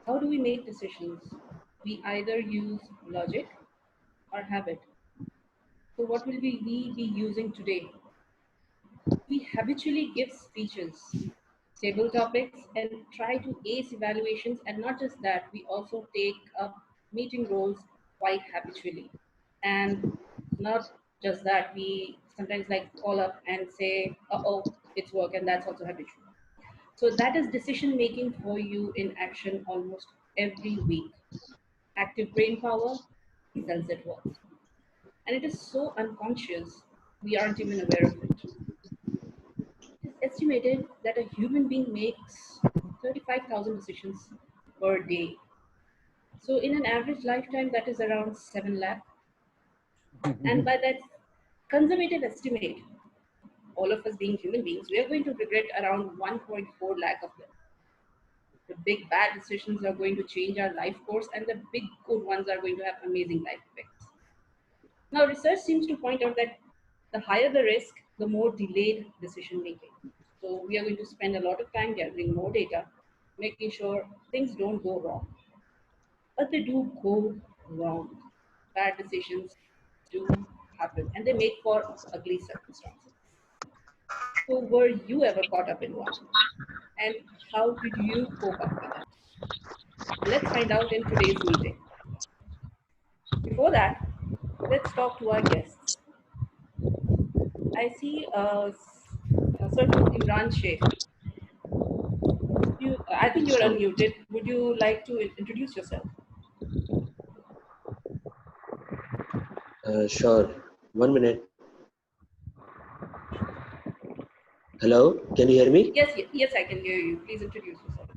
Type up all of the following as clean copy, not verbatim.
How do we make decisions? We either use logic or habit. So, what will we be using today? We habitually give speeches, table topics, and try to ace evaluations. And not just that, we also take up meeting roles quite habitually. And not just that, we sometimes like call up and say, oh, it's work, and that's also habitual. So that is decision making for you in action almost every week. Active brain power tells it works. And it is so unconscious, we aren't even aware of it. It is estimated that a human being makes 35,000 decisions per day. So, in an average lifetime, that is around 7 lakh. And by that conservative estimate, all of us being human beings, we are going to regret around 1.4 lakh of them. The big bad decisions are going to change our life course, and the big good ones are going to have amazing life effects. Now, research seems to point out that the higher the risk, the more delayed decision making. So, we are going to spend a lot of time gathering more data, making sure things don't go wrong. But they do go wrong. Bad decisions do happen, and they make for ugly circumstances. So, were you ever caught up in one? And how did you cope up with it? Let's find out in today's meeting. Before that, let's talk to our guests. I see a certain Imran Sheikh. I think you're So, unmuted. Would you like to introduce yourself? sure. 1 minute. Hello, can you hear me? Yes, yes, I can hear you. Please introduce yourself.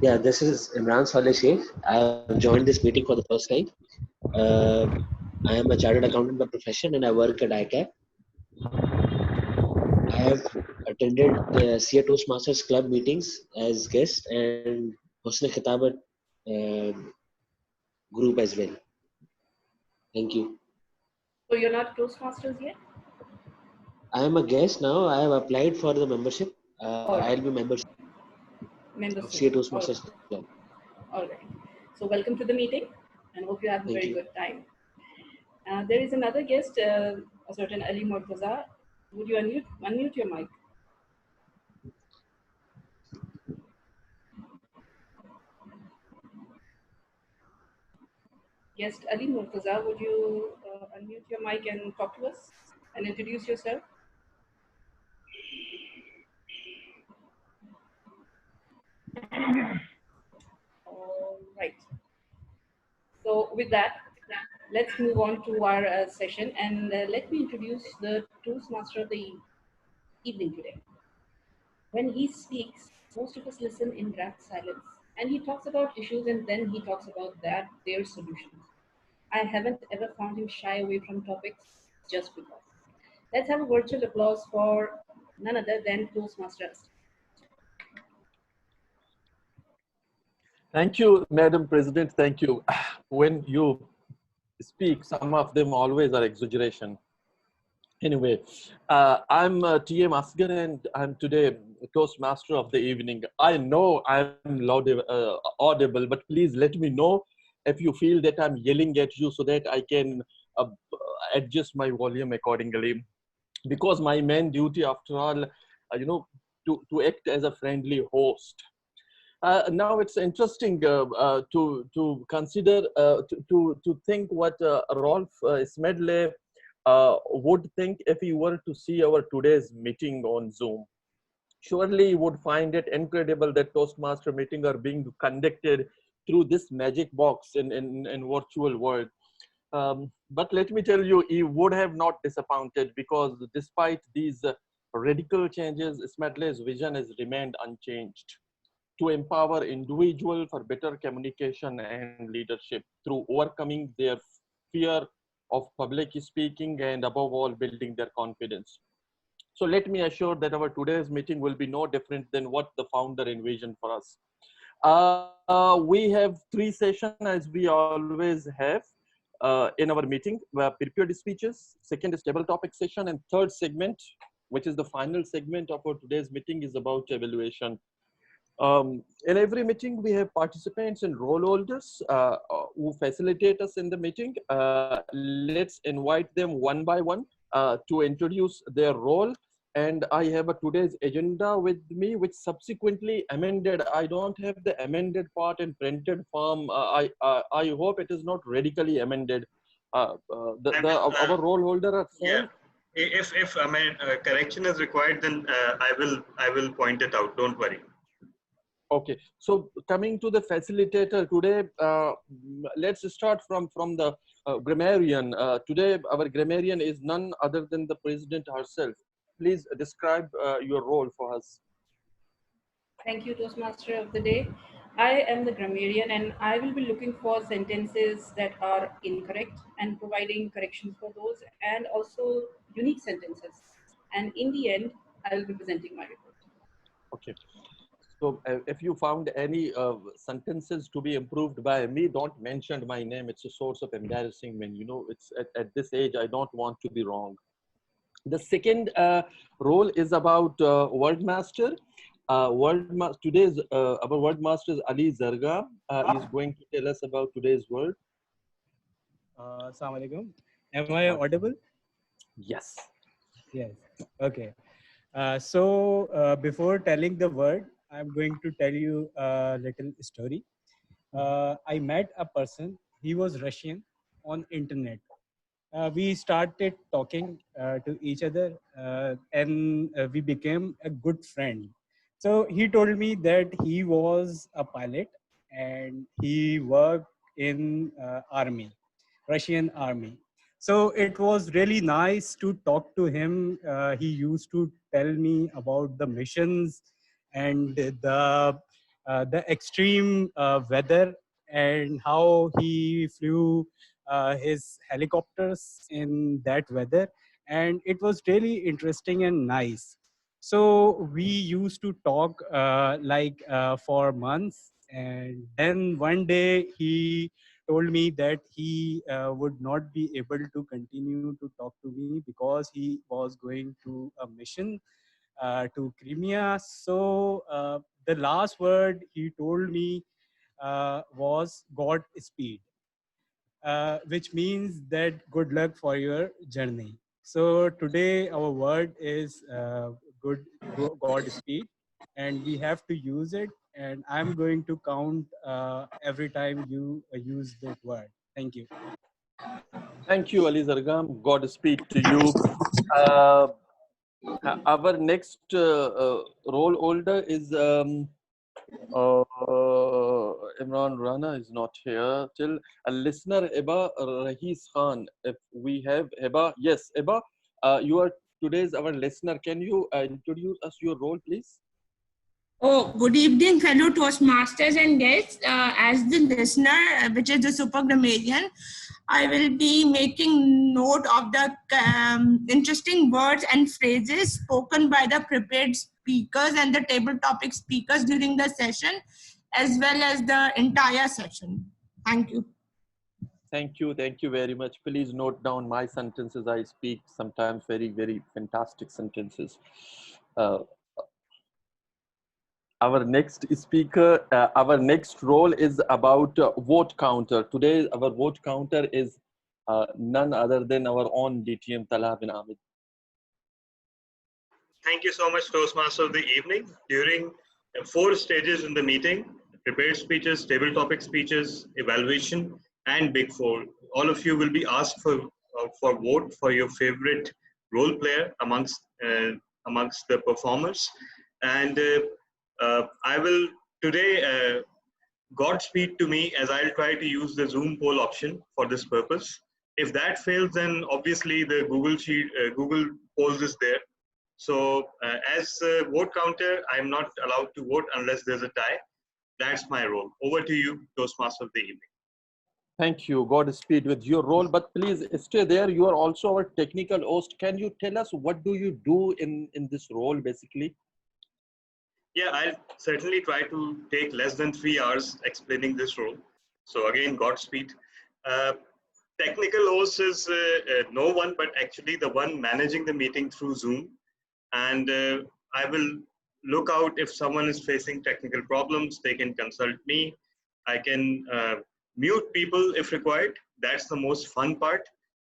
Yeah, this is Imran Saleh Sheikh. I have joined this meeting for the first time. Uh, I am a chartered accountant by profession and I work at ICAP. I have attended the SEA Toastmasters Club meetings as guest and Hosne Khitabat uh, group as well. Thank you. So you're not Toastmasters yet? I am a guest now. I have applied for the membership. All I'll right. be member Member of soon. SEA All Toastmasters right. Club. All right. So welcome to the meeting, and hope you have a Thank very you. good time. There is another guest, a certain Ali Murtaza. Would you unmute your mic? Guest Ali Murtaza, would you unmute your mic and talk to us and introduce yourself? All right. So with that, let's move on to our session, and let me introduce the Toastmaster of the evening today. When he speaks, most of us listen in rapt silence, and he talks about issues and then he talks about their solutions. I haven't ever found him shy away from topics just because. Let's have a virtual applause for none other than Toastmasters. Thank you, Madam President. Thank you. When you speak, some of them always are exaggeration. Anyway, I'm T.M. Asgar and I'm today Toastmaster of the evening. I know I'm audible, but please let me know if you feel that I'm yelling at you so that I can uh, adjust my volume accordingly. Because my main duty, after all, to act as a friendly host. Now it's interesting to consider to think what Rolf Smedley would think if he were to see our today's meeting on Zoom. Surely you would find it incredible that Toastmaster meetings are being conducted through this magic box in virtual world. But let me tell you, he would have not disappointed because despite these radical changes, Smedley's vision has remained unchanged to empower individuals for better communication and leadership through overcoming their fear of public speaking and above all building their confidence. So let me assure that our today's meeting will be no different than what the founder envisioned for us. We have three sessions as we always have in our meeting. Prepared speeches, second is table topic session, and third segment, which is the final segment of our today's meeting, is about evaluation. In every meeting, we have participants and role holders who facilitate us in the meeting. Let's invite them one by one to introduce their role. And I have a today's agenda with me, which subsequently amended. I don't have the amended part in printed form. I hope it is not radically amended. I will, Our role holder are yeah. same. If I mean correction is required, then I will point it out. Don't worry. Okay, so coming to the facilitator today, let's start from the grammarian. Today, our grammarian is none other than the president herself. Please describe your role for us. Thank you, Toastmaster of the day. I am the grammarian and I will be looking for sentences that are incorrect and providing corrections for those and also unique sentences. And in the end, I will be presenting my report. Okay, so if you found any sentences to be improved by me, don't mention my name. It's a source of embarrassment. You know, it's at this age, I don't want to be wrong. The second role is about word master. Today's our word master is Ali Zarga. Is going to tell us about today's word. Assalamu alaikum. Am I audible? Yes. Yes. Okay. Before telling the word, I'm going to tell you a little story. I met a person. He was Russian on internet. We started talking to each other, and we became a good friend. So he told me that he was a pilot and he worked in army, Russian army. So it was really nice to talk to him. He used to tell me about the missions and the extreme weather and how he flew his helicopters in that weather, and it was really interesting and nice. So we used to talk for months, and then one day he told me that he would not be able to continue to talk to me because he was going to a mission to Crimea. So the last word he told me was God speed, which means that good luck for your journey. So today our word is God speed, and we have to use it. And I'm going to count every time you use that word. Thank you. Thank you, Ali Zargam. God speed to you. Uh, our next role holder is Imran Rana is not here. Till a listener, Eba Rahis Khan. If we have Eba, yes, Eba, you are today's our listener. Can you introduce us your role, please? Oh, good evening, fellow Toastmasters and guests. As the listener, which is the super grammarian, I will be making note of the interesting words and phrases spoken by the prepared speakers and the table topic speakers during the session, as well as the entire session. Thank you. Thank you very much. Please note down my sentences. I speak sometimes very fantastic sentences. Our next speaker, our next role is about vote counter. Today, our vote counter is none other than our own DTM Talha bin Ahmed. Thank you so much, Toastmaster of the evening. During 4 stages in the meeting, prepared speeches, table topic speeches, evaluation, and Big Four, all of you will be asked for vote for your favorite role player amongst the performers. And I will today, Godspeed to me, as I'll try to use the Zoom poll option for this purpose. If that fails, then obviously the Google polls is there. So as a vote counter, I'm not allowed to vote unless there's a tie. That's my role. Over to you, Toastmaster of the evening. Thank you. Godspeed with your role, but please stay there. You are also our technical host. Can you tell us what do you do in this role, basically? Yeah, I'll certainly try to take less than 3 hours explaining this role. So again, Godspeed. Technical host is no one, but actually the one managing the meeting through Zoom. And I will look out if someone is facing technical problems. They can consult me. I can mute people if required. That's the most fun part.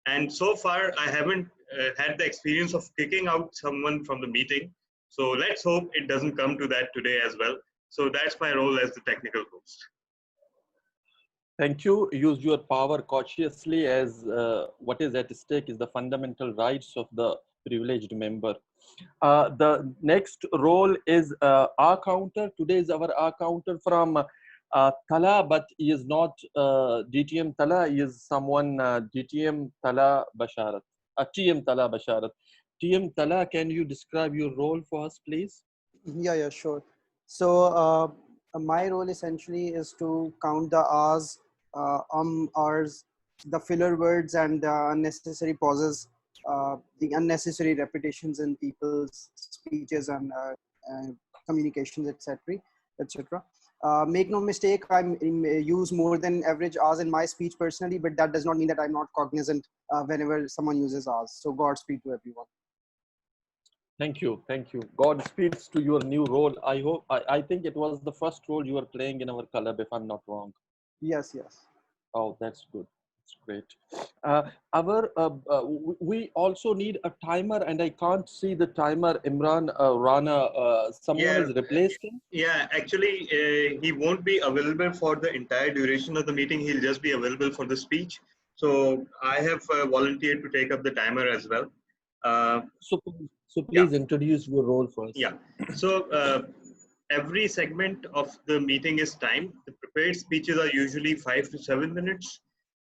And so far, I haven't had the experience of kicking out someone from the meeting. So let's hope it doesn't come to that today as well. So that's my role as the technical host. Thank you. Use your power cautiously, as what is at stake is the fundamental rights of the privileged member. The next role is our counter. Today is our counter from Tala, but he is not DTM Tala. He is someone DTM Tala Basharat. TM Tala Basharat. TM Tala, can you describe your role for us, please? Yeah, sure. So my role essentially is to count the R's, R's, the filler words and the unnecessary pauses, the unnecessary repetitions in people's speeches and communications, etc. Make no mistake, I use more than average R's in my speech personally, but that does not mean that I'm not cognizant whenever someone uses R's. So Godspeed to everyone. Thank you. Thank you. God speeds to your new role. I think it was the first role you were playing in our club, if I'm not wrong. Yes. Oh, that's good. That's great. We also need a timer, and I can't see the timer. Imran Rana, someone Yeah, has replaced him. yeah. Actually, he won't be available for the entire duration of the meeting. He'll just be available for the speech. So I have volunteered to take up the timer as well. Uh, So yeah, please introduce your role first. yeah. So every segment of the meeting is timed. The prepared speeches are usually 5 to 7 minutes,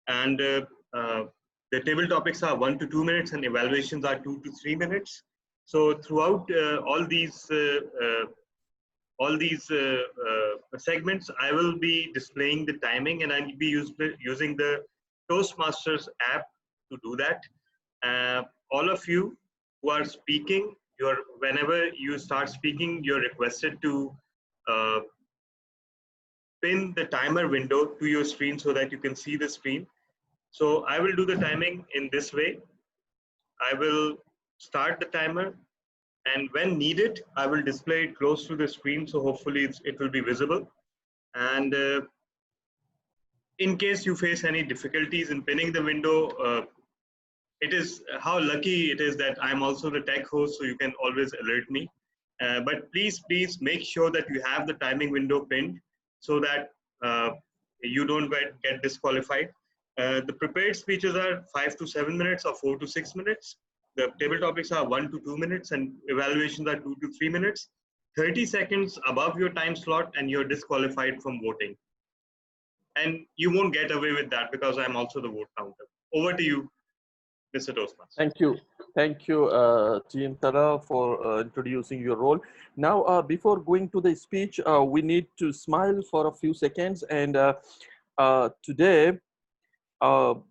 and the table topics are 1 to 2 minutes, and evaluations are 2 to 3 minutes. So throughout all these segments, I will be displaying the timing, and I'll be using the Toastmasters app to do that. All of you who are speaking, whenever you start speaking, you're requested to uh, pin the timer window to your screen so that you can see the screen. So I will do the timing in this way. I will start the timer, and when needed, I will display it close to the screen, so hopefully it will be visible. And in case you face any difficulties in pinning the window, it is how lucky it is that I'm also the tech host, so you can always alert me. But please make sure that you have the timing window pinned so that you don't get disqualified. The prepared speeches are 5 to 7 minutes or 4 to 6 minutes. The table topics are 1 to 2 minutes, and evaluations are 2 to 3 minutes. 30 seconds above your time slot, and you're disqualified from voting. And you won't get away with that because I'm also the vote counter. Over to you, Mr. Toastmaster. Thank you. Thank you, TM Tara, for introducing your role. Now, before going to the speech, we need to smile for a few seconds. And today, our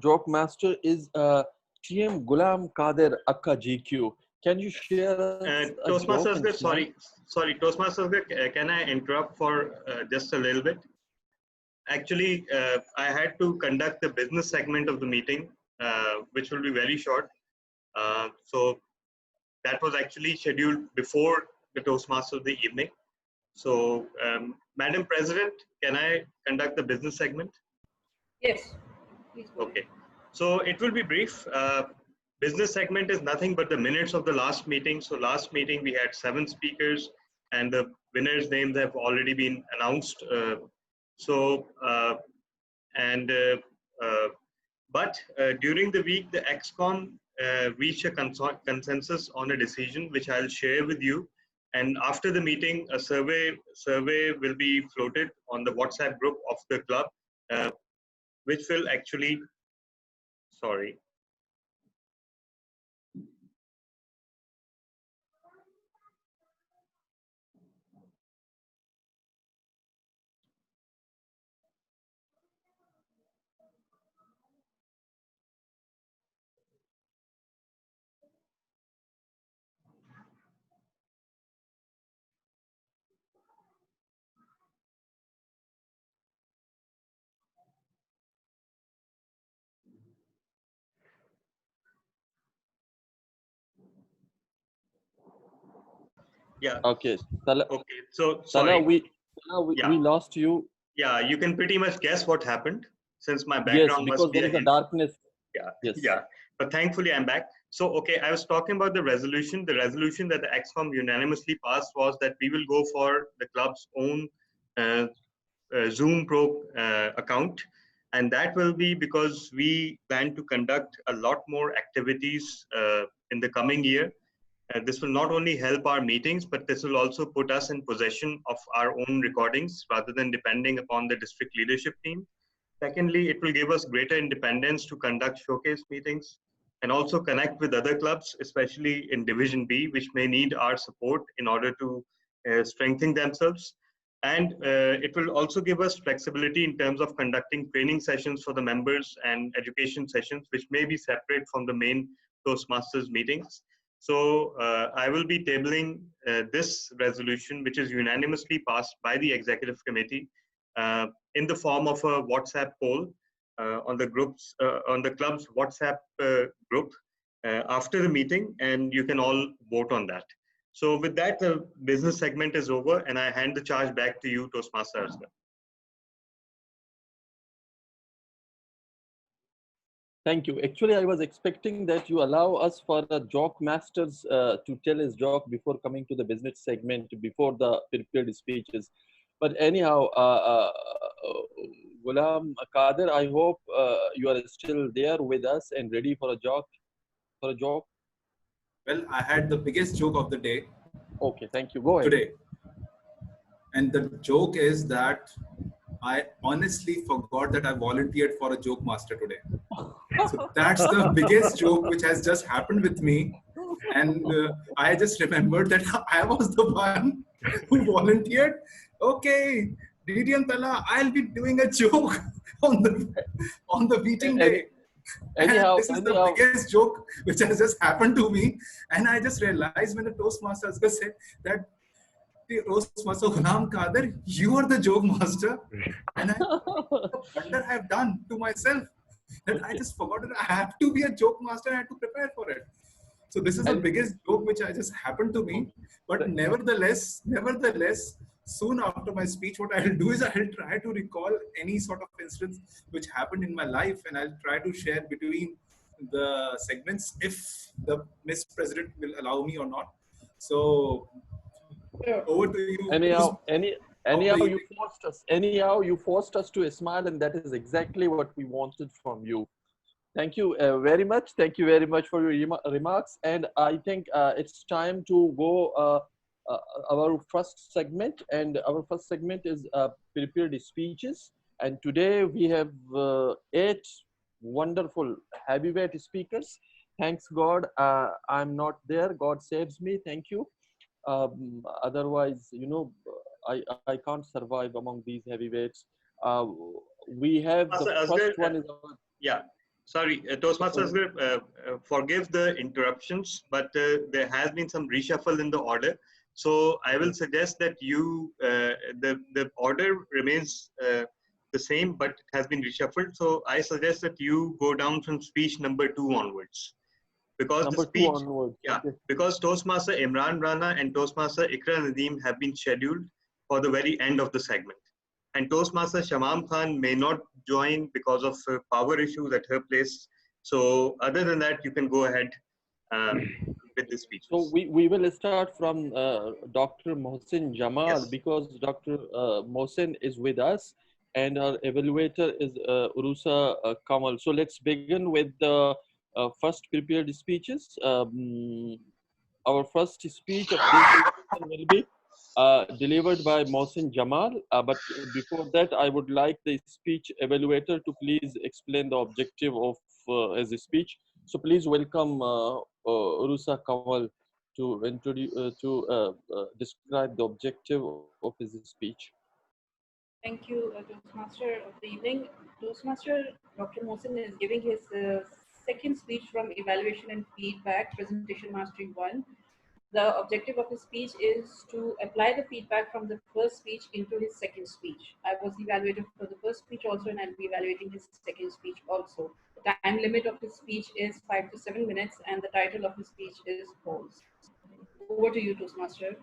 joke master is TM Gulam Kader Akka GQ. Can you share us a joke and smile? sorry, Toastmasters, can I interrupt for just a little bit? Actually, I had to conduct the business segment of the meeting, which will be very short. So that was actually scheduled before the Toastmasters of the evening. So, Madam President, can I conduct the business segment? Yes, please go ahead. Okay. So it will be brief. Business segment is nothing but the minutes of the last meeting. So last meeting we had 7 speakers, and the winners' names have already been announced. But during the week, the XCOM reached a consensus on a decision, which I'll share with you. And after the meeting, a survey will be floated on the WhatsApp group of the club, which will actually, sorry. Yeah. Okay, Salah, Okay. So Salah, sorry. we Yeah. lost you. Yeah. You can pretty much guess what happened since my Yes, background must because be there a is a hint. darkness. Yeah. Yes. Yeah. But thankfully, I'm back. So, okay, I was talking about the resolution. The resolution that the XCOM unanimously passed was that we will go for the club's own uh, Zoom Pro account. And that will be because we plan to conduct a lot more activities in the coming year. This will not only help our meetings, but this will also put us in possession of our own recordings rather than depending upon the district leadership team. Secondly, it will give us greater independence to conduct showcase meetings and also connect with other clubs, especially in Division B, which may need our support in order to strengthen themselves. And it will also give us flexibility in terms of conducting training sessions for the members and education sessions, which may be separate from the main Toastmasters meetings. So I will be tabling this resolution, which is unanimously passed by the executive committee, in the form of a WhatsApp poll on the club's WhatsApp group after the meeting, and you can all vote on that. So with that, the business segment is over, and I hand the charge back to you, Toastmaster Asghar. Thank you. Actually, I was expecting that you allow us for the joke masters to tell his joke before coming to the business segment, before the prepared speeches. But anyhow, Ghulam Kader, I hope you are still there with us and ready for a joke. For a joke. Well, I had the biggest joke of the day Okay, thank you. Go ahead. today. And the joke is that I honestly forgot that I volunteered for a joke master today. So that's the biggest joke which has just happened with me. And I just remembered that I was the one who volunteered. Okay, Didi and Pella, I'll be doing a joke on the meeting day. And this is the biggest joke which has just happened to me. And I just realized when the Toastmaster said that Toastmaster Ghulam Kader, you are the joke master. And the blunder I have done to myself that I just forgot that I have to be a joke master. I had to prepare for it. So this is the biggest joke which I just happened to me. But nevertheless, soon after my speech, what I'll do is I'll try to recall any sort of instance which happened in my life, and I'll try to share between the segments if the Miss President will allow me or not. So over to you. Anyhow, you forced us to smile, and that is exactly what we wanted from you. Thank you very much. Thank you very much for your remarks. And I think it's time to go our first segment. And our first segment is prepared speeches. And today we have 8 wonderful heavyweight speakers. Thanks God, I'm not there. God saves me. Thank you. Otherwise, you know, I can't survive among these heavyweights. We have the first one is our, yeah. Sorry, Toastmaster Asghar, forgive the interruptions, but there has been some reshuffle in the order. So I will suggest that you, the order remains the same, but has been reshuffled. So I suggest that you go down from speech number 2 onwards. Because number the speech, 2 onwards. yeah, Okay. because Toastmaster Imran Rana and Toastmaster Ikra Nadeem have been scheduled for the very end of the segment. And Toastmaster Shamam Khan may not join because of power issues at her place. So other than that, you can go ahead with the speeches. So we will start from Dr. Mohsin Jamal, Yes. because Dr. Mohsin is with us and our evaluator is Urusa Kamal. So let's begin with the first prepared speeches. Our first speech of this session will be delivered by Mohsin Jamal. But before that, I would like the speech evaluator to please explain the objective of his speech. So please welcome Urusa Kamal to introduce describe the objective of his speech. Thank you, Toastmaster of the evening. Toastmaster Dr. Mohsin is giving his second speech from Evaluation and Feedback, Presentation Mastery 1. The objective of his speech is to apply the feedback from the first speech into his second speech. I was evaluated for the first speech also, and I'll be evaluating his second speech also. The time limit of his speech is 5 to 7 minutes, and the title of his speech is Polls. Over to you, Toastmaster.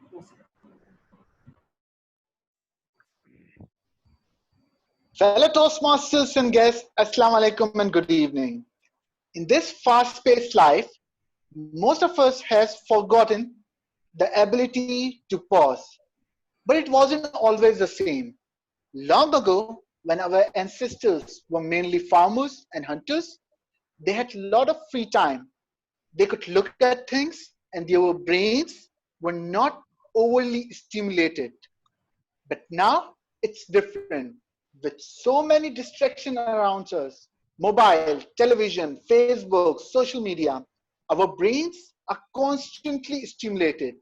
Fellow Toastmasters and guests, Assalamu alaikum and good evening. In this fast-paced life, most of us has forgotten the ability to pause. But it wasn't always the same. Long ago, when our ancestors were mainly farmers and hunters, they had a lot of free time. They could look at things and their brains were not overly stimulated. But now it's different. With so many distractions around us, mobile, television, Facebook, social media, our brains are constantly stimulated.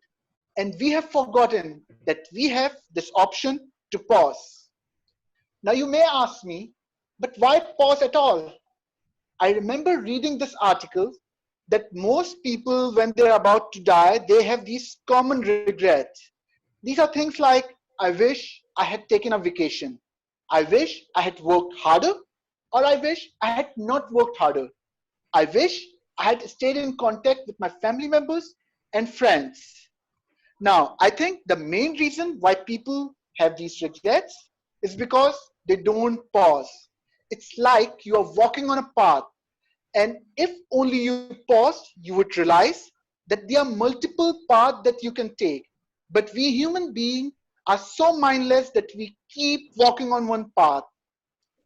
And we have forgotten that we have this option to pause. Now you may ask me, but why pause at all? I remember reading this article that most people, when they're about to die, they have these common regrets. These are things like, I wish I had taken a vacation. I wish I had worked harder, or I wish I had not worked harder. I wish I had stayed in contact with my family members and friends. Now, I think the main reason why people have these regrets is because they don't pause. It's like you are walking on a path, and if only you paused, you would realize that there are multiple paths that you can take. But we human beings are so mindless that we keep walking on one path.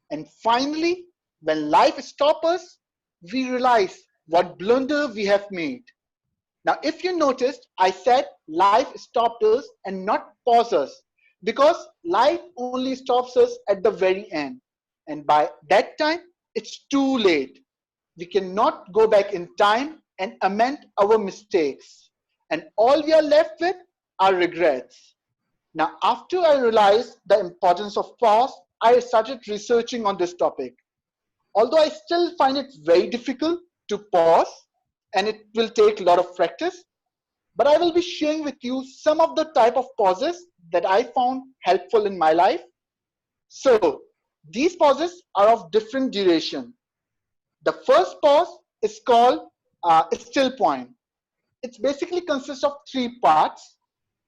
And finally, when life stops us, we realize what blunder we have made. Now, if you noticed, I said life stopped us and not pause us because life only stops us at the very end. And by that time, it's too late. We cannot go back in time and amend our mistakes. And all we are left with are regrets. Now, after I realized the importance of pause, I started researching on this topic. Although I still find it very difficult to pause and it will take a lot of practice, but I will be sharing with you some of the type of pauses that I found helpful in my life. So these pauses are of different duration. The first pause is called still point. It basically consists of three parts.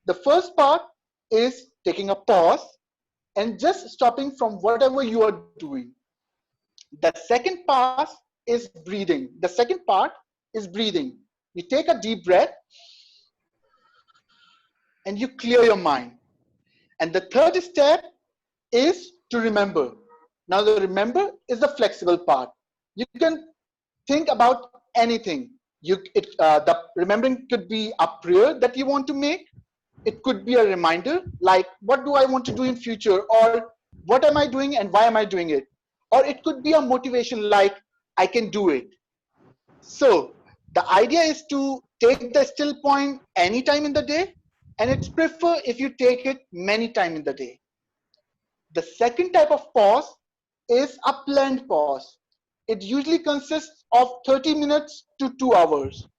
The first part is taking a pause and just stopping from whatever you are doing. The second part is breathing. The second part is breathing. You take a deep breath and you clear your mind. And the third step is to remember. Now, the remember is the flexible part. You can think about anything. The remembering could be a prayer that you want to make. It could be a reminder, like what do I want to do in future, or what am I doing and why am I doing it? Or it could be a motivation, like I can do it. So the idea is to take the still point anytime in the day, and it's prefer if you take it many times in the day. The second type of pause is a planned pause. It usually consists of 30 minutes to 2 hours.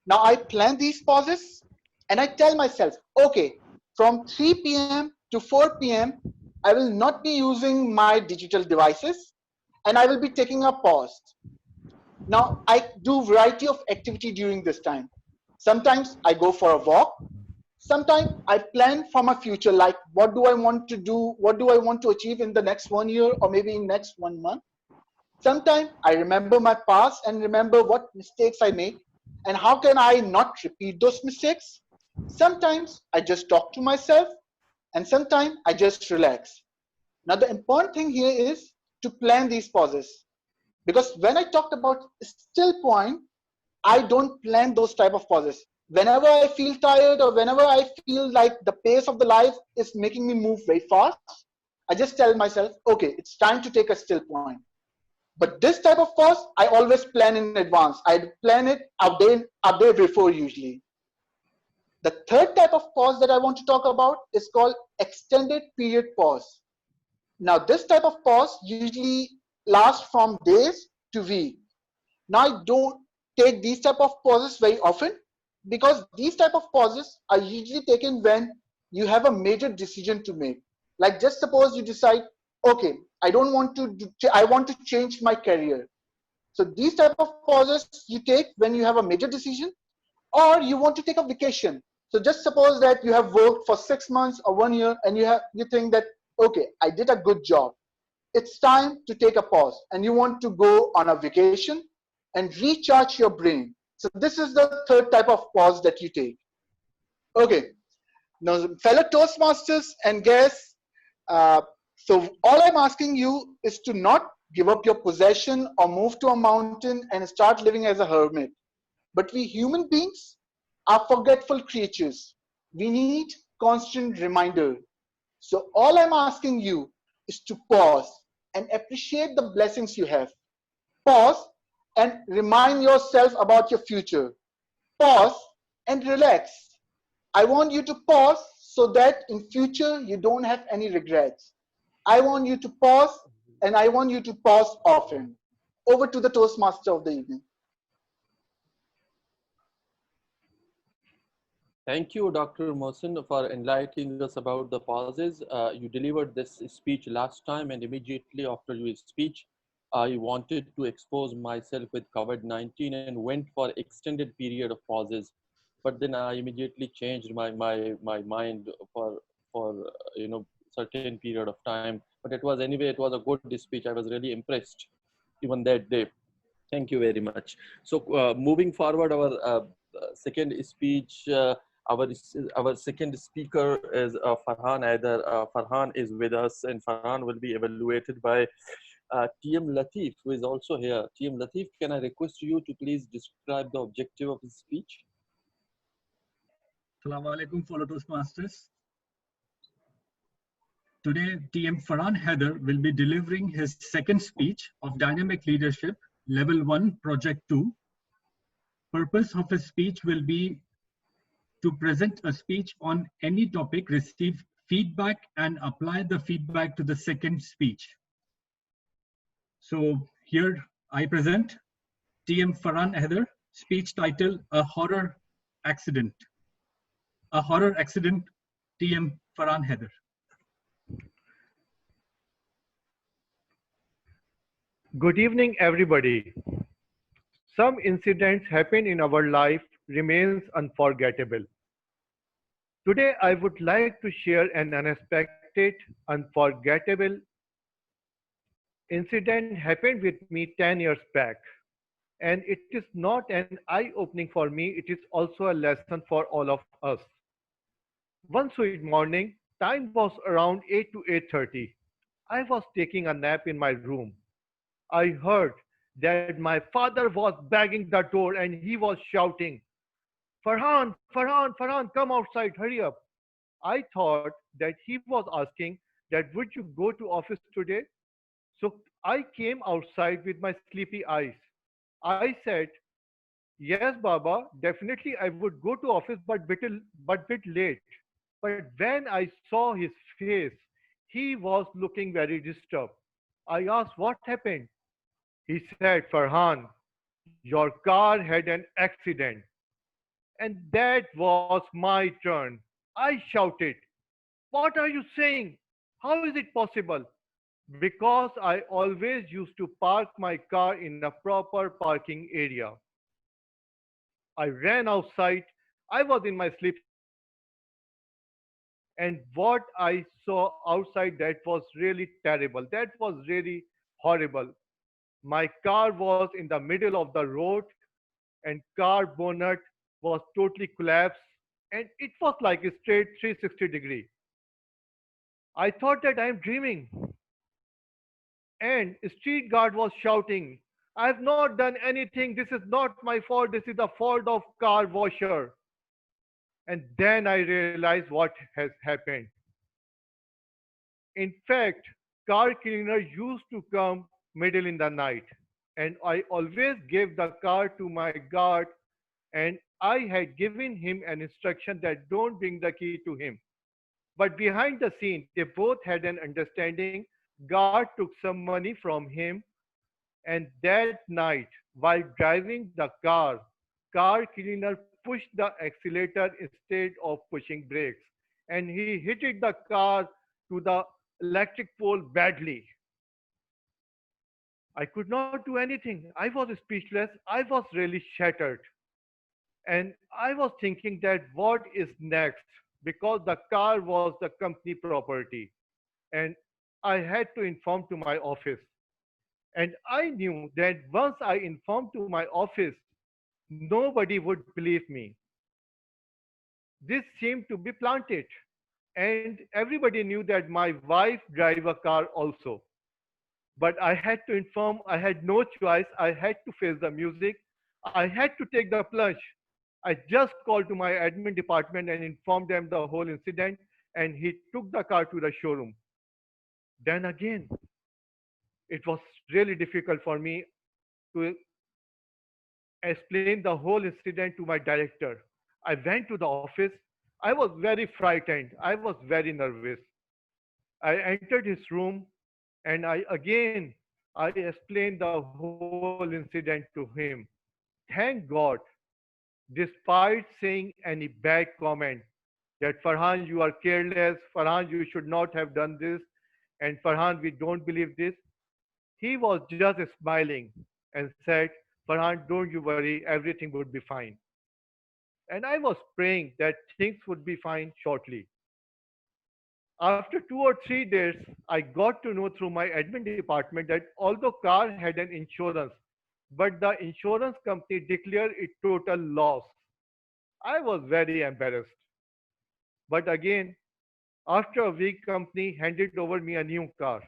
Now I plan these pauses and I tell myself, okay, from 3 p.m. to 4 p.m., I will not be using my digital devices and I will be taking a pause. Now I do variety of activity during this time. Sometimes I go for a walk. Sometimes I plan for my future, like what do I want to do? What do I want to achieve in the next 1 year or maybe in next 1 month? Sometimes I remember my past and remember what mistakes I make and how can I not repeat those mistakes. Sometimes I just talk to myself and sometimes I just relax. Now the important thing here is to plan these pauses, because when I talked about still point, I don't plan those type of pauses. Whenever I feel tired or whenever I feel like the pace of the life is making me move very fast, I just tell myself, okay, it's time to take a still point. But this type of pause, I always plan in advance. I plan it a day before usually. The third type of pause that I want to talk about is called extended period pause. Now, this type of pause usually lasts from days to weeks. Now, I don't take these type of pauses very often because these type of pauses are usually taken when you have a major decision to make. Like just suppose you decide, okay, I want to change my career. So these type of pauses you take when you have a major decision, or you want to take a vacation. So just suppose that you have worked for 6 months or 1 year and you think that, okay, I did a good job. It's time to take a pause and you want to go on a vacation and recharge your brain. So this is the third type of pause that you take. Okay, now fellow Toastmasters and guests, so all I'm asking you is to not give up your possession or move to a mountain and start living as a hermit. But we human beings are forgetful creatures. We need constant reminder. So all I'm asking you is to pause and appreciate the blessings you have. Pause and remind yourself about your future. Pause and relax. I want you to pause so that in future you don't have any regrets. I want you to pause and I want you to pause often. Over to the Toastmaster of the evening. Thank you, Dr. Mohsin, for enlightening us about the pauses. You delivered this speech last time, and immediately after your speech, I wanted to expose myself with COVID-19 and went for extended period of pauses. But then I immediately changed my mind for certain period of time. But it was anyway, it was a good speech. I was really impressed even that day. Thank you very much. So moving forward, our second speech, our second speaker is Farhan Aider. Farhan is with us, and Farhan will be evaluated by TM Latif, who is also here. TM Latif, can I request you to please describe the objective of his speech? Assalamu alaikum, fellow Toastmasters. Today, TM Farhan Haider will be delivering his second speech of Dynamic Leadership, Level 1, Project 2. Purpose of his speech will be to present a speech on any topic, receive feedback, and apply the feedback to the second speech. So here I present TM Farhan Haider, speech title, A Horror Accident. A Horror Accident, TM Farhan Haider. Good evening, everybody. Some incidents happen in our life remains unforgettable. Today, I would like to share an unexpected, unforgettable incident happened with me 10 years back. And it is not an eye-opening for me, it is also a lesson for all of us. One sweet morning, time was around 8 to 8:30. I was taking a nap in my room. I heard that my father was banging the door and he was shouting, Farhan, Farhan, Farhan, come outside, hurry up. I thought that he was asking that would you go to office today? So I came outside with my sleepy eyes. I said, yes, Baba, definitely I would go to office but bit late. But when I saw his face, he was looking very disturbed. I asked what happened. He said, Farhan, your car had an accident. And that was my turn. I shouted, what are you saying? How is it possible? Because I always used to park my car in a proper parking area. I ran outside. I was in my sleepy clothes. And what I saw outside, that was really terrible. That was really horrible. My car was in the middle of the road and car bonnet was totally collapsed and it was like a straight 360-degree. I thought that I am dreaming. And a street guard was shouting, I have not done anything. This is not my fault. This is the fault of car washer. And then I realized what has happened. In fact, car cleaner used to come middle in the night. And I always gave the car to my guard and I had given him an instruction that don't bring the key to him. But behind the scene, they both had an understanding. Guard took some money from him and that night, while driving the car cleaner pushed the accelerator instead of pushing brakes. And he hit the car to the electric pole badly. I could not do anything. I was speechless. I was really shattered. And I was thinking that what is next, because the car was the company property, and I had to inform to my office. And I knew that once I informed to my office, nobody would believe me. This seemed to be planted. And everybody knew that my wife drive a car also. But I had to inform, I had no choice. I had to face the music. I had to take the plunge. I just called to my admin department and informed them the whole incident, and he took the car to the showroom. Then again, it was really difficult for me to explain the whole incident to my director. I went to the office. I was very frightened. I was very nervous. I entered his room and I explained the whole incident to him. Thank God, despite saying any bad comment that Farhan, you are careless, Farhan, you should not have done this, and Farhan, we don't believe this. He was just smiling and said, Farhan, don't you worry, everything would be fine. And I was praying that things would be fine shortly. After 2 or 3 days, I got to know through my admin department that although car had an insurance, but the insurance company declared it total loss. I was very embarrassed. But again, after a week, company handed over me a new car,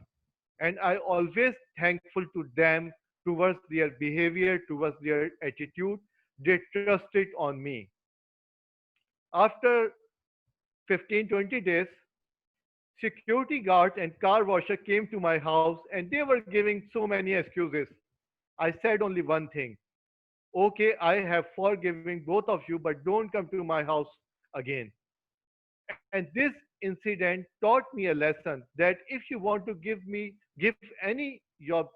and I always thankful to them towards their behavior, towards their attitude. They trusted on me. After 15-20 days, security guards and car washer came to my house and they were giving so many excuses. I said only one thing. Okay, I have forgiven both of you, but don't come to my house again. And this incident taught me a lesson that if you want to give any your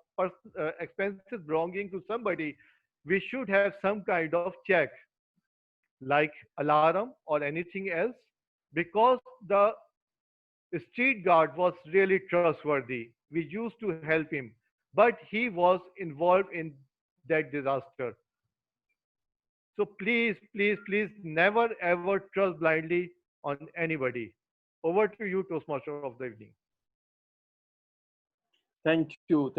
expenses belonging to somebody, we should have some kind of check, like alarm or anything else, because the street guard was really trustworthy. We used to help him, but he was involved in that disaster. So please, please, please never ever trust blindly on anybody. Over to you, Toastmaster of the evening. Thank you,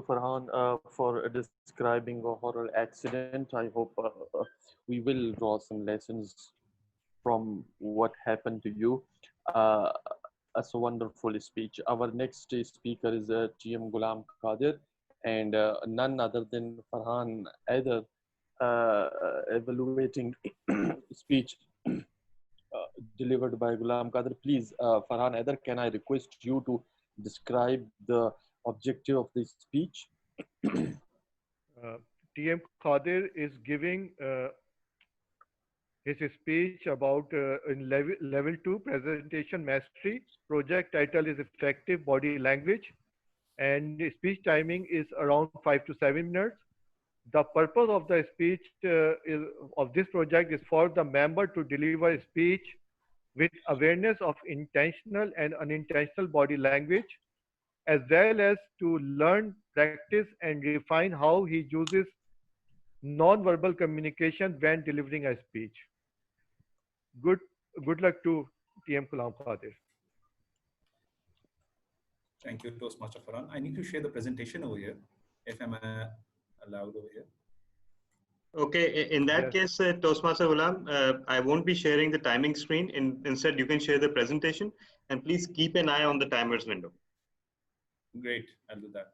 Farhan, for describing a horror accident. I hope we will draw some lessons from what happened to you. Uh, that's a wonderful speech. Our next speaker is TM Ghulam Qadir, and none other than Farhan either evaluating speech delivered by Ghulam Qadir. Please, Farhan Aider, can I request you to describe the objective of this speech? TM Khadir is giving his speech about in level 2 presentation mastery. Project title is effective body language, and the speech timing is around 5 to 7 minutes. The purpose of the speech of this project is for the member to deliver a speech with awareness of intentional and unintentional body language, as well as to learn, practice, and refine how he uses non-verbal communication when delivering a speech. Good, good luck to TM Kulam Qadir. Thank you, Toastmaster Farhan. I need to share the presentation over here, if I'm allowed over here. Okay, in that case, Toastmaster Ghulam, I won't be sharing the timing screen. Instead, you can share the presentation, and please keep an eye on the timers window. Great, I'll do that.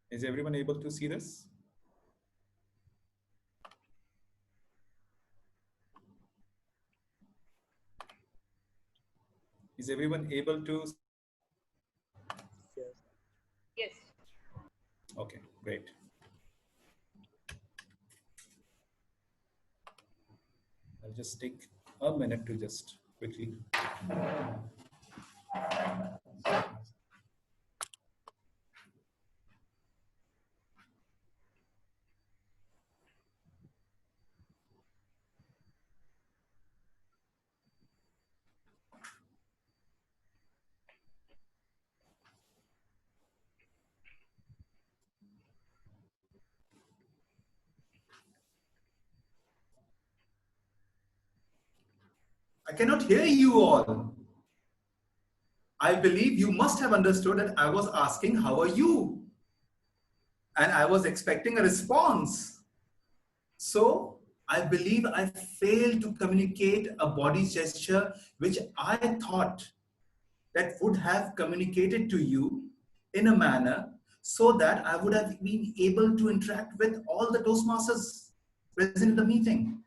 Is everyone able to see this? Is everyone able to? Yes. Okay, great. I'll just take a minute to just quickly. I cannot hear you all. I believe you must have understood that I was asking, how are you? And I was expecting a response. So I believe I failed to communicate a body gesture which I thought that would have communicated to you in a manner so that I would have been able to interact with all the Toastmasters present in the meeting.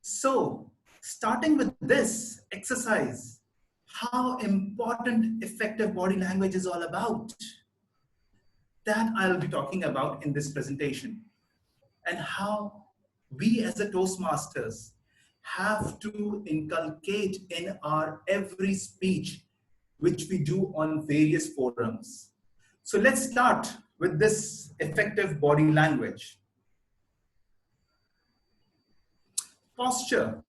So, starting with this exercise, how important effective body language is all about, that I'll be talking about in this presentation, and how we as a Toastmasters have to inculcate in our every speech which we do on various forums. So let's start with this effective body language. Posture.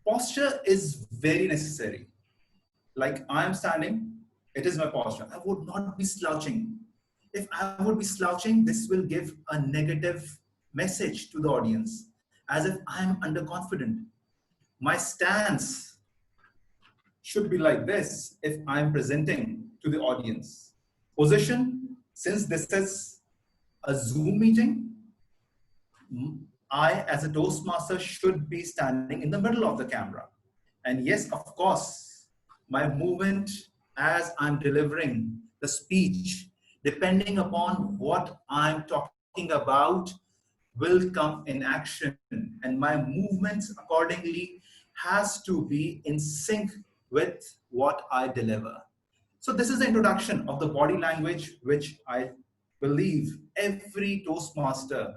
Posture is very necessary. Like I am standing, it is my posture. I would not be slouching. If I would be slouching, this will give a negative message to the audience, as if I am underconfident. My stance should be like this if I am presenting to the audience. Position, since this is a Zoom meeting, I as a Toastmaster should be standing in the middle of the camera. And yes, of course, my movement as I'm delivering the speech, depending upon what I'm talking about, will come in action. And my movements accordingly has to be in sync with what I deliver. So this is the introduction of the body language, which I believe every Toastmaster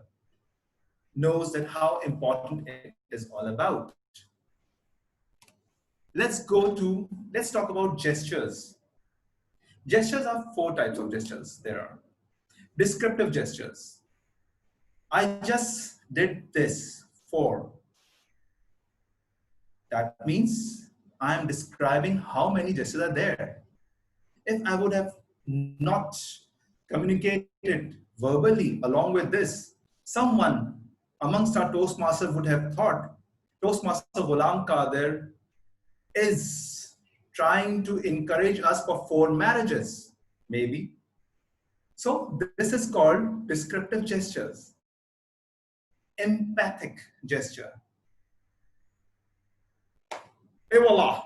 knows that how important it is all about. Let's talk about gestures. Gestures are 4 types of gestures. There are descriptive gestures. I just did this for. That means I'm describing how many gestures are there. If I would have not communicated verbally along with this, someone amongst our Toastmasters would have thought Toastmaster Ghulam Qadir is trying to encourage us for 4 marriages, maybe. So this is called descriptive gestures. Empathic gesture. Ewala.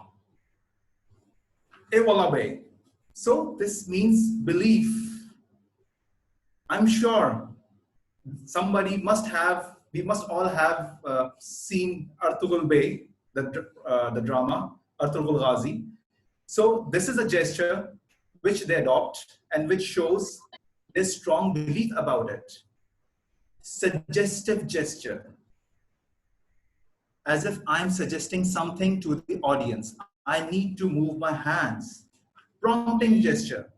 Ewala Bay. So this means belief. I'm sure we must all have seen Artughul Bay, the drama, Artughul Ghazi. So this is a gesture which they adopt and which shows their strong belief about it. Suggestive gesture, as if I'm suggesting something to the audience. I need to move my hands. Prompting gesture,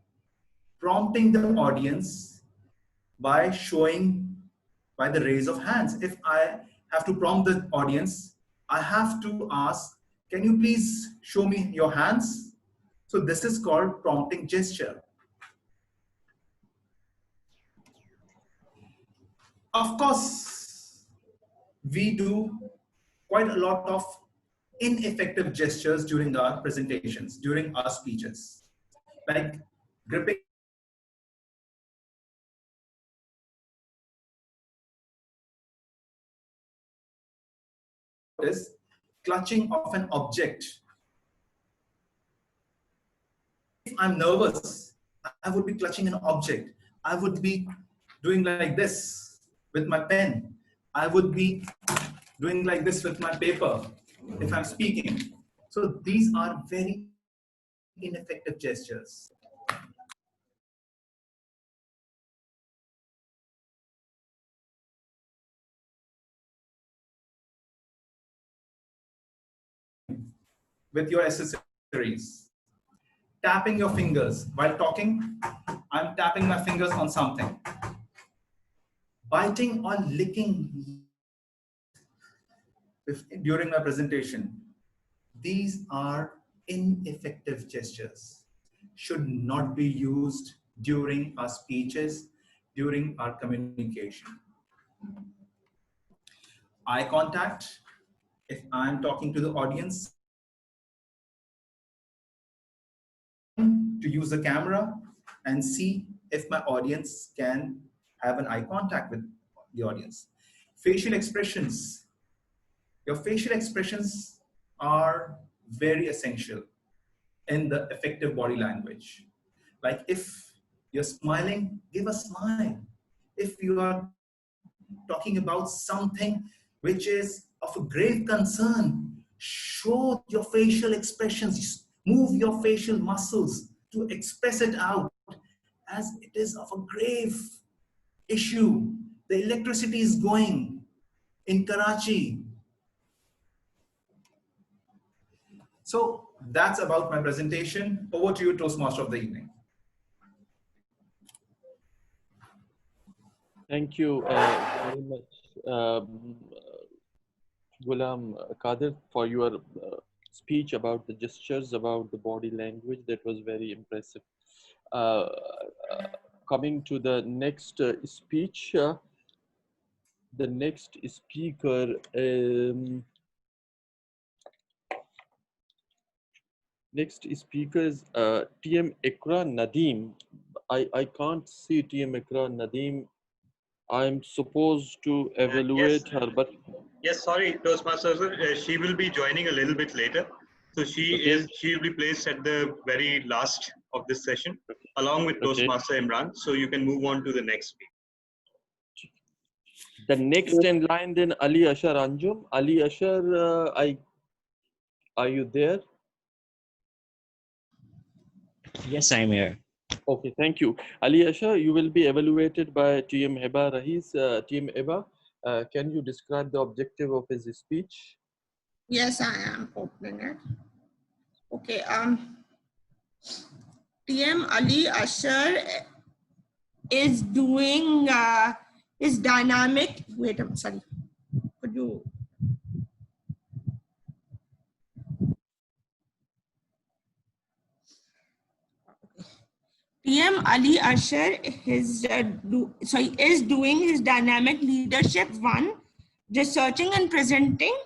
prompting the audience by the raise of hands. If I have to prompt the audience, I have to ask, can you please show me your hands? So this is called prompting gesture. Of course, we do quite a lot of ineffective gestures during our presentations, during our speeches, like gripping is clutching of an object. If I'm nervous, I would be clutching an object. I would be doing like this with my pen. I would be doing like this with my paper if I'm speaking. So these are very ineffective gestures. With your accessories. Tapping your fingers. While talking, I'm tapping my fingers on something. Biting or licking during my presentation. These are ineffective gestures. Should not be used during our speeches, during our communication. Eye contact. If I'm talking to the audience, to use the camera and see if my audience can have an eye contact with the audience. Facial expressions. Your facial expressions are very essential in the effective body language. Like if you're smiling, give a smile. If you are talking about something which is of a grave concern, show your facial expressions, move your facial muscles to express it out as it is of a grave issue. The electricity is going in Karachi. So that's about my presentation. Over to you, Toastmaster of the evening. Thank you very much, Ghulam Kadir, for your speech about the gestures, about the body language. That was very impressive. Uh, Coming to the next speech, the next speaker, is TM Ikra Nadeem. I can't see TM Ikra Nadeem. I'm supposed to Yes, evaluate her, but yes. Sorry, Toastmaster, sir. She will be joining a little bit later, so okay, she will be placed at the very last of this session, along with okay. Toastmaster Imran. So you can move on to the next speaker. The next in line then Ali Ashar Anjum. Ali Ashar, are you there? Yes, I'm here. Okay, thank you. Ali Ashar, you will be evaluated by TM Heba Rahis. TM Heba, can you describe the objective of his speech? Yes, I am opening it. Okay. TM Ali Asher is doing his dynamic. Wait, I'm sorry. Could you? PM Ali Asher is doing his dynamic leadership 1, researching and presenting.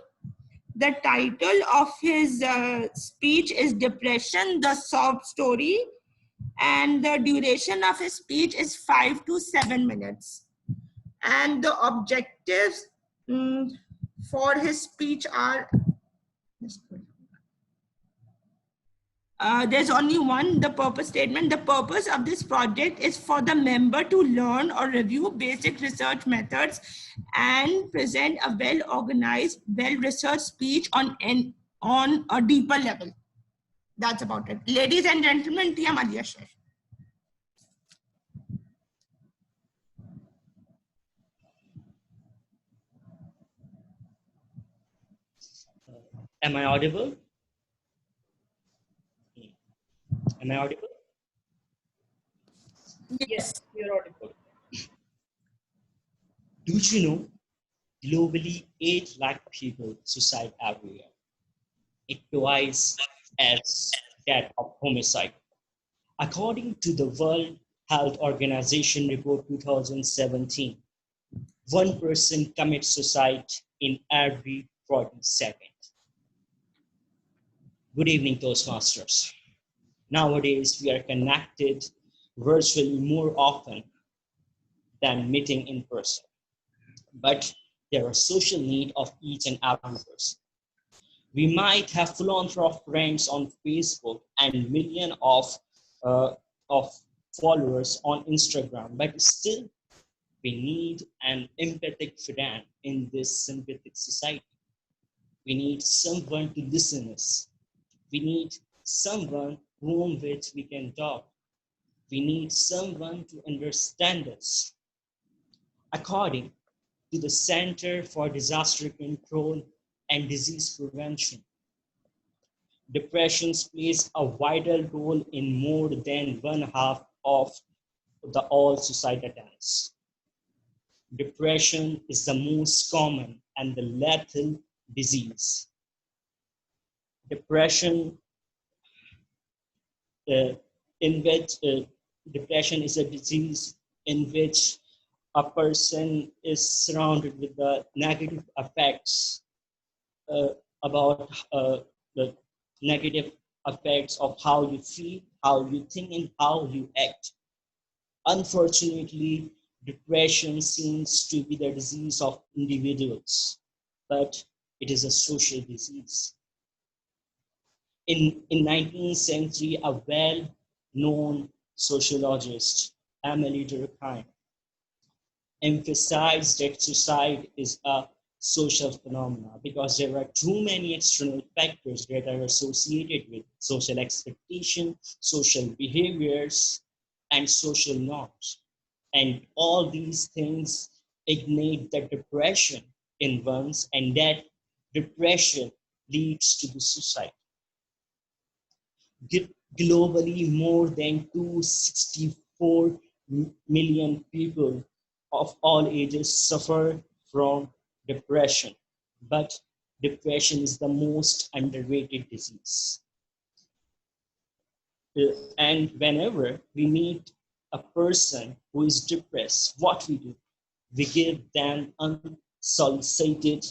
The title of his speech is Depression, the Sob Story, and the duration of his speech is 5 to 7 minutes. And the objectives for his speech are, there's only one, the purpose statement. The purpose of this project is for the member to learn or review basic research methods and present a well-organized, well-researched speech on a deeper level. That's about it. Ladies and gentlemen, TM Ali Asher. Am I audible? Am I audible? Yes, you're audible. Do you know, globally, 8 lakh people suicide every year. It twice as that of homicide. According to the World Health Organization report 2017, 1 person commits suicide in every 40 seconds. Good evening, Toastmasters. Nowadays, we are connected virtually more often than meeting in person. But there are social needs of each and every person. We might have philanthropic friends on Facebook and millions of followers on Instagram, but still we need an empathic friend in this sympathetic society. We need someone to listen us. We need someone whom with we can talk. We need someone to understand us. According to the Center for Disaster Control and Disease Prevention, depression plays a vital role in more than 1/2 of all suicide attempts. Depression is the most common and the lethal disease. Depression depression is a disease in which a person is surrounded with the negative effects about the negative effects of how you feel, how you think, and how you act. Unfortunately, depression seems to be the disease of individuals, but it is a social disease. In 19th century, a well-known sociologist, Emily Durkheim, emphasized that suicide is a social phenomena because there are too many external factors that are associated with social expectation, social behaviors, and social norms. And all these things ignite the depression in one's, and that depression leads to the suicide. Globally, more than 264 million people of all ages suffer from depression, but depression is the most underrated disease. And whenever we meet a person who is depressed, what we do, we give them unsolicited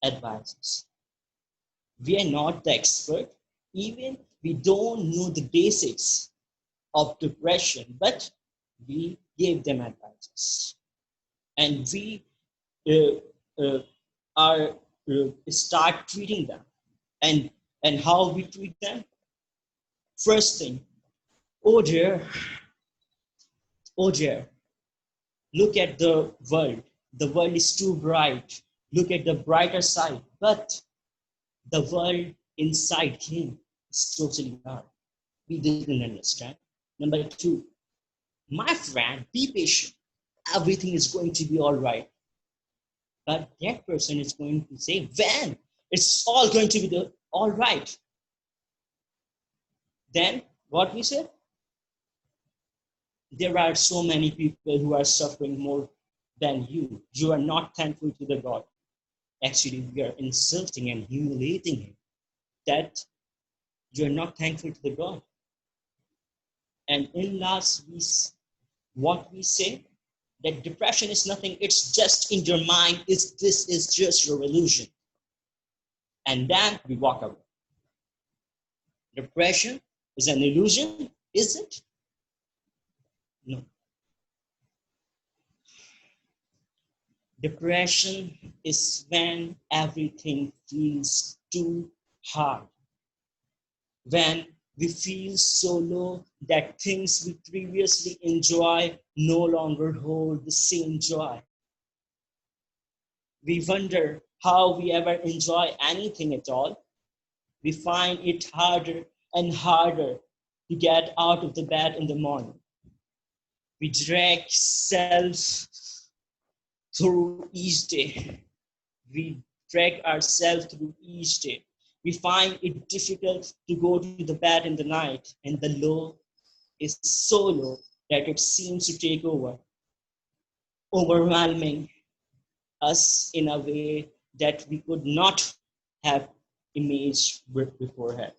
advices. We are not the expert, even we don't know the basics of depression, but we gave them advices. And we start treating them. And how we treat them? First thing, oh dear, look at the world. The world is too bright. Look at the brighter side. But the world inside him is totally dark. We didn't understand. Number two, my friend, be patient. Everything is going to be all right. But that person is going to say, when? It's all going to be all right. Then what we say? There are so many people who are suffering more than you. You are not thankful to the God. Actually, we are insulting and humiliating him. That you are not thankful to the God. And in last, what we say, that depression is nothing, it's just in your mind, this is just your illusion. And then we walk away. Depression is an illusion, is it? No. Depression is when everything feels too hard. When we feel so low that things we previously enjoy no longer hold the same joy. We wonder how we ever enjoy anything at all. We find it harder and harder to get out of the bed in the morning. We drag ourselves through each day. We drag ourselves through each day. We find it difficult to go to the bed in the night, and the low is so low that it seems to take over, overwhelming us in a way that we could not have imaged beforehand.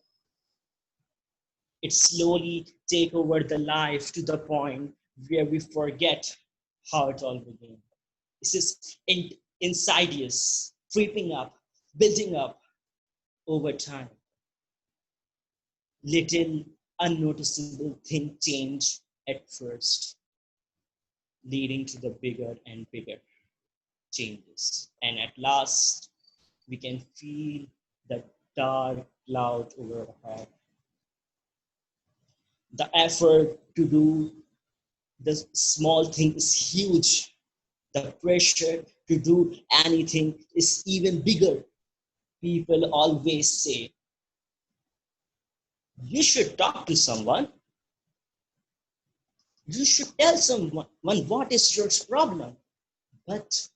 It slowly takes over the life to the point where we forget how it all began. This is insidious, creeping up, building up over time. Little unnoticeable thing change at first, leading to the bigger and bigger changes. And at last, we can feel the dark cloud overhead. The effort to do the small thing is huge. The pressure to do anything is even bigger. People always say, you should talk to someone. You should tell someone what is your problem. But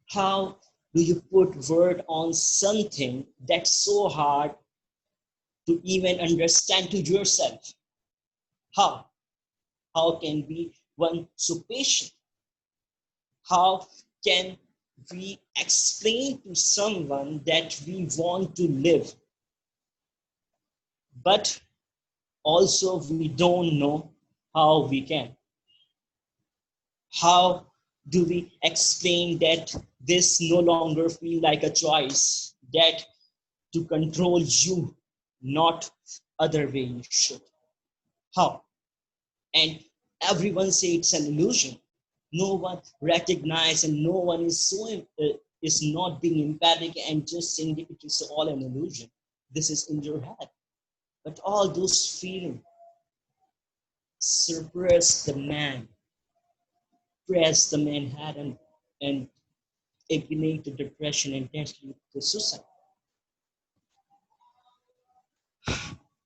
how do you put word on something that's so hard to even understand to yourself? How? How can we one so patient? How can we explain to someone that we want to live, but also we don't know how we can? How do we explain that this no longer feel like a choice, that to control you, not other way you should. How? And everyone say it's an illusion. No one recognize and no one is is not being empathic and just saying it is all an illusion. This is in your head. But all those feelings suppress the man, press the man head and eliminate the depression and eventually the suicide.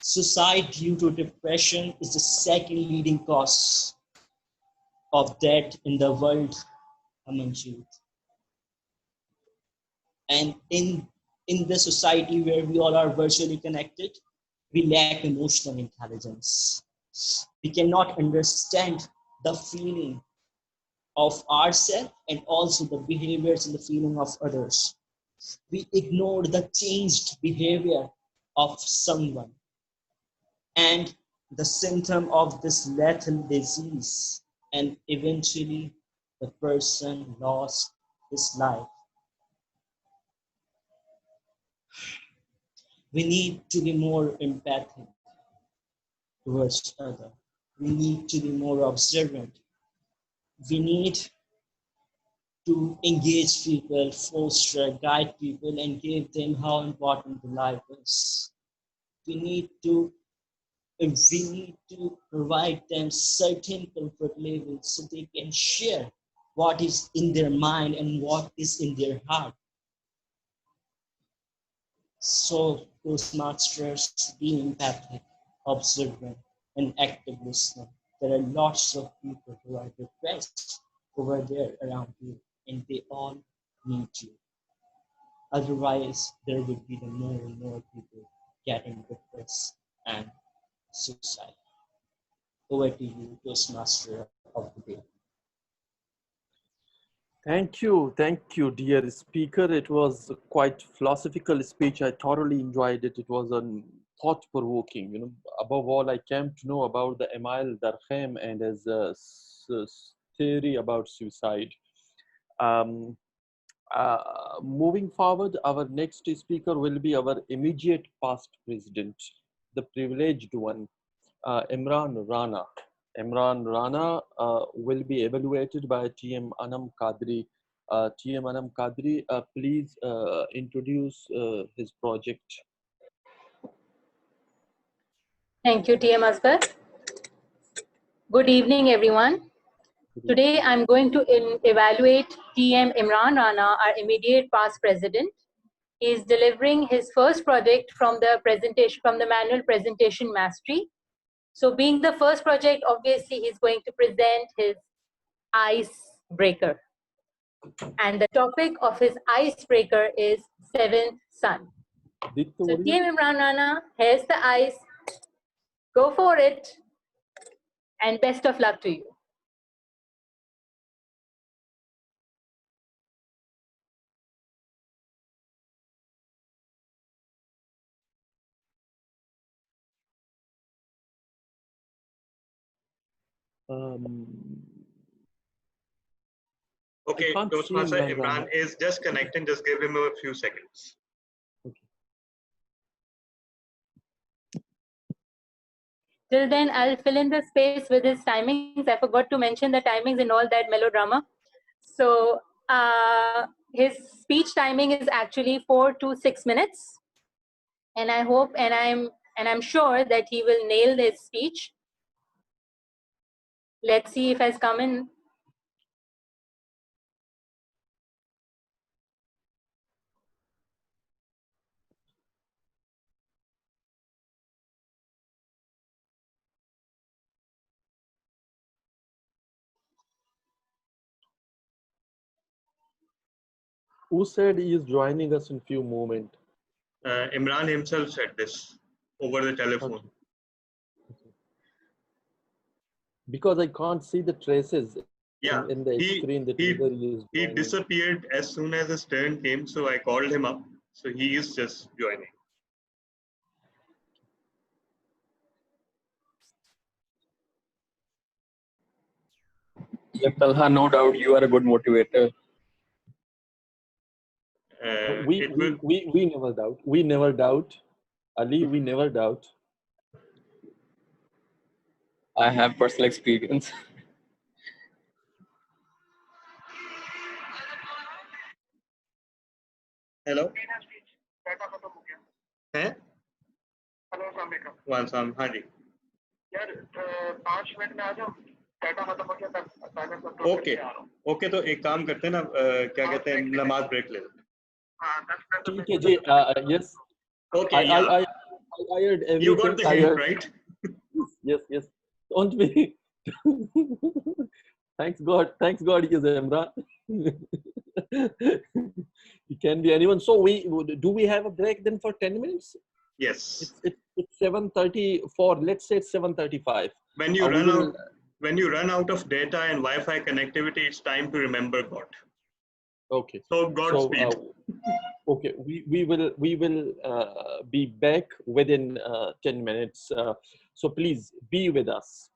Suicide due to depression is the second leading cause of death in the world among youth. And in the society where we all are virtually connected, we lack emotional intelligence. We cannot understand the feeling of ourselves and also the behaviors and the feeling of others. We ignore the changed behavior of someone and the symptom of this lethal disease, and eventually the person lost his life. We need to be more empathic towards other. We need to be more observant. We need to engage people, foster, guide people, and give them how important the life is. We need to provide them certain comfort levels so they can share what is in their mind and what is in their heart. So, Toastmasters, be empathic, observant, and active listener. There are lots of people who are depressed over there around you, and they all need you. Otherwise, there would be the more and more people getting depressed and suicide. Over to you, Toastmaster of the day. Thank you, dear speaker. It was a quite philosophical speech. I thoroughly enjoyed it. It was thought-provoking. You know, above all, I came to know about the Emile Durkheim and his theory about suicide. Moving forward, our next speaker will be our immediate past president, the privileged one, Imran Rana. Imran Rana will be evaluated by TM Anam Kadri. TM Anam Kadri, please introduce his project. Thank you, TM Asghar. Good evening, everyone. Today, I'm going to evaluate TM Imran Rana, our immediate past president. He is delivering his first project from the manual presentation mastery. So being the first project, obviously, he's going to present his icebreaker. And the topic of his icebreaker is Seventh Sun. So TM Imran Rana, here's the ice. Go for it. And best of luck to you. Okay, Toastmaster Imran is just connecting. Just give him a few seconds. Till then, I'll fill in the space with his timings. I forgot to mention the timings in all that melodrama. So his speech timing is actually 4 to 6 minutes. And I hope and I'm sure that he will nail his speech. Let's see if has come in. Who said he is joining us in few moments? Imran himself said this over the telephone. Okay. Because I can't see the traces in the screen that he disappeared as soon as his turn came, so I called him up. So he is just joining. Yep, Talha, no doubt you are a good motivator. it will. We never doubt. We never doubt. Ali, we never doubt. I have personal experience. Hello. हैं? One साम हाँ जी okay okay तो एक काम करते हैं ना क्या कहते हैं नमाज ब्रेक ले लेते ठीक है जी. Yes. Okay, I heard everything. You got the hint, right? Yes. Don't be. Thanks God he is Imran. He can be anyone. So do we have a break then for 10 minutes? Yes. It's 7:34. Let's say it's 7:35. When you run out of data and Wi-Fi connectivity, it's time to remember God. Okay. So Godspeed. Okay, we will be back within 10 minutes. So please be with us.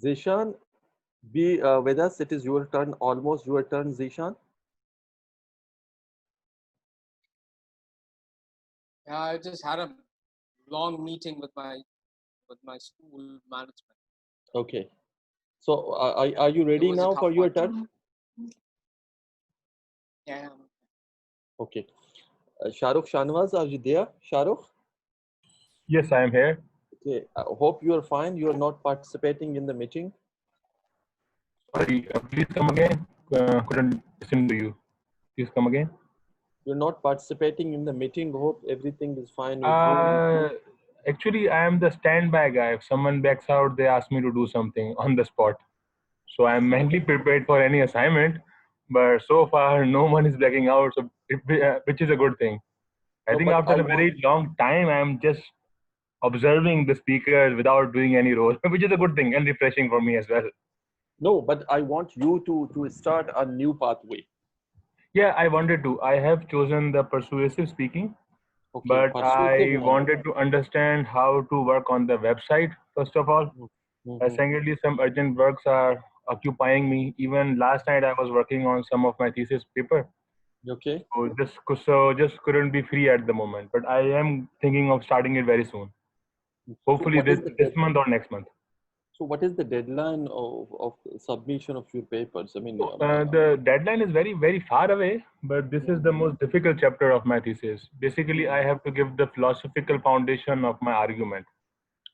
Zishan, be with us. It is your turn, almost your turn, Zishan. Yeah, I just had a long meeting with my school management. Okay. So are you ready now for your turn? Yeah. Okay. Shahrukh Shanwaz, are you there? Shahrukh? Yes, I am here. Okay. I hope you are fine. You are not participating in the meeting. Sorry, please come again. Couldn't listen to you. Please come again. You're not participating in the meeting. Hope everything is fine with you. Actually, I am the standby guy. If someone backs out, they ask me to do something on the spot. So I'm mentally prepared for any assignment. But so far, no one is backing out, so which is a good thing. I think after a very long time, I'm just observing the speakers without doing any role, which is a good thing and refreshing for me as well. No, but I want you to start a new pathway. Yeah, I wanted to. I have chosen the persuasive speaking, okay, but I one. wanted to understand how to work on the website, first of all. Secondly, some urgent works are occupying me. Even last night, I was working on some of my thesis paper. Okay. So just couldn't be free at the moment, but I am thinking of starting it very soon. Hopefully this month or next month. So what is the deadline of submission of your papers? I mean, the deadline is very, very far away, but this is the most difficult chapter of my thesis. Basically, I have to give the philosophical foundation of my argument.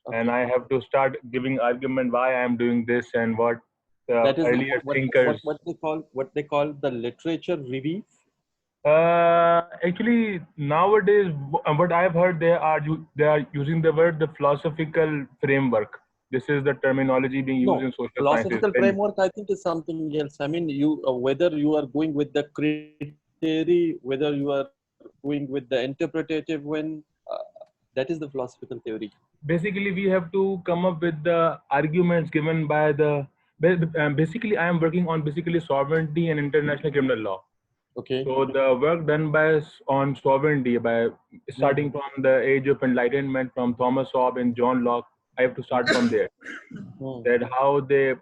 Okay. And I have to start giving argument why I am doing this and what that is earlier what, thinkers. What they call the literature review. Actually, nowadays, what I've heard, they are using the word the philosophical framework. This is the terminology being used in social philosophical sciences. Framework, I think, is something else. I mean, you whether you are going with the criteria, whether you are going with the interpretative one, that is the philosophical theory. Basically, we have to come up with the arguments given by the. Basically, I am working on basically sovereignty and international criminal law. Okay. So the work done by on sovereignty, by starting from the age of enlightenment, from Thomas Hobbes and John Locke, I have to start from there. That how they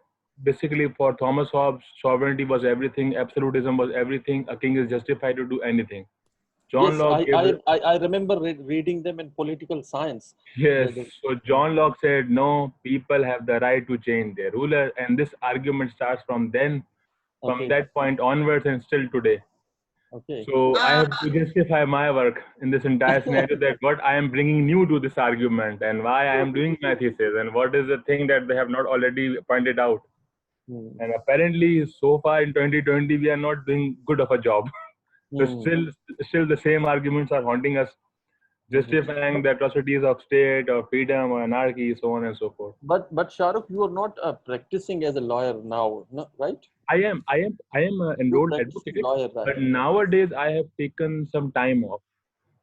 basically, for Thomas Hobbes, sovereignty was everything, absolutism was everything. A king is justified to do anything. John Locke. I remember reading them in political science. Yes. So John Locke said, no, people have the right to change their ruler, and this argument starts from then, from that point onwards, and still today. Okay. So I have to justify my work in this entire scenario, that what I am bringing new to this argument and why I am doing my thesis and what is the thing that they have not already pointed out. And apparently, so far in 2020, we are not doing good of a job. So still the same arguments are haunting us, justifying the atrocities of state or freedom or anarchy, so on and so forth. But Shahrukh, you are not practicing as a lawyer now, no, right? I am enrolled advocate, lawyer, right? but nowadays I have taken some time off.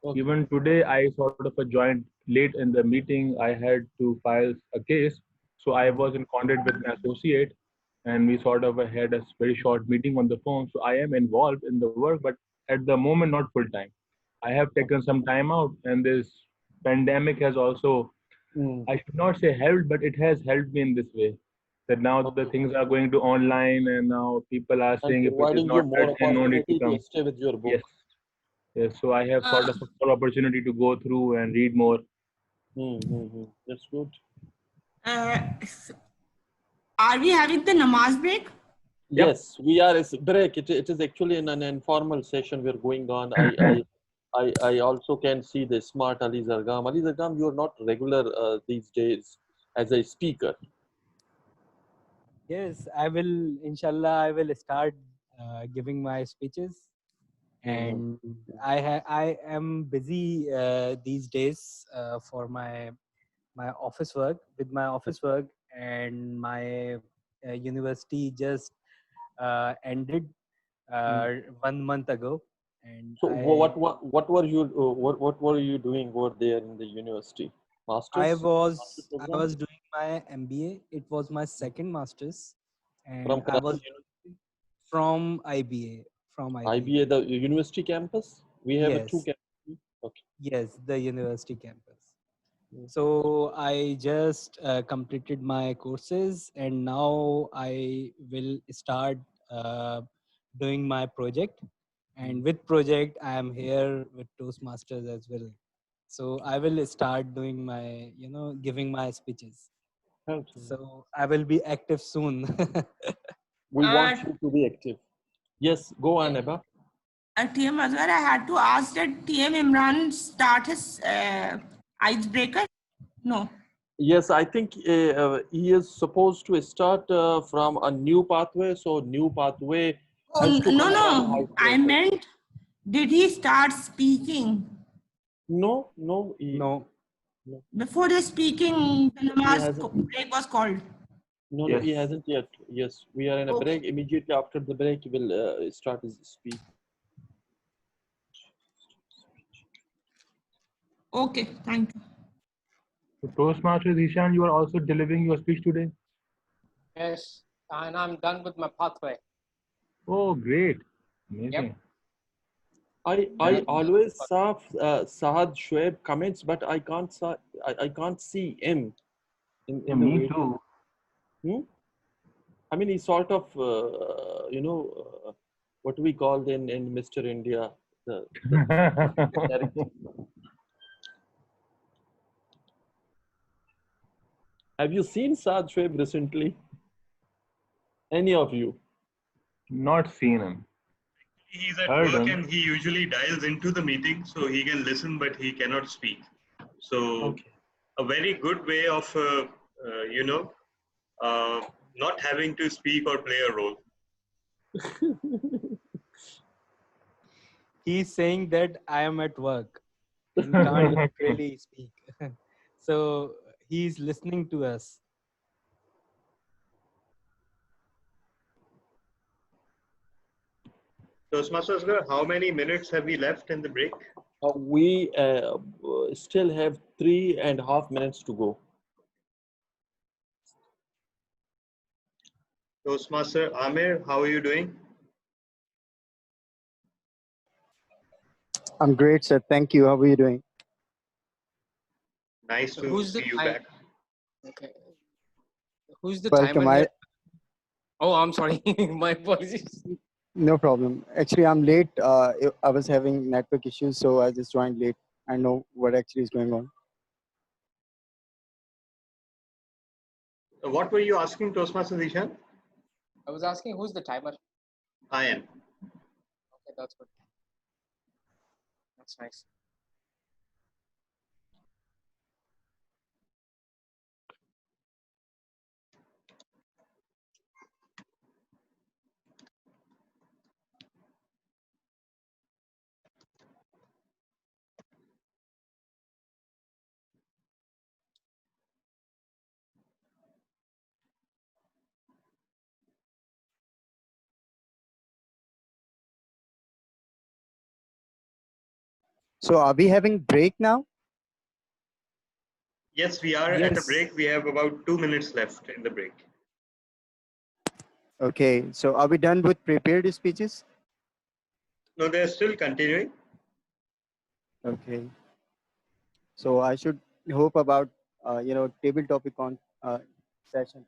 Okay. Even today, I sort of joined late in the meeting. I had to file a case, so I was in contact with my associate, and we sort of had a very short meeting on the phone. So I am involved in the work, but at the moment, not full time. I have taken some time out, and this pandemic has also, I should not say helped, but it has helped me in this way. that now the things are going to online, and now people are And saying if it is providing you not more certain, no need to opportunity to come. stay with your book. Yes. Yes. So I have sort of a full opportunity to go through and read more. That's good. Are we having the namaz break? Yes, we are. It's break. It is actually an informal session we're going on. I also can see the smart Ali Zargam. Ali Zargam, you're not regular these days as a speaker. Yes, I will, inshallah, I will start giving my speeches. And I am busy these days for my office work, and my university just ended 1 month ago. And So what were you what were you doing over there in the university? I Masters? was Program? doing my MBA. It was my second masters, From and I Karachi was University? from IBA. IBA, the university campus? We have two Yes, campuses. Okay. yes, the university campus. So I just completed my courses, and now I will start doing my project. And with project, I am here with Toastmasters as well. So I will start doing my, giving my speeches. So I will be active soon. We want you to be active. Yes, go on, Eba. TM Azhar, I had to ask that TM Imran start his icebreaker? No. Yes, I think he is supposed to start from a new pathway. So new pathway Oh, has to no, come from no. I icebreaker. meant, did he start speaking? No. No. Before the speaking, the He namaz hasn't. break was called. No, he hasn't yet. Yes, we are in a break. Immediately after the break, he will start his speech. Okay, thank you. So Toastmasters Ishan, you are also delivering your speech today. Yes, and I'm done with my pathway. Oh, great! Amazing. I always saw Saad Shoaib comments, but I can't see him in the Me video. too. I mean, he's sort of what we called in Mr. India the character. Have you seen Saad Shoaib recently? Any of you? Not seen him. He's at Heard work him. and he usually dials into the meeting, so he can listen, but he cannot speak. So a very good way of, not having to speak or play a role. He's saying that I am at work and can't really speak. So he's listening to us. Toastmasters, how many minutes have we left in the break? We still have 3.5 minutes to go. Toastmaster Amir, how are you doing? I'm great, sir. Thank you. How are you doing? Nice to Who's the see you time? back. Okay. Who's the Welcome. timer here? Oh, I'm sorry. My apologies. No problem. Actually, I'm late. I was having network issues, so I just joined late. I know what actually is going on. What were you asking, Toastmaster Ishan? I was asking who's the timer? I am. Okay, that's good. That's nice. So, are we having break now? Yes, we are at a break. We have about 2 minutes left in the break. Okay. So, are we done with prepared speeches? No, they're still continuing. Okay. So, I should hope about table topic on session.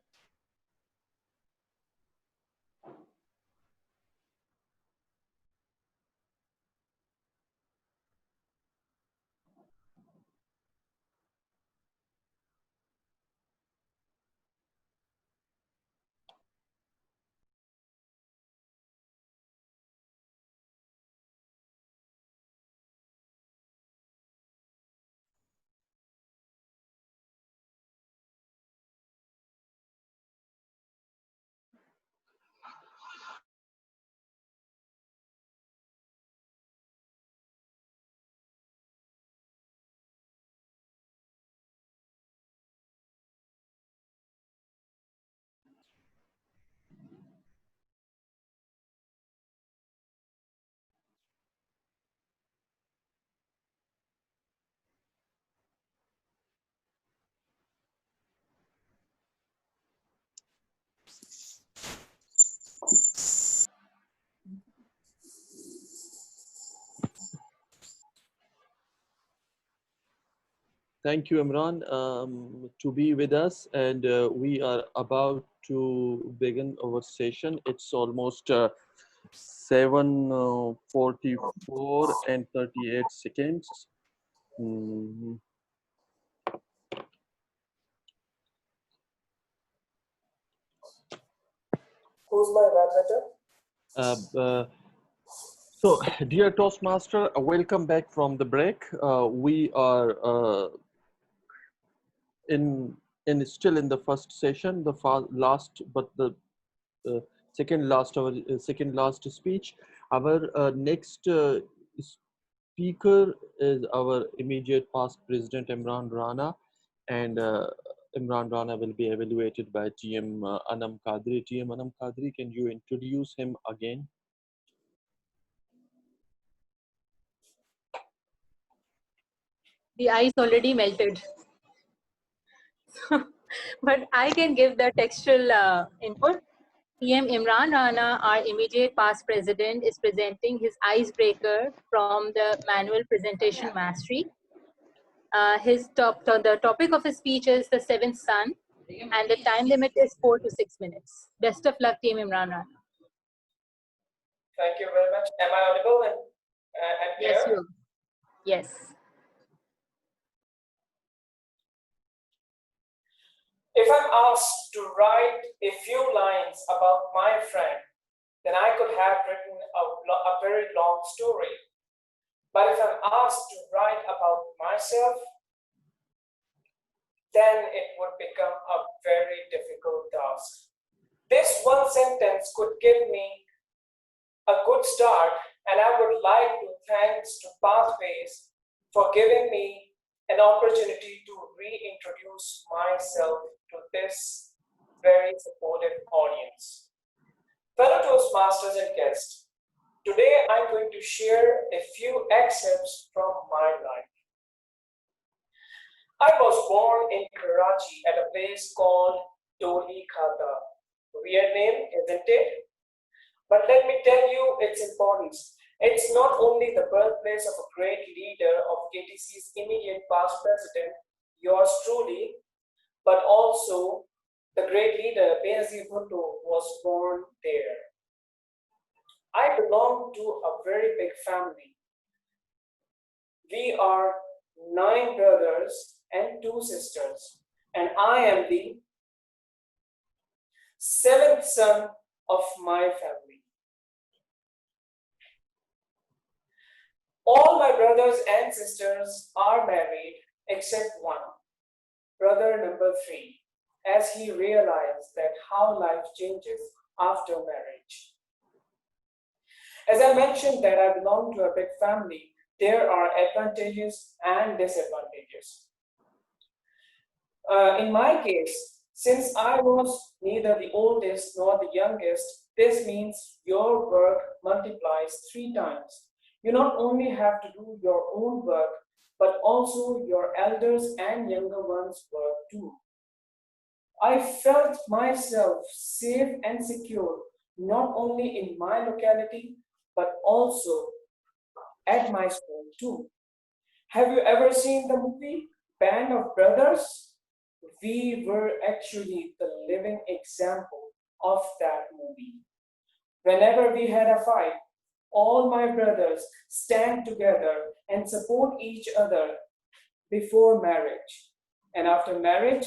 Thank you, Imran, to be with us. And we are about to begin our session. It's almost 7:44 and 38 seconds. Mhm. Who's my moderator? So, dear Toastmaster, welcome back from the break. We are in still in the first session, the last, but the second last, our second last speech. Our next speaker is our immediate past president Imran Rana, and Imran Rana will be evaluated by TM Anam Kadri. TM Anam Kadri, can you introduce him again? The ice already melted. But I can give the textual input. PM Imran Rana, our immediate past president, is presenting his icebreaker from the manual presentation mastery. The topic of his speech is the seventh sun, and the time limit is 4 to 6 minutes. Best of luck, Team Imran Rana. Thank you very much. Am I audible and Yes, clear? you. Yes. If I'm asked to write a few lines about my friend, then I could have written a very long story. But if I'm asked to write about myself, then it would become a very difficult task. This one sentence could give me a good start, and I would like to thank to Pathways for giving me an opportunity to reintroduce myself to this very supportive audience. Fellow Toastmasters and guests, today I'm going to share a few excerpts from my life. I was born in Karachi at a place called Doli Khata. Weird name, isn't it? But let me tell you its importance. It's not only the birthplace of a great leader of KTC's immediate past president, yours truly, but also the great leader Benazir Bhutto was born there. I belong to a very big family. We are 9 brothers and 2 sisters, and I am the 7th son of my family. All my brothers and sisters are married except one, brother number 3, as he realized that how life changes after marriage. As I mentioned that I belong to a big family, there are advantages and disadvantages. In my case, since I was neither the oldest nor the youngest, this means your work multiplies 3 times. You not only have to do your own work, but also your elders and younger ones' work too. I felt myself safe and secure, not only in my locality, but also at my school too. Have you ever seen the movie Band of Brothers? We were actually the living example of that movie. Whenever we had a fight, all my brothers stand together and support each other before marriage. And after marriage,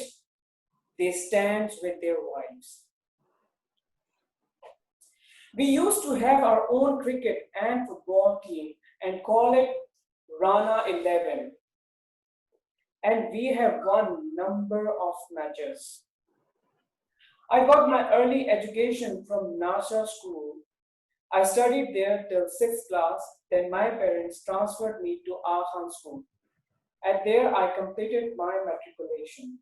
they stand with their wives. We used to have our own cricket and football team and call it Rana 11. And we have won number of matches. I got my early education from Nasha School. I studied there till 6th class, then my parents transferred me to Khan School. And there I completed my matriculation.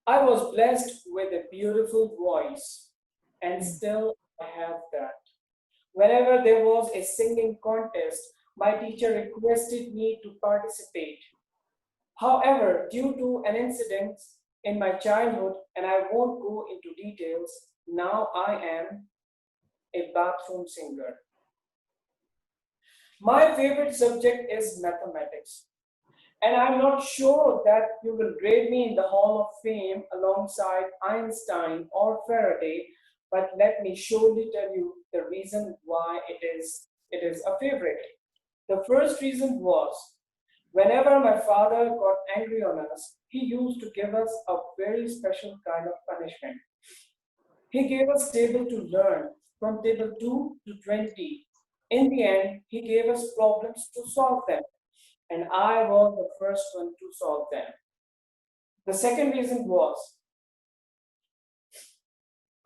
I was blessed with a beautiful voice, and still I have that. Whenever there was a singing contest, my teacher requested me to participate. However, due to an incident in my childhood, and I won't go into details, now I am a bathroom singer. My favorite subject is mathematics. And I'm not sure that you will grade me in the Hall of Fame alongside Einstein or Faraday, but let me surely tell you the reason why it is a favorite. The first reason was whenever my father got angry on us, he used to give us a very special kind of punishment. He gave us table to learn from table 2 to 20. In the end, he gave us problems to solve them, and I was the first one to solve them. The second reason was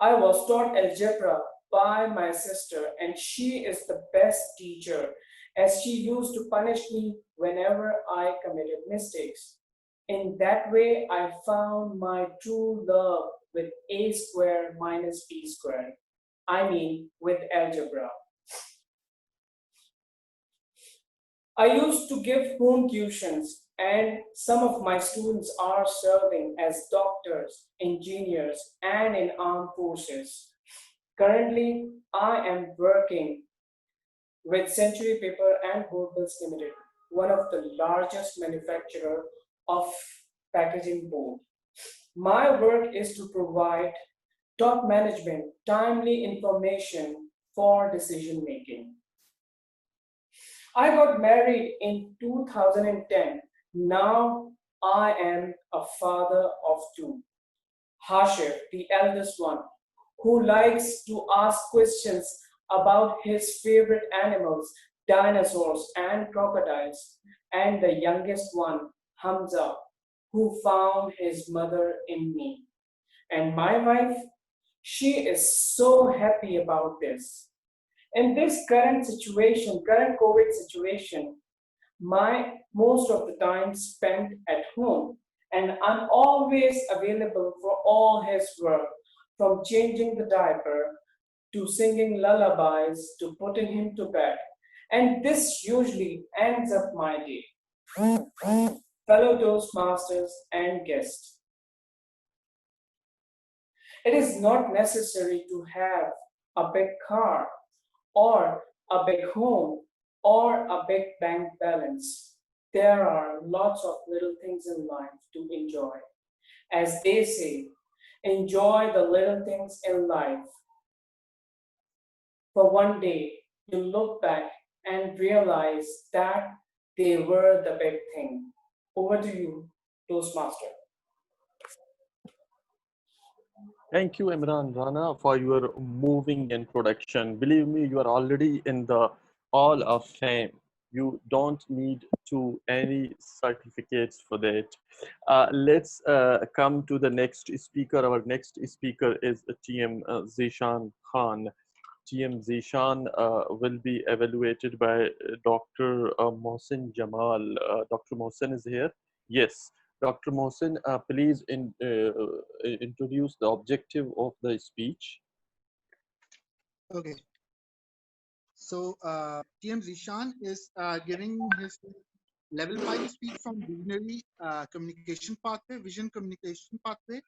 I was taught algebra by my sister, and she is the best teacher as she used to punish me whenever I committed mistakes. In that way, I found my true love with a square minus b squared. I mean, with algebra. I used to give home tuitions, and some of my students are serving as doctors, engineers, and in armed forces. Currently, I am working with Century Paper and Board Bills Limited, one of the largest manufacturer of packaging board. My work is to provide top management timely information for decision making. I got married in 2010. Now I am a father of two. Hashif, the eldest one, who likes to ask questions about his favorite animals, dinosaurs and crocodiles, and the youngest one, Hamza, who found his mother in me. And my wife, she is so happy about this. In this current situation, current COVID situation, my most of the time spent at home, and I'm always available for all his work, from changing the diaper to singing lullabies to putting him to bed. And this usually ends up my day. Fellow Toastmasters and guests, it is not necessary to have a big car or a big home or a big bank balance. There are lots of little things in life to enjoy. As they say, enjoy the little things in life. For one day, you look back and realize that they were the big thing. Over to you, Toastmaster. Thank you, Imran Rana, for your moving introduction. Believe me, you are already in the Hall of Fame. You don't need to any certificates for that. Let's come to the next speaker. Our next speaker is TM Zishan Khan. TM Zishan will be evaluated by Dr. Mohsin Jamal. Dr. Mohsin is here. Yes. Dr. Mohsin, please introduce the objective of the speech. Okay. So TM Zishan is giving his level 5 speech from visionary communication pathway, vision communication pathway.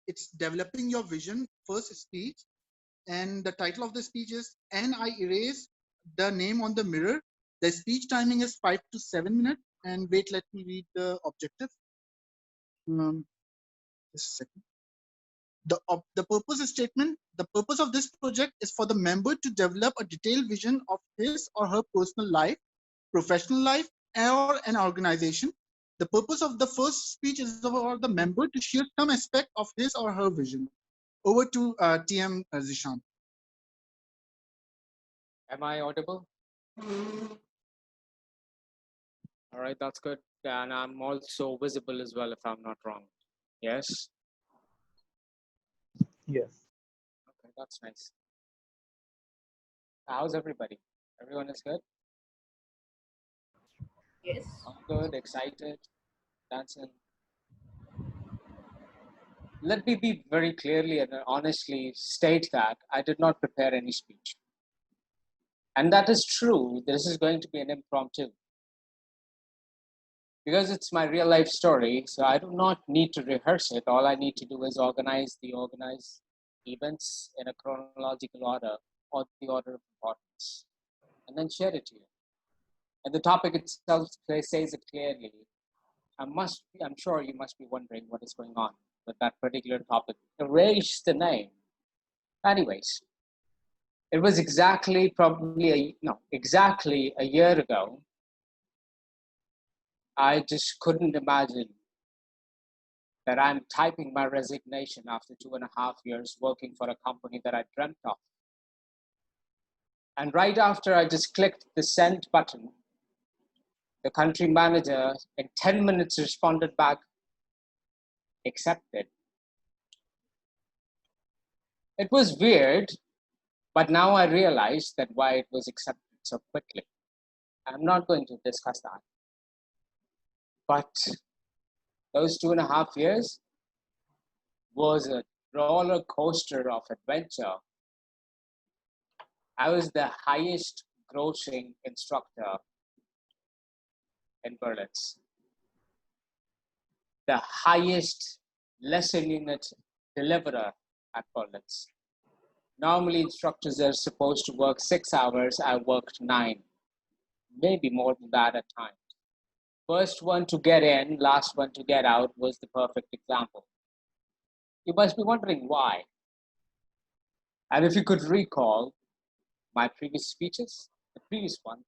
It's developing your vision first speech. And the title of the speech is And I Erase the Name on the Mirror. The speech timing is 5 to 7 minutes. And wait, let me read the objective. Just a second. The purpose statement, the purpose of this project is for the member to develop a detailed vision of his or her personal life, professional life, or an organization. The purpose of the first speech is for the member to share some aspect of his or her vision. Over to TM Zishan. Am I audible? All right, that's good. And I'm also visible as well, if I'm not wrong. Yes? Yes. Okay, that's nice. How's everybody? Everyone is good? Yes. I'm good, excited, dancing. Let me be very clearly and honestly state that I did not prepare any speech. And that is true. This is going to be an impromptu. Because it's my real life story, so I do not need to rehearse it. All I need to do is organize events in a chronological order or the order of importance. and then share it to you. And the topic itself says it clearly. I'm sure you must be wondering what is going on with that particular topic. Erase the name. Anyways, it was exactly a year ago. I just couldn't imagine that I'm typing my resignation after 2.5 years working for a company that I dreamt of. And right after I just clicked the send button, the country manager in 10 minutes responded back, accepted. It was weird, but now I realize that why it was accepted so quickly. I'm not going to discuss that. But those 2.5 years was a roller coaster of adventure. I was the highest grossing instructor in Berlitz, the highest lesson unit deliverer at Berlitz. Normally, instructors are supposed to work 6 hours. I worked 9, maybe more than that at times. First one to get in, last one to get out was the perfect example. You must be wondering why. And if you could recall my previous speeches, the previous one,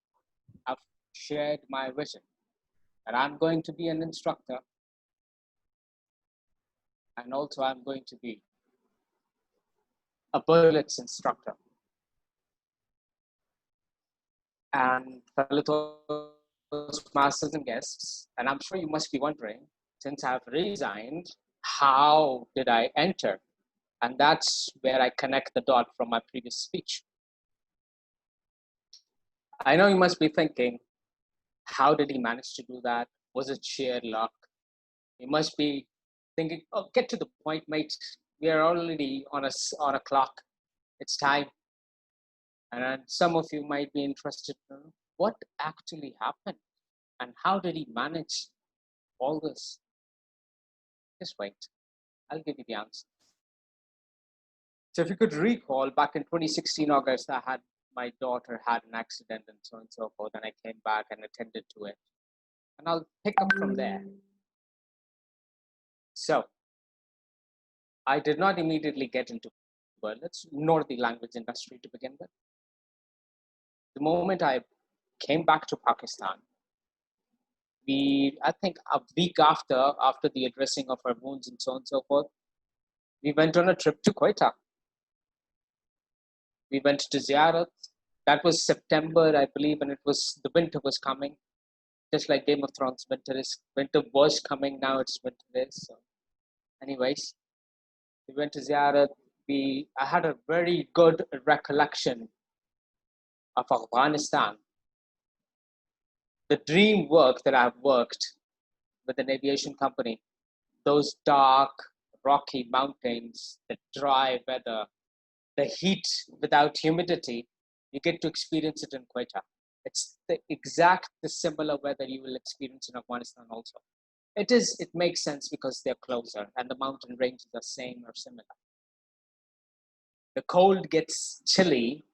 I've shared my vision that I'm going to be an instructor, and also I'm going to be a Berlitz instructor. And fellow Toastmasters and guests, and I'm sure you must be wondering, since I've resigned, how did I enter? And that's where I connect the dot from my previous speech. I know you must be thinking, how did he manage to do that? Was it sheer luck? You must be thinking, oh, get to the point, mate. We are already on a clock. It's time. And some of you might be interested to know what actually happened and how did he manage all this? Just wait. I'll give you the answer. So if you could recall, back in 2016 August, my daughter had an accident and so on and so forth, and I came back and attended to it. And I'll pick up from there. So I did not immediately get into Berlitz nor the language industry to begin with. The moment I came back to Pakistan, I think a week after the addressing of our wounds and so on and so forth, we went on a trip to Quetta. We went to Ziyarat. That was September, I believe, and the winter was coming. Just like Game of Thrones, winter was coming, now it's winter is. So anyways, we went to Ziyarat. I had a very good recollection of Afghanistan. The dream work that I've worked with an aviation company, those dark, rocky mountains, the dry weather, the heat without humidity, you get to experience it in Quetta. It's the similar weather you will experience in Afghanistan also. It makes sense because they're closer and the mountain ranges are same or similar. The cold gets chilly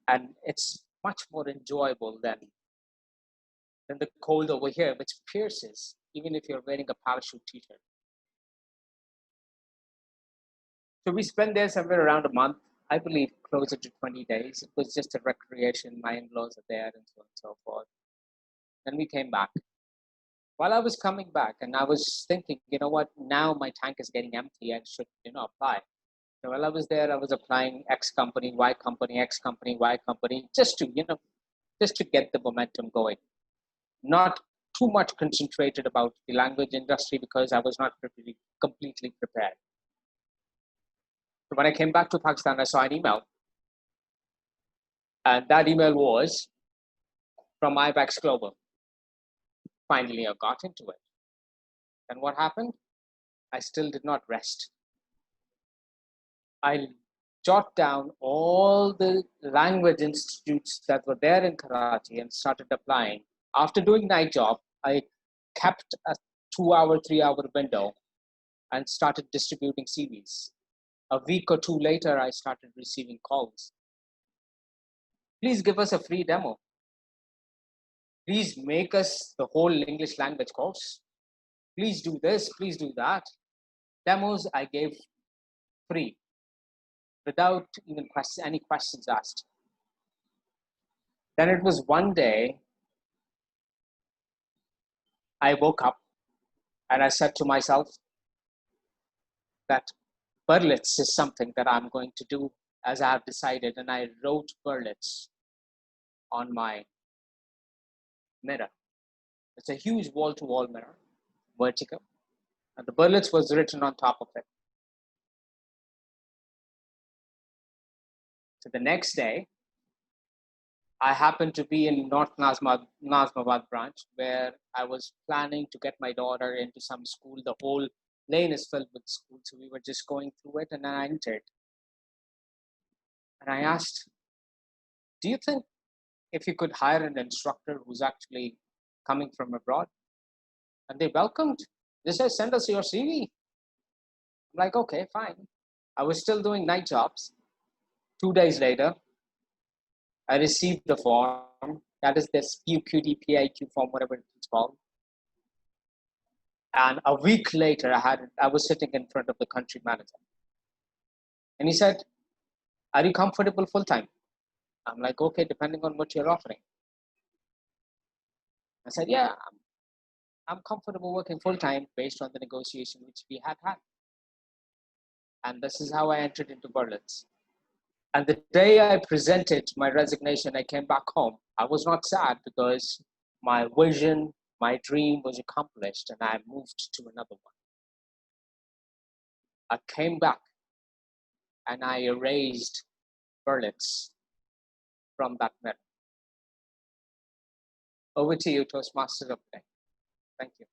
and it's much more enjoyable than the cold over here, which pierces even if you're wearing a parachute t-shirt. So we spent there somewhere around a month, I believe closer to 20 days. It was just a recreation. My in-laws are there and so on and so forth. Then we came back. While I was coming back and I was thinking, you know what, now my tank is getting empty, I should, apply. So while I was there, I was applying X company, Y company, X company, Y company, just to get the momentum going. Not too much concentrated about the language industry because I was not completely prepared. So when I came back to Pakistan, I saw an email. And that email was from IBEX Global. Finally, I got into it. And what happened? I still did not rest. I jot down all the language institutes that were there in Karachi and started applying. After doing night job, I kept a 2-hour, 3-hour window and started distributing CVs. A week or two later, I started receiving calls. Please give us a free demo. please make us the whole English language course. Please do this, please do that. Demos I gave free without even any questions asked. Then it was one day I woke up and I said to myself that Berlitz is something that I'm going to do as I have decided, and I wrote Berlitz on my mirror. It's a huge wall-to-wall mirror, vertical, and the Berlitz was written on top of it. So the next day, I happened to be in North Nazmabad branch, where I was planning to get my daughter into some school. The whole lane is filled with schools, so we were just going through it, and I entered. And I asked, do you think if you could hire an instructor who's actually coming from abroad? And they welcomed. They said, send us your CV. I'm like, okay, fine. I was still doing night jobs. 2 days later, I received the form. That is this PUQD form, whatever it's called. And a week later, I was sitting in front of the country manager. And he said, are you comfortable full-time? I'm like, okay, depending on what you're offering. I said, yeah, I'm comfortable working full-time based on the negotiation which we had. And this is how I entered into Berlitz. And the day I presented my resignation, I came back home. I was not sad because my vision, my dream was accomplished, and I moved to another one. I came back and I erased Berlitz from that mirror. Over to you, Toastmasters of the day. Thank you.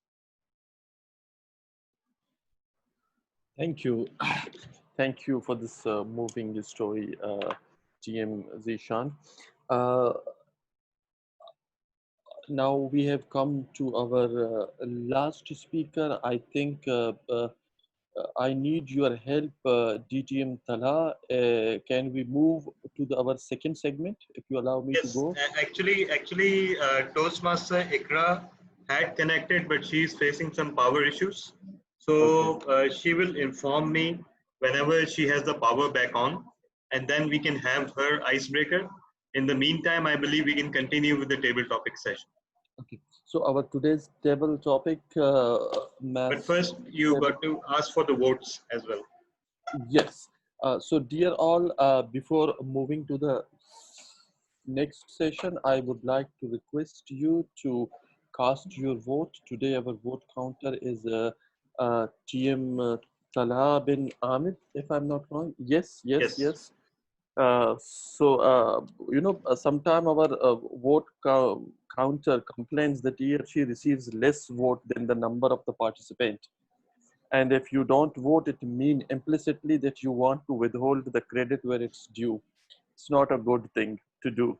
Thank you. Thank you for this moving story, TM Zishan. Now we have come to our last speaker. I think I need your help, DTM Tala. Can we move to our second segment, if you allow me to Yes, go? actually, Toastmaster Ikra had connected, but she's facing some power issues. So she will inform me whenever she has the power back on, and then we can have her icebreaker. In the meantime, I believe we can continue with the table topic session. Okay. So our today's table topic, But first, you got to ask for the votes as well. Yes. So dear all, before moving to the next session, I would like to request you to cast your vote. Today our vote counter is TM Talha bin Ahmed, if I'm not wrong. Yes. Sometime our vote counter complains that he or she receives less vote than the number of the participant. And if you don't vote, it means implicitly that you want to withhold the credit where it's due. It's not a good thing to do.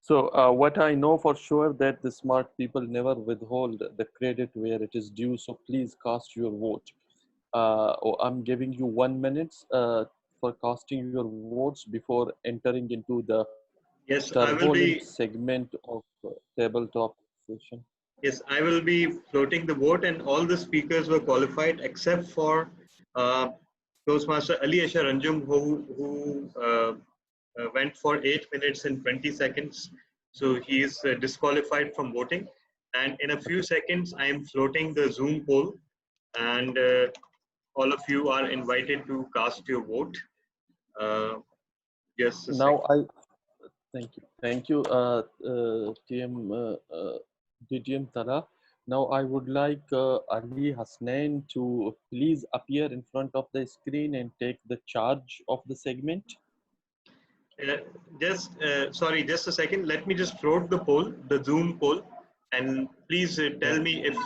So what I know for sure that the smart people never withhold the credit where it is due. So please cast your vote. I'm giving you 1 minute for casting your votes before entering into the Yes, I will turbulent be. segment of tabletop session. Yes, I will be floating the vote, and all the speakers were qualified except for Toastmaster Ali Asha Ranjum, who went for 8 minutes and 20 seconds. So he is disqualified from voting. And in a few seconds, I am floating the Zoom poll, and all of you are invited to cast your vote. Just a Now second. Thank you, DTM Tara. Now I would like Ali Hasnain to please appear in front of the screen and take the charge of the segment. Sorry, just a second. Let me just float the poll, the Zoom poll, and please tell me if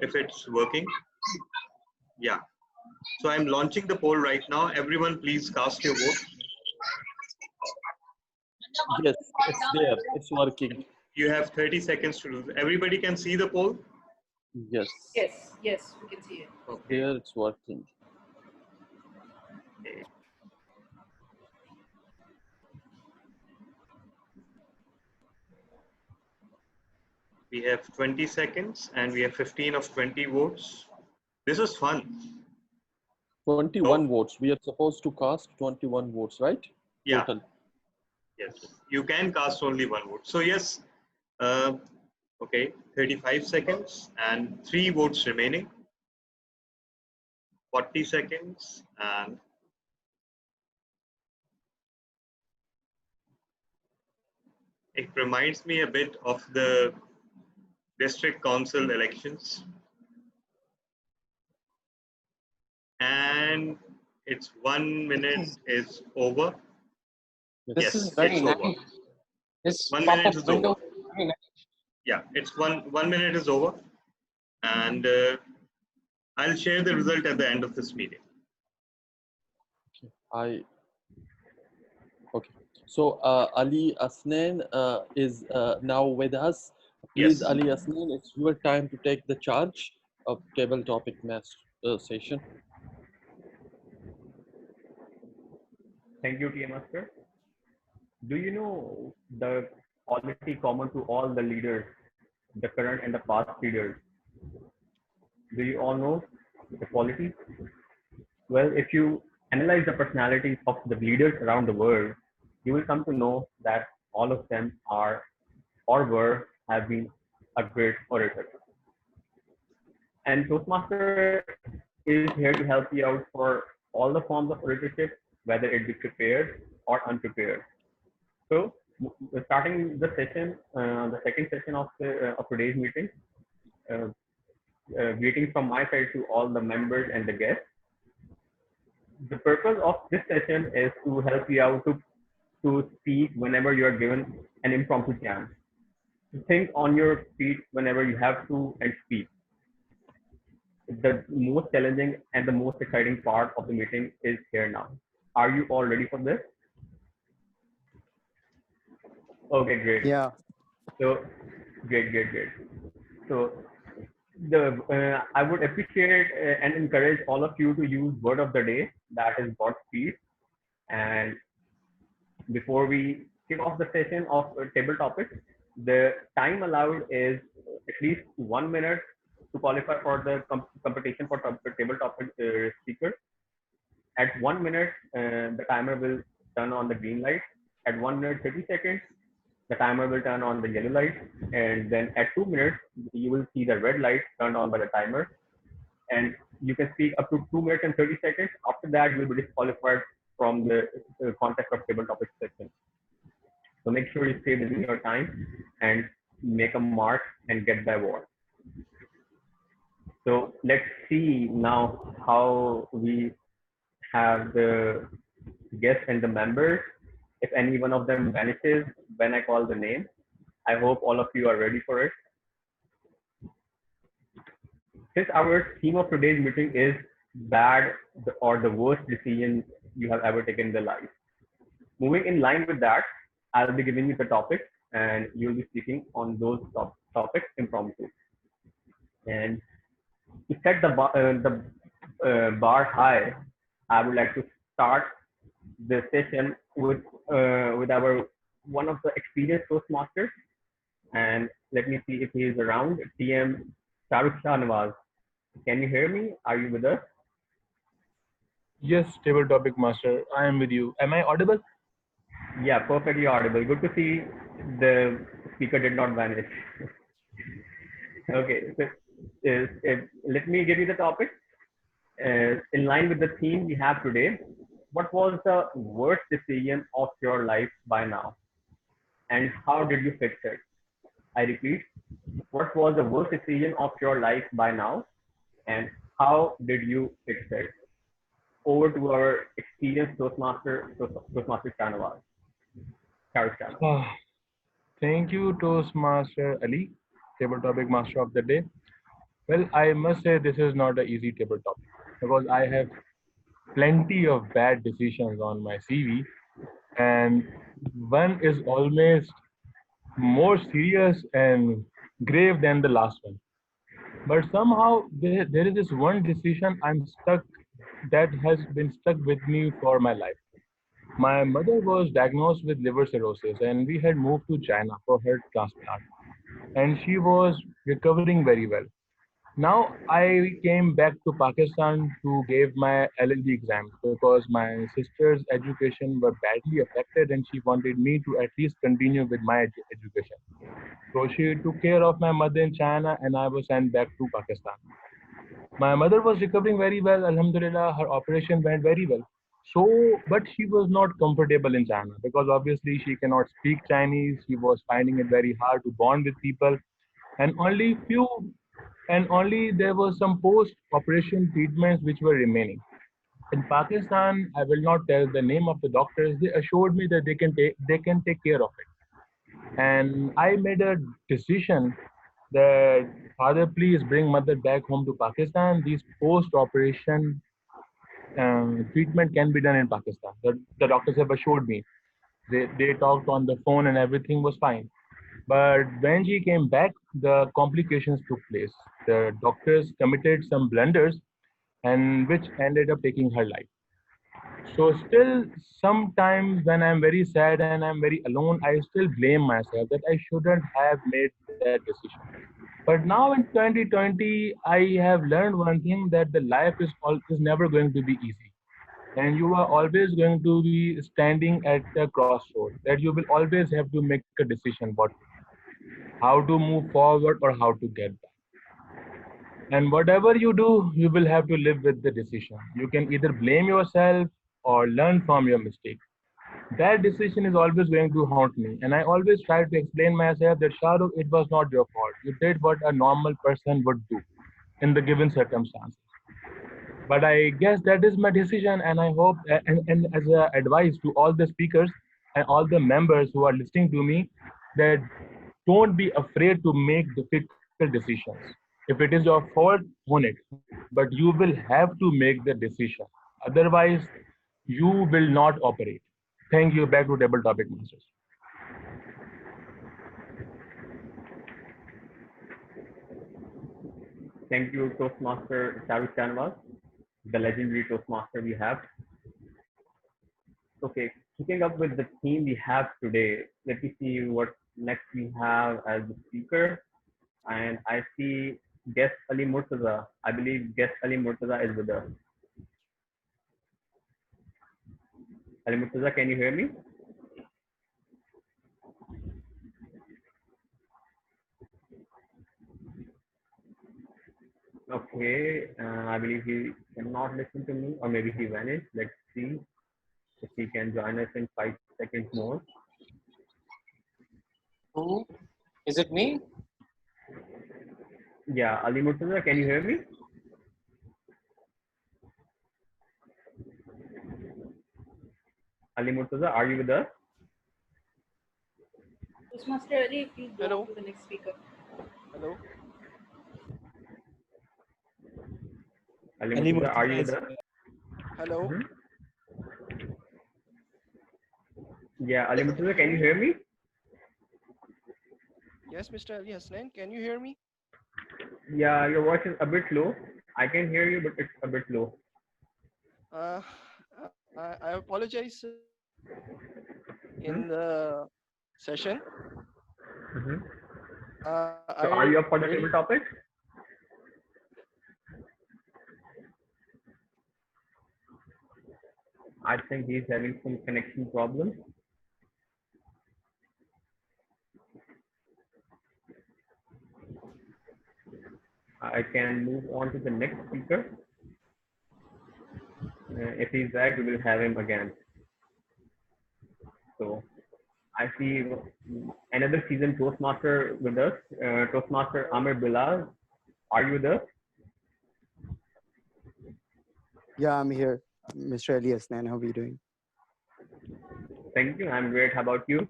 if it's working. Yeah. So I'm launching the poll right now. Everyone, please cast your vote. Yes, it's there. It's working. You have 30 seconds to do. Everybody can see the poll. Yes. Yes, we can see it. Okay. There, it's working. Okay. We have 20 seconds and we have 15 of 20 votes. This is fun. 21 votes. We are supposed to cast 21 votes, right? Yeah. Total. Yes. You can cast only one vote. So yes, okay, 35 seconds and 3 votes remaining. 40 seconds and it reminds me a bit of the district council elections. And it's 1 minute is over. This Yes, is very it's nice. over. This 1 minute pop-up is window over. is very nice. Yeah, it's one minute is over. And I'll share the result at the end of this meeting. Okay. So Ali Asnan is now with us. Please, Yes. Ali Asnan, it's your time to take the charge of table topic master session. Thank you, Toastmaster. Do you know the quality common to all the leaders, the current and the past leaders? Do you all know the quality? Well, if you analyze the personalities of the leaders around the world, you will come to know that all of them are or were have been a great orator. And Toastmaster is here to help you out for all the forms of oratorship, whether it be prepared or unprepared. So, starting the session, the second session of today's meeting, greetings from my side to all the members and the guests. The purpose of this session is to help you out to speak whenever you are given an impromptu chance. To think on your feet whenever you have to and speak. The most challenging and the most exciting part of the meeting is here now. Are you all ready for this? Okay, great. Yeah. So, great. So, I would appreciate and encourage all of you to use word of the day, that is Godspeed. And before we kick off the session of table topics, the time allowed is at least 1 minute to qualify for the competition for table topic speaker. At 1 minute, the timer will turn on the green light. At 1 minute 30 seconds, the timer will turn on the yellow light. And then at 2 minutes, you will see the red light turned on by the timer. And you can speak up to 2 minutes and 30 seconds. After that, you will be disqualified from the context of table topic section. So make sure you stay within your time and make a mark and get the award. So let's see now how we have the guests and the members. If any one of them vanishes when I call the name, I hope all of you are ready for it. Since our theme of today's meeting is bad or the worst decision you have ever taken in the life. Moving in line with that, I'll be giving you the topic and you'll be speaking on those topics impromptu. And to set the bar high, I would like to start the session with our one of the experienced Toastmasters. And let me see if he is around. TM Shahrukh Nawaz. Can you hear me? Are you with us? Yes, table topic master. I am with you. Am I audible? Yeah, perfectly audible. Good to see the speaker did not vanish. Okay, so let me give you the topic. In line with the theme we have today, what was the worst decision of your life by now? And how did you fix it? I repeat, what was the worst decision of your life by now? And how did you fix it? Over to our experienced Toastmaster Shahrukh. Thank you, Toastmaster Ali, table topic master of the day. Well, I must say this is not an easy table topic because I have plenty of bad decisions on my CV, and one is almost more serious and grave than the last one. But somehow there is this one decision I'm stuck that has been stuck with me for my life. My mother was diagnosed with liver cirrhosis and we had moved to China for her transplant. and she was recovering very well. Now I came back to Pakistan to give my LLB exams because my sister's education were badly affected and she wanted me to at least continue with my education. So she took care of my mother in China and I was sent back to Pakistan. My mother was recovering very well, Alhamdulillah, her operation went very well. So, but she was not comfortable in China because obviously she cannot speak Chinese. She was finding it very hard to bond with people, and only there was some post-operation treatments which were remaining. In Pakistan, I will not tell the name of the doctors. They assured me that they can take care of it, and I made a decision that father, please bring mother back home to Pakistan. These post-operation treatment can be done in Pakistan. The doctors have assured me. They talked on the phone and everything was fine. But when she came back, the complications took place. The doctors committed some blunders and which ended up taking her life. So still sometimes when I'm very sad and I'm very alone, I still blame myself that I shouldn't have made that decision. But now in 2020, I have learned one thing that the life is never going to be easy. And you are always going to be standing at a crossroad that you will always have to make a decision what to do, how to move forward or how to get back. And whatever you do, you will have to live with the decision. You can either blame yourself or learn from your mistake. That decision is always going to haunt me. And I always try to explain myself that Shahrukh, it was not your fault. You did what a normal person would do in the given circumstances. But I guess that is my decision, and I hope, and as a advice to all the speakers and all the members who are listening to me, that don't be afraid to make difficult decisions. If it is your fault, own it, but you will have to make the decision. Otherwise, you will not operate. Thank you. Back to table topic masters. Thank you, Toastmaster Shahrukh Chanwal, the legendary Toastmaster we have. Okay, keeping up with the theme we have today, let me see what next we have as the speaker. And I see guest Ali Murtaza. I believe guest Ali Murtaza is with us. Ali Murtaza, can you hear me? Okay, I believe he cannot listen to me, or maybe he vanished. Let's see if he can join us in 5 seconds more. Who? Is it me? Yeah, Ali Murtaza, can you hear me? Ali Murtaza, are you with us? Toastmaster Ali, please go on to the next speaker. Hello. Ali Murtaza, are you with us? Hello. Yeah, Ali Murtaza, can you hear me? Yes, Mr. Ali Hasnain, can you hear me? Yeah, your voice is a bit low. I can hear you, but it's a bit low. Uh, I apologize in the session. So are you up for the table topic? I think he's having some connection problems. I can move on to the next speaker. If he's back, we will have him again. So I see another seasoned Toastmaster with us, Toastmaster Amir Bilal. Are you with us? Yeah, I'm here. Mr. Ali Hasnain, how are you doing? Thank you. I'm great. How about you?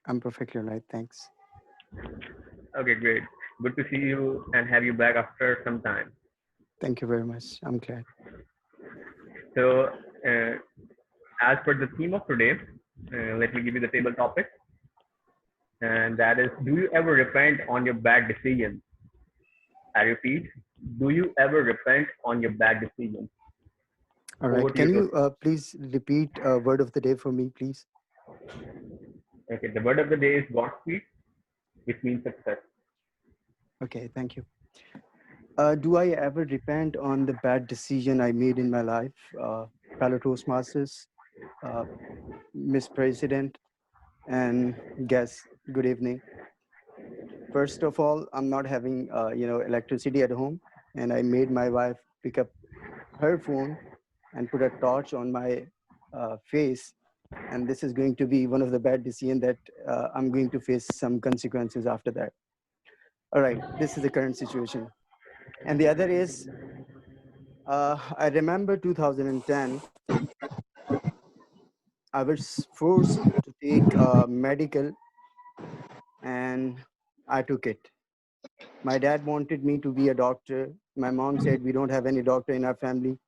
I'm perfectly all right. Thanks. Okay, great. Good to see you and have you back after some time. Thank you very much. I'm glad. So, as per the theme of today, let me give you the table topic. And that is, do you ever repent on your bad decisions? I repeat, do you ever repent on your bad decisions? All right. Can you please repeat word of the day for me, please? Okay, the word of the day is Godspeed, which means success. Okay, thank you. Do I ever repent on the bad decision I made in my life? Fellow Toastmasters, uh, Miss President, and guests, good evening. First of all, I'm not having electricity at home, and I made my wife pick up her phone and put a torch on my face. And this is going to be one of the bad decisions that I'm going to face some consequences after that. All right, this is the current situation. And the other is, I remember 2010, I was forced to take medical, and I took it. My dad wanted me to be a doctor. My mom said we don't have any doctor in our family.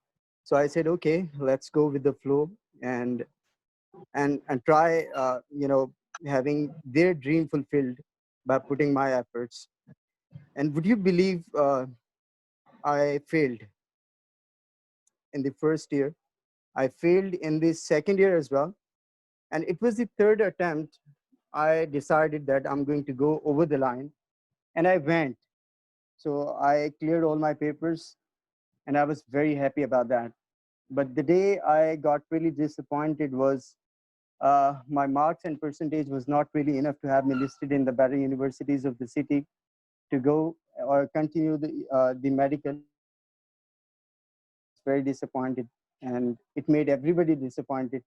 So I said, okay, let's go with the flow and try, having their dream fulfilled by putting my efforts. And would you believe I failed in the first year? I failed in the second year as well. And it was the third attempt I decided that I'm going to go over the line, and I went. So I cleared all my papers, and I was very happy about that. But the day I got really disappointed was my marks and percentage was not really enough to have me listed in the better universities of the city to go or continue the medical. And I was very disappointed, and it made everybody disappointed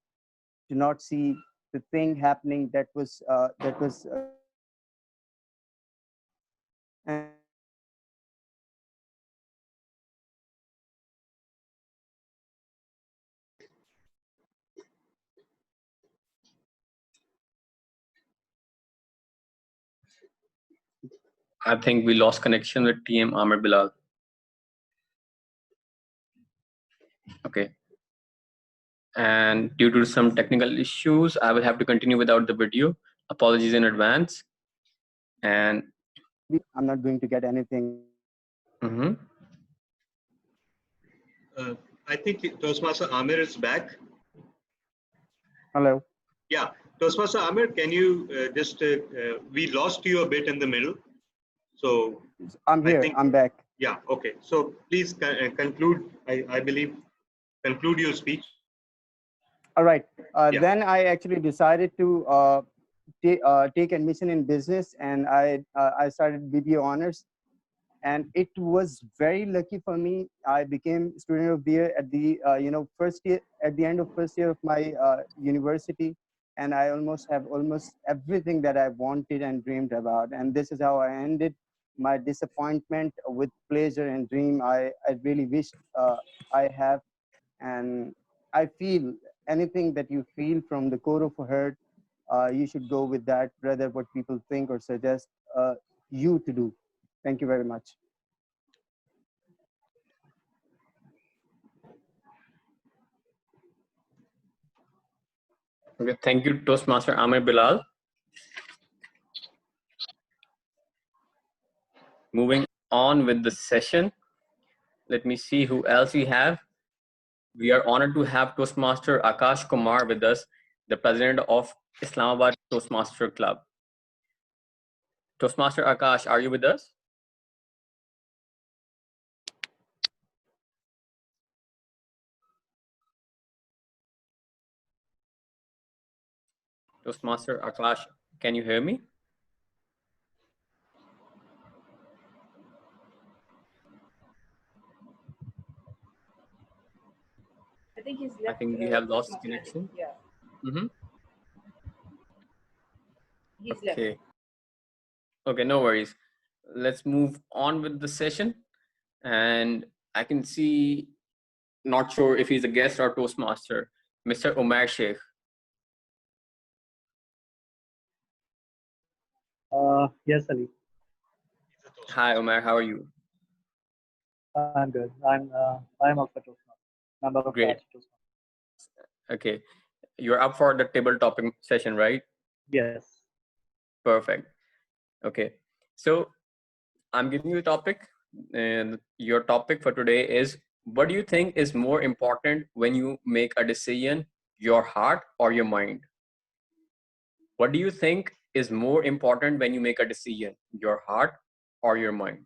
to not see the thing happening that was and I think we lost connection with TM Amir Bilal. Okay. And due to some technical issues, I will have to continue without the video. Apologies in advance. And I'm not going to get anything. mhm. I think Toastmaster Amir is back. Hello. Yeah, Toastmaster Amir, can you we lost you a bit in the middle. So I'm here. I'm back. Yeah, okay. So please conclude, I believe, conclude your speech. All right. Then I actually decided to take admission in business, and I started BBA honors, and it was very lucky for me. I became student of the year at the first year, at the end of first year of my university, and I have almost everything that I wanted and dreamed about. And this is how I ended my disappointment with pleasure and dream. I really wished I have, and I feel anything that you feel from the core of a heart, you should go with that, rather what people think or suggest you to do. Thank you very much. Okay, thank you, Toastmaster Amir Bilal. Moving on with the session. Let me see who else we have. We are honored to have Toastmaster Akash Kumar with us, the president of Islamabad Toastmaster Club. Toastmaster Akash, are you with us? Toastmaster Akash, can you hear me? I think he's I left. think we have lost Toastmaster. connection. Yeah, Mm-hmm. he's left. Okay. Okay, no worries. Let's move on with the session. And I can see, not sure if he's a guest or Toastmaster, Mr. Umar Sheikh. Yes, Ali. Hi, Umar, how are you? I'm good. I'm also a Toastmaster. Member of Great. Karachi Toastmasters. Okay. You're up for the table topic session, right? Yes. Perfect. Okay. So I'm giving you a topic, and your topic for today is, what do you think is more important when you make a decision, your heart or your mind? What do you think is more important when you make a decision, your heart or your mind?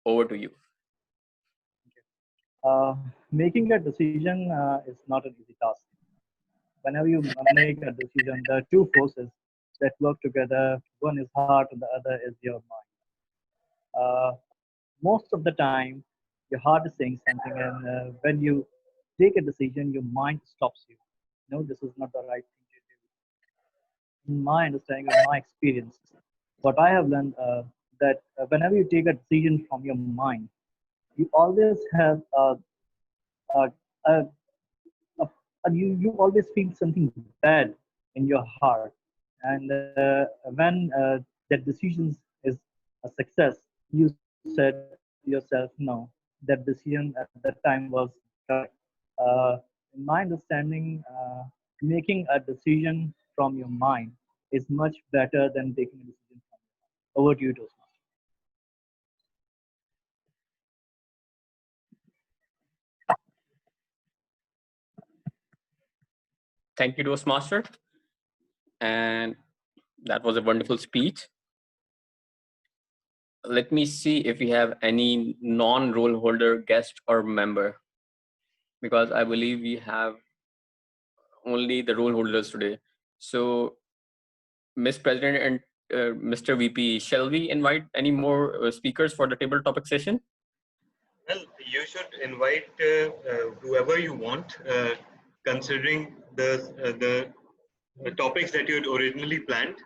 Over to you. Making a decision is not an easy task. Whenever you make a decision, there are two forces that work together. One is heart and the other is your mind. Most of the time, your heart is saying something, and when you take a decision, your mind stops you. No, this is not the right thing to do. In my understanding, in my experience, what I have learned that whenever you take a decision from your mind, you always have a, a, you always feel something bad in your heart, and when that decision is a success, you said yourself, no, that decision at that time was correct. In my understanding, making a decision from your mind is much better than taking a decision from your heart. Over to you, Toastmaster. Thank you, Toastmaster. And that was a wonderful speech. Let me see if we have any non-role holder guest or member, because I believe we have only the role holders today. So, Ms. President and Mr. VP, shall we invite any more speakers for the table topic session? Well, you should invite whoever you want, considering the topics that you had originally planned.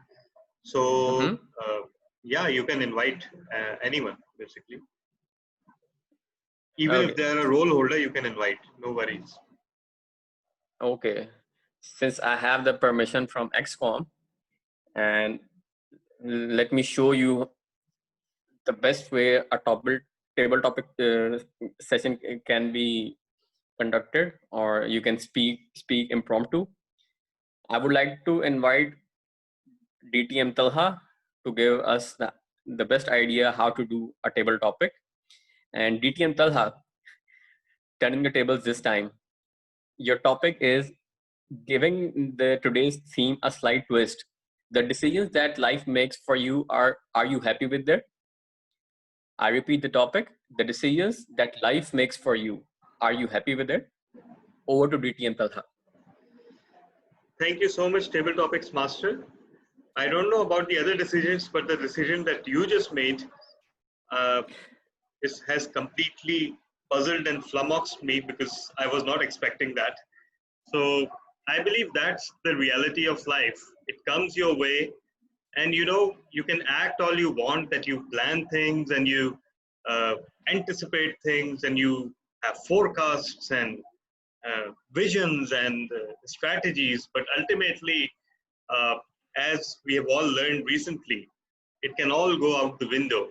So, yeah, you can invite anyone, basically. Even if they're a role holder, you can invite. No worries. Okay. Since I have the permission from XCOM, and let me show you the best way a table topic session can be conducted, or you can speak impromptu. I would like to invite DTM Talha to give us the best idea how to do a table topic. And DTM Talha, turning the tables this time. Your topic is giving today's theme a slight twist. The decisions that life makes for you are you happy with them? I repeat the topic. The decisions that life makes for you, are you happy with it? Over to DTM Talha. Thank you so much, Table Topics Master. I don't know about the other decisions, but the decision that you just made has completely puzzled and flummoxed me, because I was not expecting that. So I believe that's the reality of life. It comes your way, and you can act all you want, that you plan things and you anticipate things and you have forecasts and visions and strategies, but ultimately, as we have all learned recently, it can all go out the window,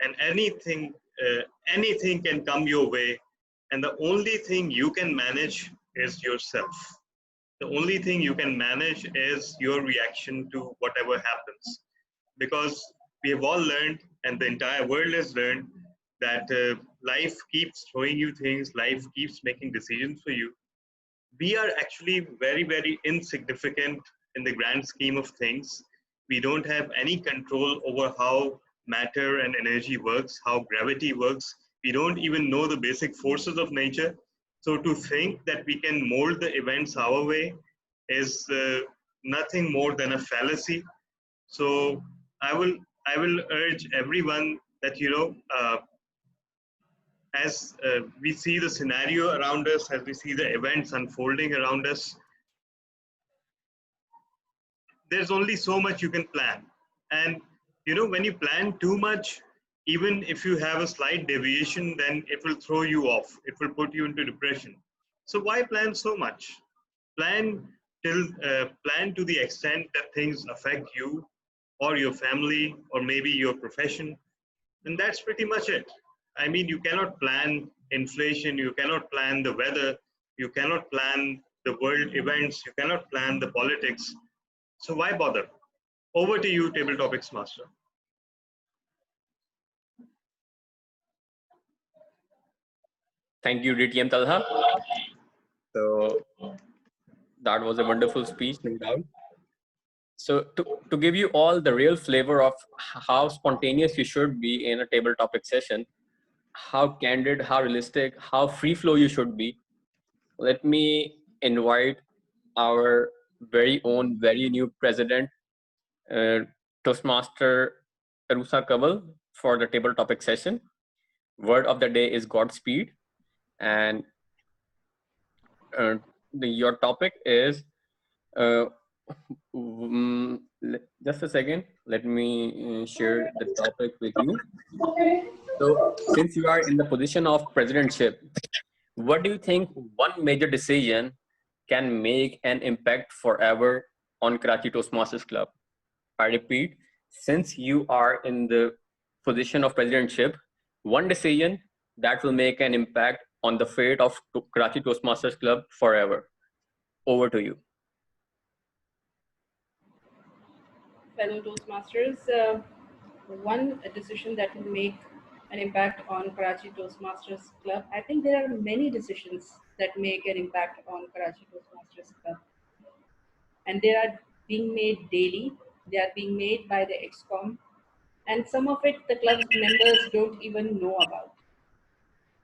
and anything can come your way, and the only thing you can manage is yourself. The only thing you can manage is your reaction to whatever happens, because we have all learned, and the entire world has learned, that life keeps throwing you things, life keeps making decisions for you. We are actually very, very insignificant in the grand scheme of things. We don't have any control over how matter and energy works, how gravity works. We don't even know the basic forces of nature. So to think that we can mold the events our way is nothing more than a fallacy. So I will urge everyone that as we see the scenario around us, as we see the events unfolding around us, there's only so much you can plan. And when you plan too much, even if you have a slight deviation, then it will throw you off. It will put you into depression. So why plan so much? Plan plan to the extent that things affect you or your family or maybe your profession, and that's pretty much it. I mean, you cannot plan inflation, you cannot plan the weather, you cannot plan the world events, you cannot plan the politics. So why bother? Over to you, Table Topics Master. Thank you, DTM Talha. So that was a wonderful speech, no doubt. So to give you all the real flavor of how spontaneous you should be in a table topic session, how candid, how realistic, how free flow you should be, let me invite our very own, very new president, uh, Toastmaster Arusa Kabul, for the table topic session. Word of the day is Godspeed. And your topic is, just a second, let me share the topic with you. So since you are in the position of presidentship, what do you think one major decision can make an impact forever on Karachi Toastmasters Club? I repeat, since you are in the position of presidentship, one decision that will make an impact on the fate of Karachi Toastmasters Club forever. Over to you. Fellow Toastmasters, one decision that will make an impact on Karachi Toastmasters Club. I think there are many decisions that make an impact on Karachi Toastmasters Club, and they are being made daily. They are being made by the EXCOM, and some of it the club's members don't even know about.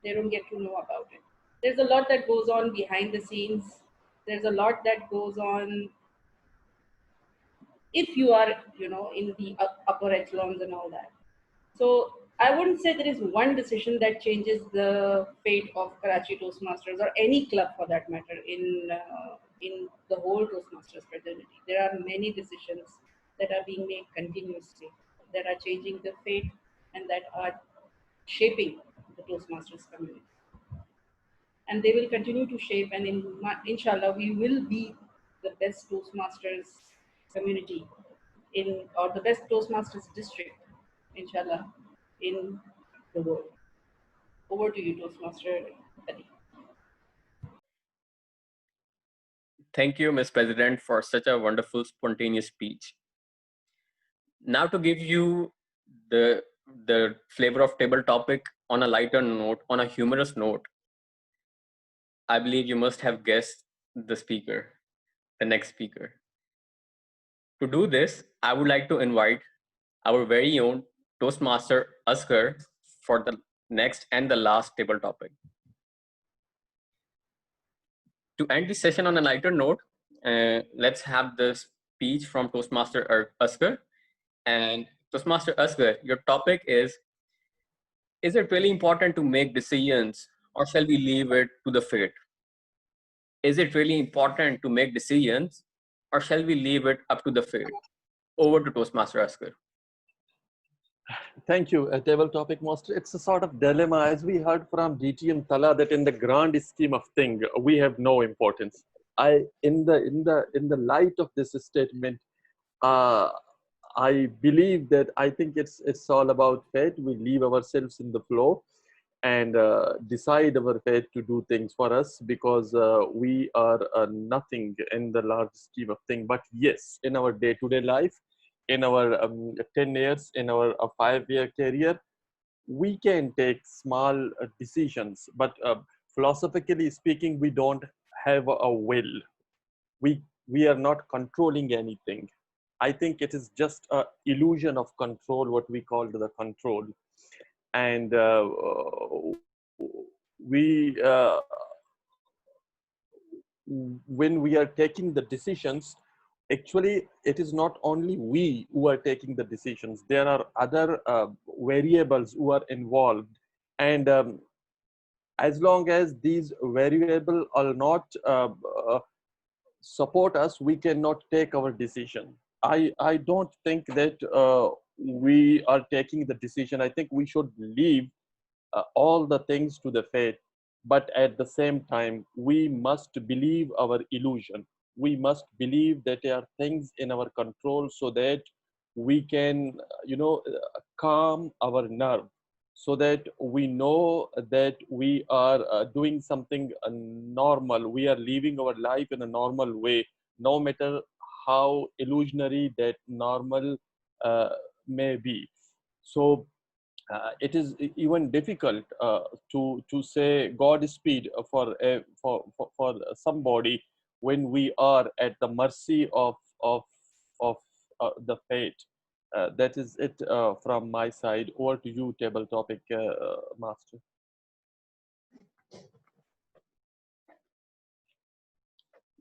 They don't get to know about it. There's a lot that goes on behind the scenes. There's a lot that goes on if you are, in the upper echelons and all that. So I wouldn't say there is one decision that changes the fate of Karachi Toastmasters or any club for that matter in the whole Toastmasters fraternity. There are many decisions that are being made continuously that are changing the fate and that are shaping the Toastmasters community. And they will continue to shape, and inshallah we will be the best Toastmasters community or the best Toastmasters district, inshallah, in the world. Over to you, Toastmaster Ali. Thank you, Ms. President, for such a wonderful, spontaneous speech. Now to give you the flavor of table topic on a lighter note, on a humorous note, I believe you must have guessed the speaker, the next speaker. To do this, I would like to invite our very own Toastmaster Asghar for the next and the last table topic. To end this session on a lighter note, let's have the speech from Toastmaster Asghar. And Toastmaster Asghar, your topic is it really important to make decisions or shall we leave it to the fate? Is it really important to make decisions or shall we leave it up to the fate? Over to Toastmaster Asghar. Thank you, Table Topic Master. It's a sort of dilemma, as we heard from DTM Tala, that in the grand scheme of things, we have no importance. In the light of this statement, I believe that I think it's all about fate. We leave ourselves in the flow and decide our fate to do things for us, because we are nothing in the large scheme of things. But yes, in our day-to-day life, in our 10 years, in our 5-year career, we can take small decisions, but philosophically speaking, we don't have a will. We are not controlling anything. I think it is just an illusion of control, what we call the control. And when we are taking the decisions, actually, it is not only we who are taking the decisions. There are other variables who are involved. And as long as these variables are not support us, we cannot take our decision. I don't think that we are taking the decision. I think we should leave all the things to the fate. But at the same time, we must believe our illusion. We must believe that there are things in our control so that we can, calm our nerve, so that we know that we are doing something normal. We are living our life in a normal way, no matter how illusionary that normal may be. So it is even difficult to say Godspeed for somebody when we are at the mercy of of the fate. That is it from my side. Over to you, table topic master.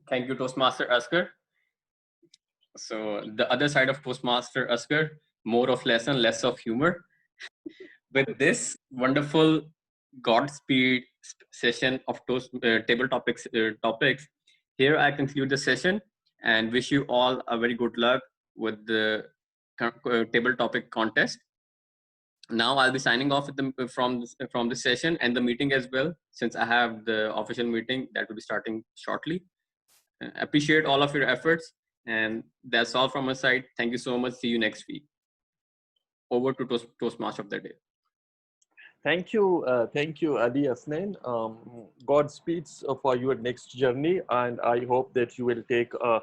Thank you, Toastmaster Askar. So the other side of Toastmaster Askar, more of lesson, less of humor. With this wonderful Godspeed session of table topics, here I conclude the session and wish you all a very good luck with the table topic contest. Now I'll be signing off from the session and the meeting as well, since I have the official meeting that will be starting shortly. Appreciate all of your efforts, and that's all from my side. Thank you so much. See you next week. Over to Toastmaster of the day. Thank you, Ali Asnain. Godspeeds for your next journey, and I hope that you will take a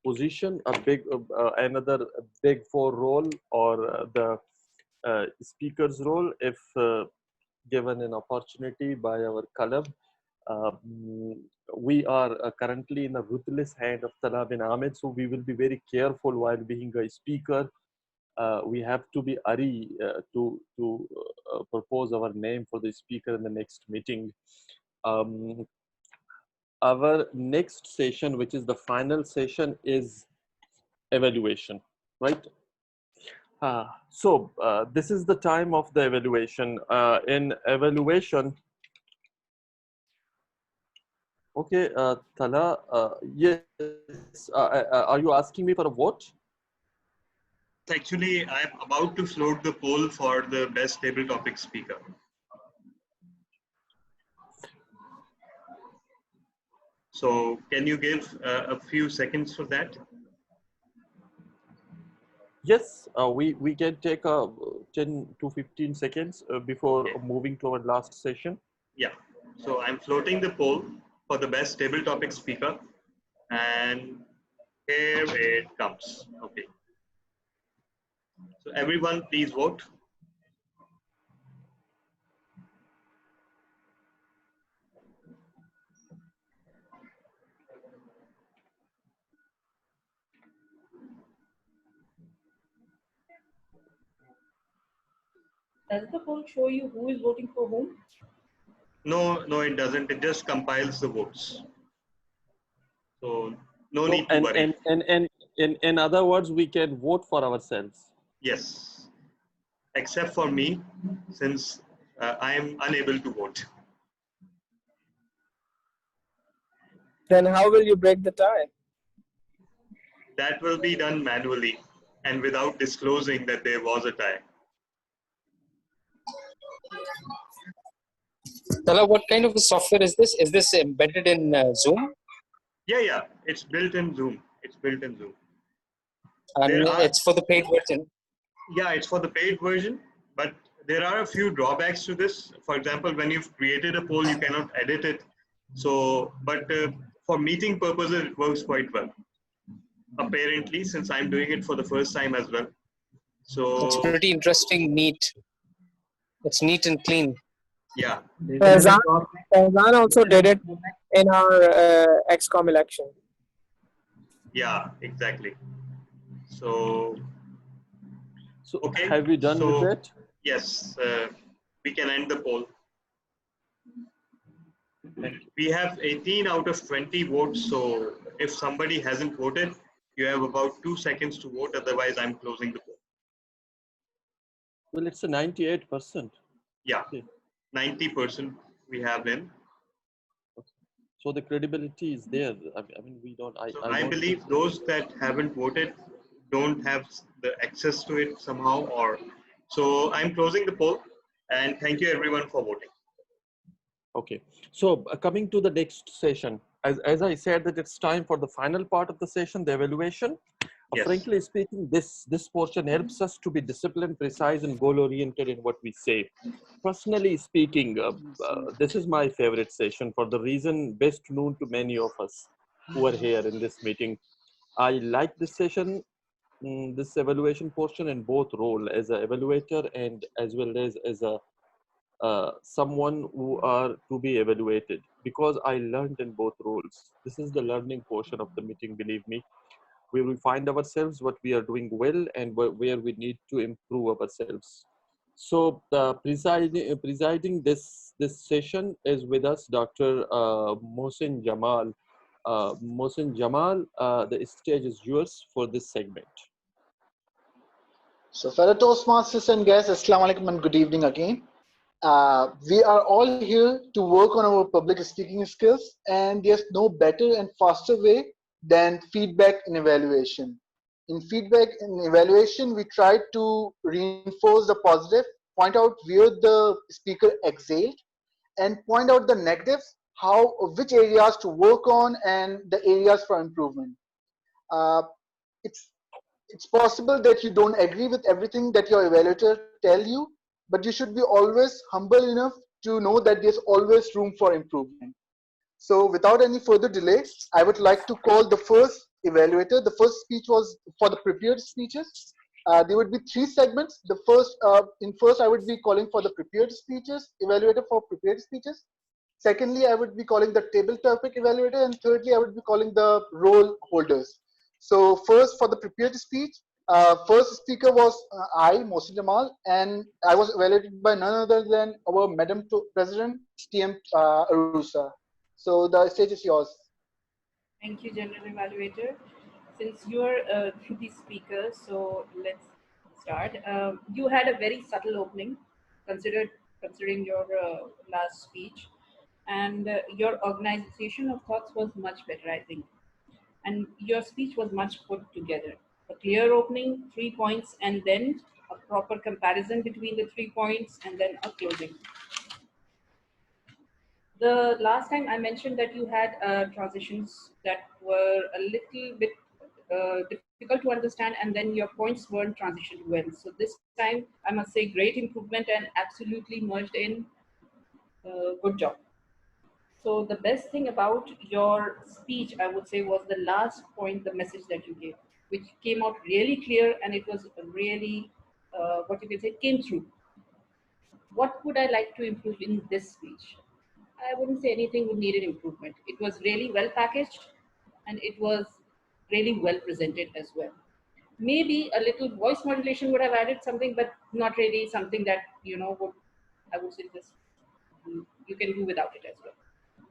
position, another big four role, or the speaker's role if given an opportunity by our club. We are currently in the ruthless hand of Talab bin Ahmed, so we will be very careful while being a speaker. We have to be to propose our name for the speaker in the next meeting. Our next session, which is the final session, is evaluation, right? So this is the time of the evaluation. In evaluation, okay, Tala, yes, are you asking me for a vote? Actually, I'm about to float the poll for the best table topic speaker. So can you give a few seconds for that? Yes, we can take 10 to 15 seconds before moving to our last session. Yeah, so I'm floating the poll for the best table topic speaker, and here it comes. Okay. So everyone, please vote. Does the poll show you who is voting for whom? No, it doesn't. It just compiles the votes. So no So, need to worry. in other words, we can vote for ourselves. Yes, except for me, since I am unable to vote. Then how will you break the tie? That will be done manually and without disclosing that there was a tie. Tala, what kind of a software is this? Is this embedded in Zoom? Yeah, it's built in Zoom. It's built in Zoom. And it's for the paid version. Yeah, it's for the paid version, but there are a few drawbacks to this. For example, when you've created a poll, you cannot edit it. So, but for meeting purposes, it works quite well. Apparently, since I'm doing it for the first time as well. So it's pretty interesting, neat. It's neat and clean. Yeah. Faizan also did it in our XCOM election. Yeah, exactly. So okay. Have we done with it? Yes, we can end the poll. We have 18 out of 20 votes. So if somebody hasn't voted, you have about 2 seconds to vote. Otherwise, I'm closing the poll. Well, it's a 98%. Yeah, 90% we have in. So the credibility is there. I mean, we don't. I believe those that haven't voted don't have the access to it somehow, or so I'm closing the poll. And thank you everyone for voting. Okay, so coming to the next session, as I said that it's time for the final part of the session, the evaluation. Yes. Frankly speaking, this portion helps us to be disciplined, precise, and goal-oriented in what we say. Personally speaking, this is my favorite session for the reason best known to many of us who are here in this meeting. I like this session, this evaluation portion in both role as an evaluator and as well as a someone who are to be evaluated, because I learned in both roles. This is the learning portion of the meeting, believe me. we will find ourselves, what we are doing well, and where we need to improve ourselves. So presiding this session is with us Dr. Mohsin Jamal. Mohsin Jamal, the stage is yours for this segment. So fellow Toastmasters and guests, Assalamu alaikum and good evening again. We are all here to work on our public speaking skills, and there's no better and faster way than feedback and evaluation. In feedback and evaluation, we try to reinforce the positive, point out where the speaker excelled, and point out the negatives, which areas to work on, and the areas for improvement. Uh, it's it's possible that you don't agree with everything that your evaluator tell you, but you should be always humble enough to know that there's always room for improvement. So without any further delay, I would like to call the first evaluator. The first speech was for the prepared speeches. There would be 3 segments. The first I would be calling for the prepared speeches, evaluator for prepared speeches. Secondly, I would be calling the table topic evaluator, and thirdly, I would be calling the role holders. So first, for the prepared speech, first speaker was I, Mohsin Jamal, and I was evaluated by none other than our Madam President, TM Arusa. So the stage is yours. Thank you, General Evaluator. Since you're the speaker, so let's start. You had a very subtle opening, considering your last speech, and your organization of thoughts was much better, I think. And your speech was much put together. A clear opening, 3 points, and then a proper comparison between the 3 points, and then a closing. The last time I mentioned that you had transitions that were a little bit difficult to understand, and then your points weren't transitioned well. So this time, I must say, great improvement and absolutely merged in. Good job. So the best thing about your speech, I would say, was the last point, the message that you gave, which came out really clear, and it was really, what you can say, came through. What would I like to improve in this speech? I wouldn't say anything would needed improvement. It was really well packaged, and it was really well presented as well. Maybe a little voice modulation would have added something, but not really something that, I would say just you can do without it as well.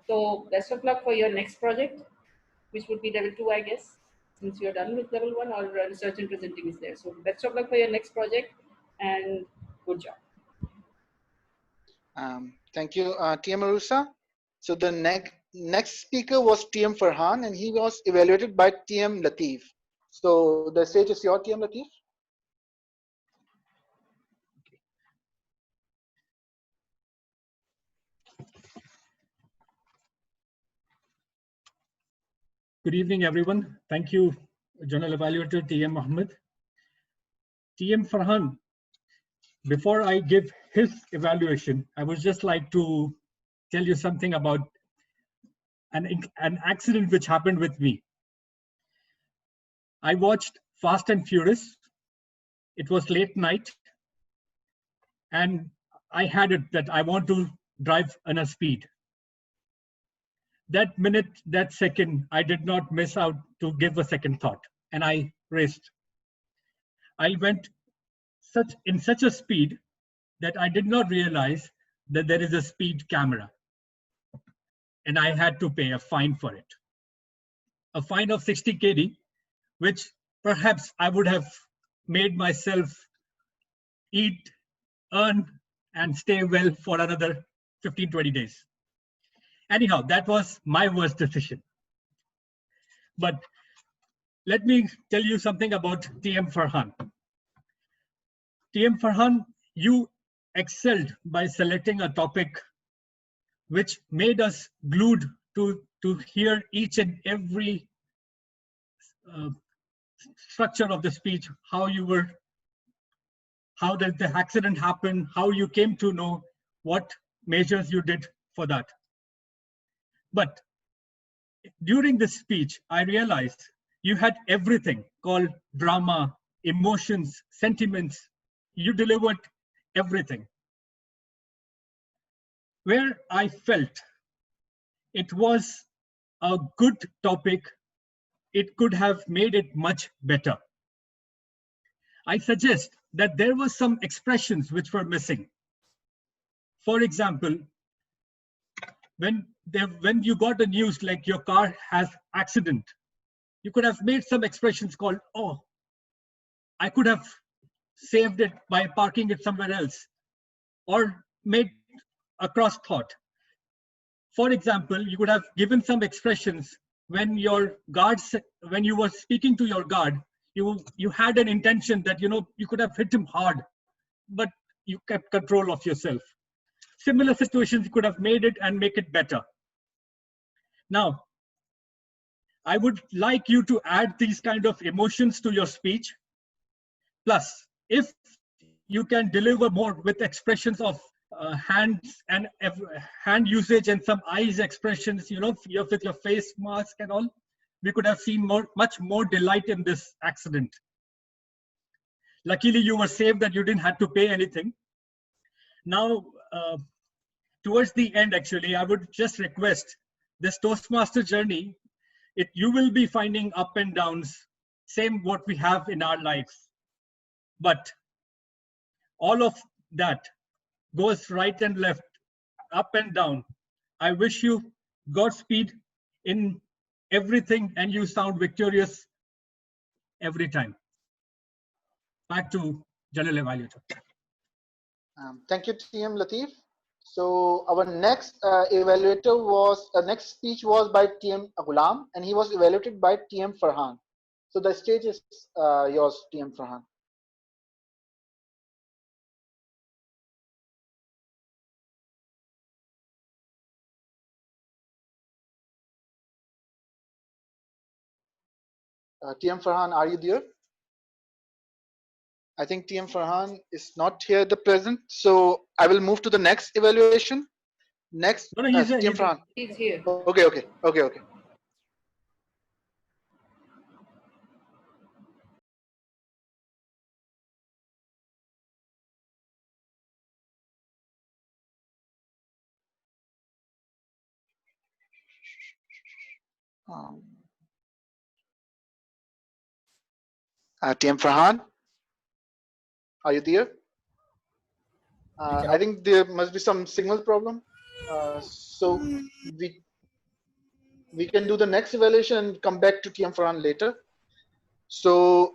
So best of luck for your next project, which would be level 2, I guess, since you're done with level 1, or research and presenting is there. So best of luck for your next project, and good job. Thank you, TM Arusa. So the next speaker was TM Farhan, and he was evaluated by TM Latif. So the stage is your, TM Latif. Good evening, everyone. Thank you, General Evaluator TM Mohammed. TM Farhan, before I give his evaluation, I would just like to tell you something about an accident which happened with me. I watched Fast and Furious. It was late night, and I had it that I want to drive on a speed. That minute, that second, I did not miss out to give a second thought, and I raced. I went in such a speed that I did not realize that there is a speed camera, and I had to pay a fine for it. A fine of 60 KD, which perhaps I would have made myself eat, earn, and stay well for another 15, 20 days. Anyhow, that was my worst decision. But let me tell you something about TM Farhan. TM Farhan, you excelled by selecting a topic which made us glued to hear each and every structure of the speech, how did the accident happen, how you came to know, what measures you did for that. But during this speech, I realized you had everything called drama, emotions, sentiments. You delivered everything. Where I felt it was a good topic, it could have made it much better. I suggest that there were some expressions which were missing. For example, when you got the news like your car has accident, you could have made some expressions called, oh, I could have saved it by parking it somewhere else, or made a cross thought. For example, you could have given some expressions when your guards, when you were speaking to your guard, you had an intention that you could have hit him hard, but you kept control of yourself. Similar situations, you could have made it and make it better. Now, I would like you to add these kind of emotions to your speech. Plus, if you can deliver more with expressions of hands and hand usage and some eyes expressions, with your face mask and all, we could have seen much more delight in this accident. Luckily, you were saved that you didn't have to pay anything. Now, towards the end, actually, I would just request this Toastmaster journey, you will be finding up and downs, same what we have in our lives. But all of that goes right and left, up and down. I wish you Godspeed in everything and you sound victorious every time. Back to General Evaluator. Thank you, TM Latif. So our next next speech was by TM Ghulam, and he was evaluated by TM Farhan. So the stage is yours, TM Farhan. TM Farhan, are you there? I think TM Farhan is not here at the present. So I will move to the next evaluation. Next, no, he's TM Farhan. He's here. Okay. TM Farhan, are you there? I think there must be some signal problem. So we can do the next evaluation and come back to TM Farhan later. So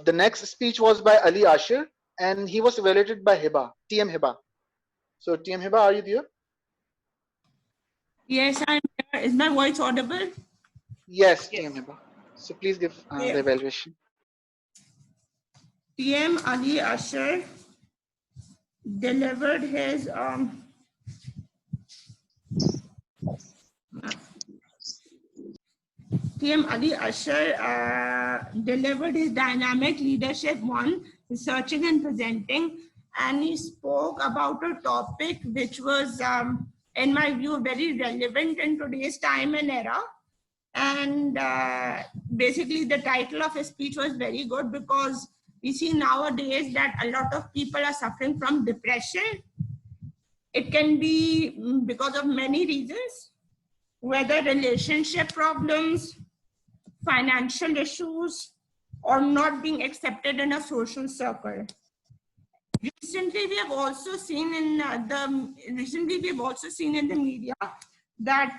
the next speech was by Ali Ashir, and he was evaluated by Hiba, TM Hiba. So TM Hiba, are you there? Yes, I'm here. Is my voice audible? Yes, TM Hiba. So please give the evaluation. TM Ali Ashir delivered his TM Ali Ashir delivered his dynamic leadership 1, researching and presenting, and he spoke about a topic which was, in my view, very relevant in today's time and era. And basically, the title of his speech was very good because we see nowadays that a lot of people are suffering from depression. It can be because of many reasons, whether relationship problems, financial issues, or not being accepted in a social circle. Recently, we have also seen in the media that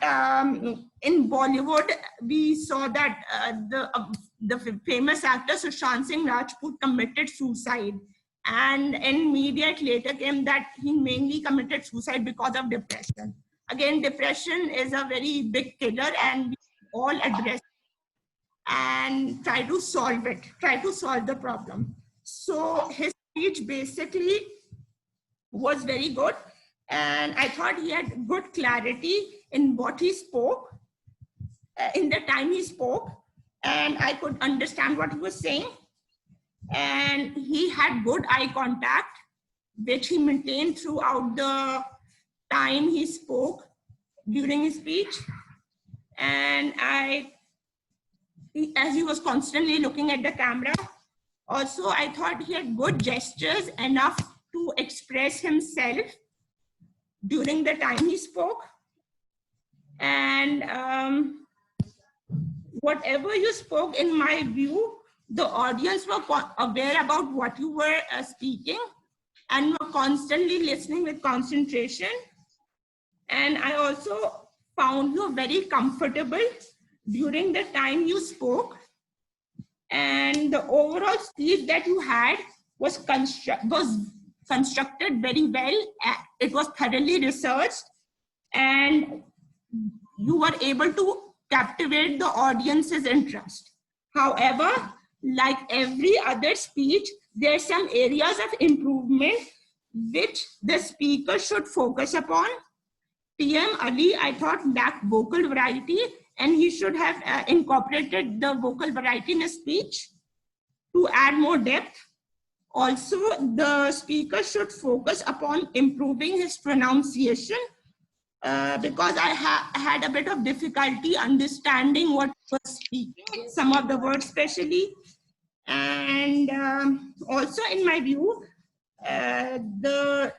in Bollywood we saw that the famous actor Sushant Singh Rajput committed suicide, and in media it later came that he mainly committed suicide because of depression. Again, depression is a very big killer, and we all address and try to solve the problem. So his speech basically was very good, and I thought he had good clarity in what he spoke, in the time he spoke, and I could understand what he was saying. And he had good eye contact, which he maintained throughout the time he spoke during his speech. And as he was constantly looking at the camera, also I thought he had good gestures, enough to express himself during the time he spoke. And whatever you spoke, in my view, the audience were aware about what you were speaking and were constantly listening with concentration. And I also found you very comfortable during the time you spoke. And the overall speech that you had was constructed very well. It was thoroughly researched, and you were able to captivate the audience's interest. However, like every other speech, there are some areas of improvement which the speaker should focus upon. TM Ali, I thought, lacked vocal variety, and he should have incorporated the vocal variety in his speech to add more depth. Also, the speaker should focus upon improving his pronunciation, because I had a bit of difficulty understanding what he was speaking, some of the words especially. And also, in my view, rather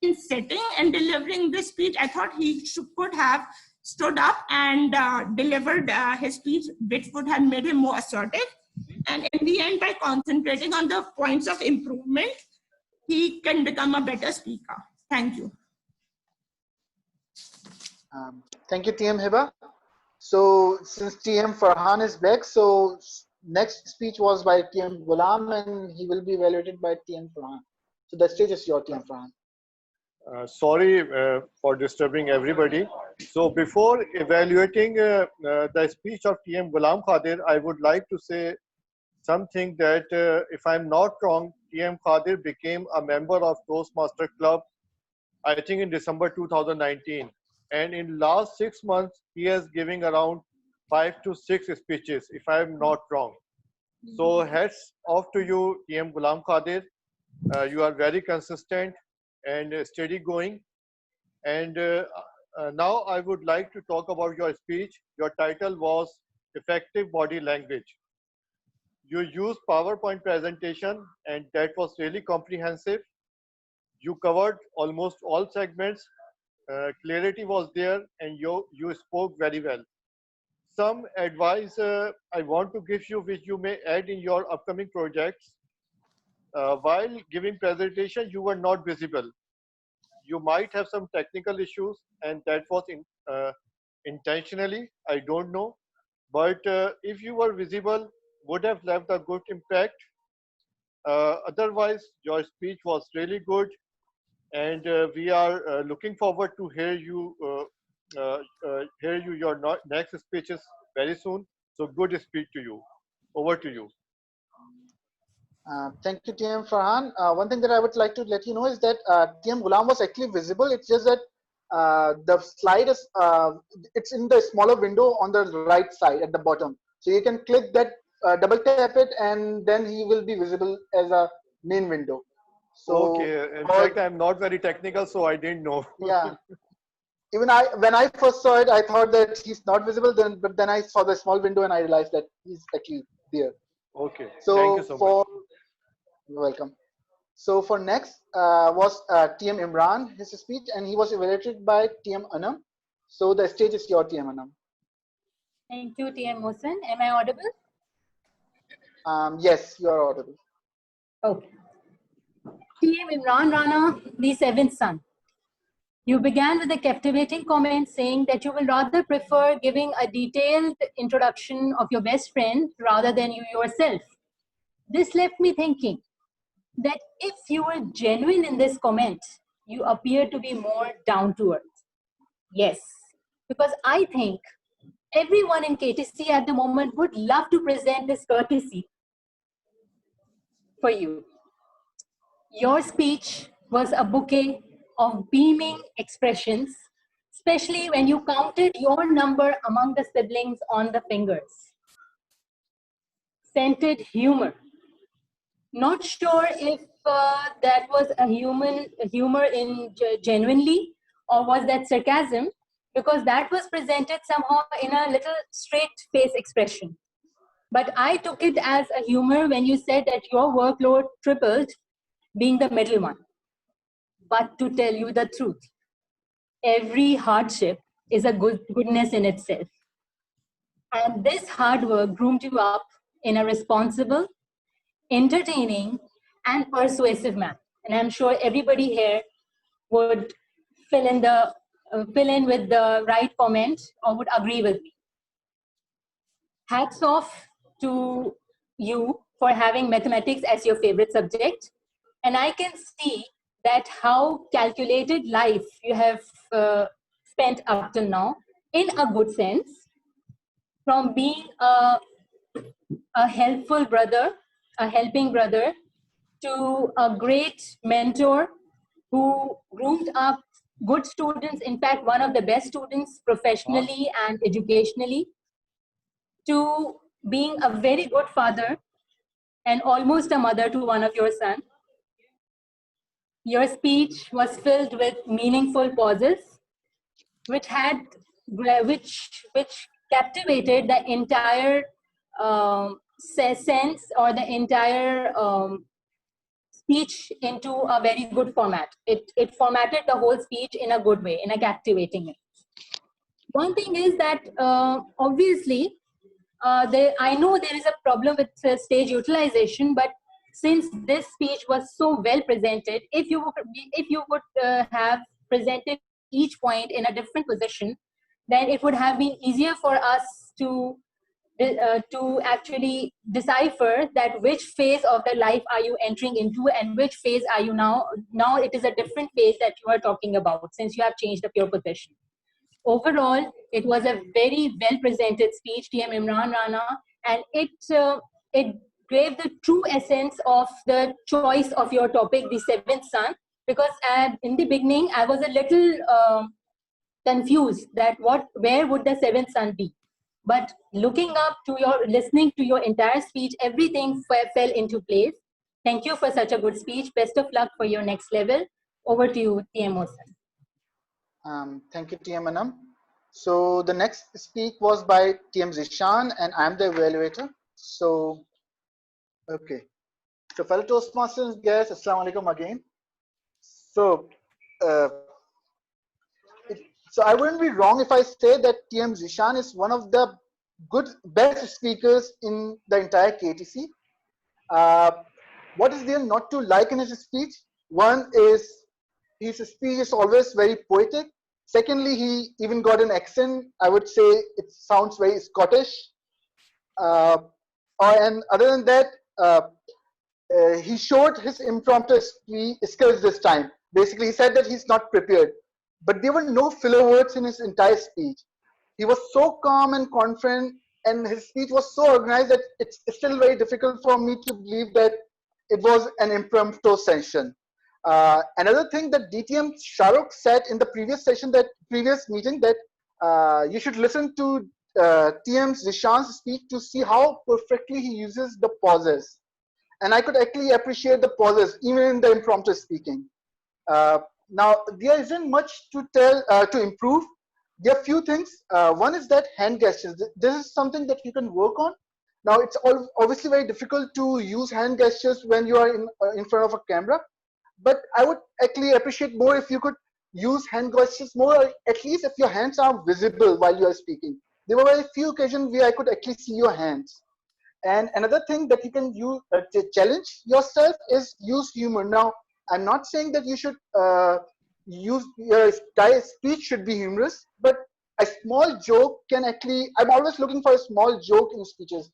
than sitting and delivering this speech, I thought he could have stood up and delivered his speech, which would have made him more assertive. And in the end, by concentrating on the points of improvement, he can become a better speaker. Thank you. Thank you, TM Hiba. So since TM Farhan is back, so next speech was by TM Ghulam, and he will be evaluated by TM Farhan. So the stage is your, TM Farhan. Sorry for disturbing everybody. So before evaluating the speech of TM Ghulam Khadir, I would like to say something that if I'm not wrong, TM Khadir became a member of Toastmaster Club, I think in December 2019. And in last 6 months, he is giving around 5 to 6 speeches, if I'm not wrong. So hats off to you, TM Ghulam Khadir. You are very consistent and steady going. And now I would like to talk about your speech. Your title was Effective Body Language. You used PowerPoint presentation, and that was really comprehensive. You covered almost all segments. Clarity was there, and you spoke very well. Some advice I want to give you, which you may add in your upcoming projects. While giving presentation, you were not visible. You might have some technical issues, and that was intentionally, I don't know. But if you were visible, would have left a good impact. Otherwise, your speech was really good, and we are looking forward to hear you your next speeches very soon. So good speech to you. Over to you. Thank you, TM Farhan. One thing that I would like to let you know is that TM Ghulam was actually visible. It's just that the slide is it's in the smaller window on the right side at the bottom. So you can click that, double tap it, and then he will be visible as a main window. So okay. In fact, I'm not very technical, so I didn't know. Yeah. Even when I first saw it, I thought that he's not visible. But then I saw the small window and I realized that he's actually there. Okay. So thank you so much. You're welcome. So for next was TM Imran, his speech, and he was evaluated by TM Anam. So the stage is your, TM Anam. Thank you, TM Mohsen. Am I audible? Yes, you are audible. Okay. TM Imran Rana, the seventh son. You began with a captivating comment saying that you will rather prefer giving a detailed introduction of your best friend rather than you yourself. This left me thinking that if you were genuine in this comment, you appear to be more down to earth. Yes, because I think everyone in KTC at the moment would love to present this courtesy for you. Your speech was a bouquet of beaming expressions, especially when you counted your number among the siblings on the fingers. Scented humor. Not sure if that was a humor in genuinely, or was that sarcasm, because that was presented somehow in a little straight face expression. But I took it as a humor when you said that your workload tripled, being the middle one. But to tell you the truth, every hardship is a goodness in itself. And this hard work groomed you up in a responsible, entertaining, and persuasive manner. And I'm sure everybody here would fill in with the right comment or would agree with me. Hats off to you for having mathematics as your favorite subject. And I can see that how calculated life you have spent up till now in a good sense, from being a helpful brother, a helping brother, to a great mentor who groomed up good students, in fact, one of the best students professionally and educationally, to being a very good father and almost a mother to one of your sons. Your speech was filled with meaningful pauses, which captivated the entire sense or the entire speech into a very good format. It formatted the whole speech in a good way, in a captivating way. One thing is that obviously, I know there is a problem with stage utilization, but since this speech was so well presented, if you would have presented each point in a different position, then it would have been easier for us to actually decipher that which phase of the life are you entering into and which phase are you now. Now it is a different phase that you are talking about since you have changed up your position. Overall, it was a very well presented speech, TM Imran Rana, and it gave the true essence of the choice of your topic, the seventh son, because in the beginning I was a little confused that where would the seventh son be. But listening to your entire speech, everything fell into place. Thank you for such a good speech. Best of luck for your next level. Over to you, TM Osan. Thank you, TM Anam. So the next speak was by TM Zishan, and I'm the evaluator. So, okay. So fellow Toastmasters guests, Assalamu alaikum again. So, so I wouldn't be wrong if I say that TM Zishan is one of the best speakers in the entire KTC. What is there not to like in his speech? One is his speech is always very poetic. Secondly, he even got an accent. I would say it sounds very Scottish. And other than that, he showed his impromptu skills this time. Basically, he said that he's not prepared. But there were no filler words in his entire speech. He was so calm and confident, and his speech was so organized that it's still very difficult for me to believe that it was an impromptu session. Another thing that DTM Shahrukh said in the previous meeting, that you should listen to TM Zishan's speech to see how perfectly he uses the pauses. And I could actually appreciate the pauses even in the impromptu speaking. Now, there isn't much to to improve. There are few things. One is that hand gestures. This is something that you can work on. Now, it's obviously very difficult to use hand gestures when you are in front of a camera. But I would actually appreciate more if you could use hand gestures more, at least if your hands are visible while you are speaking. There were very few occasions where I could actually see your hands. And another thing that you can use to challenge yourself is use humor. Now, I'm not saying that you should use your speech should be humorous, but a small joke can actually, I'm always looking for a small joke in speeches.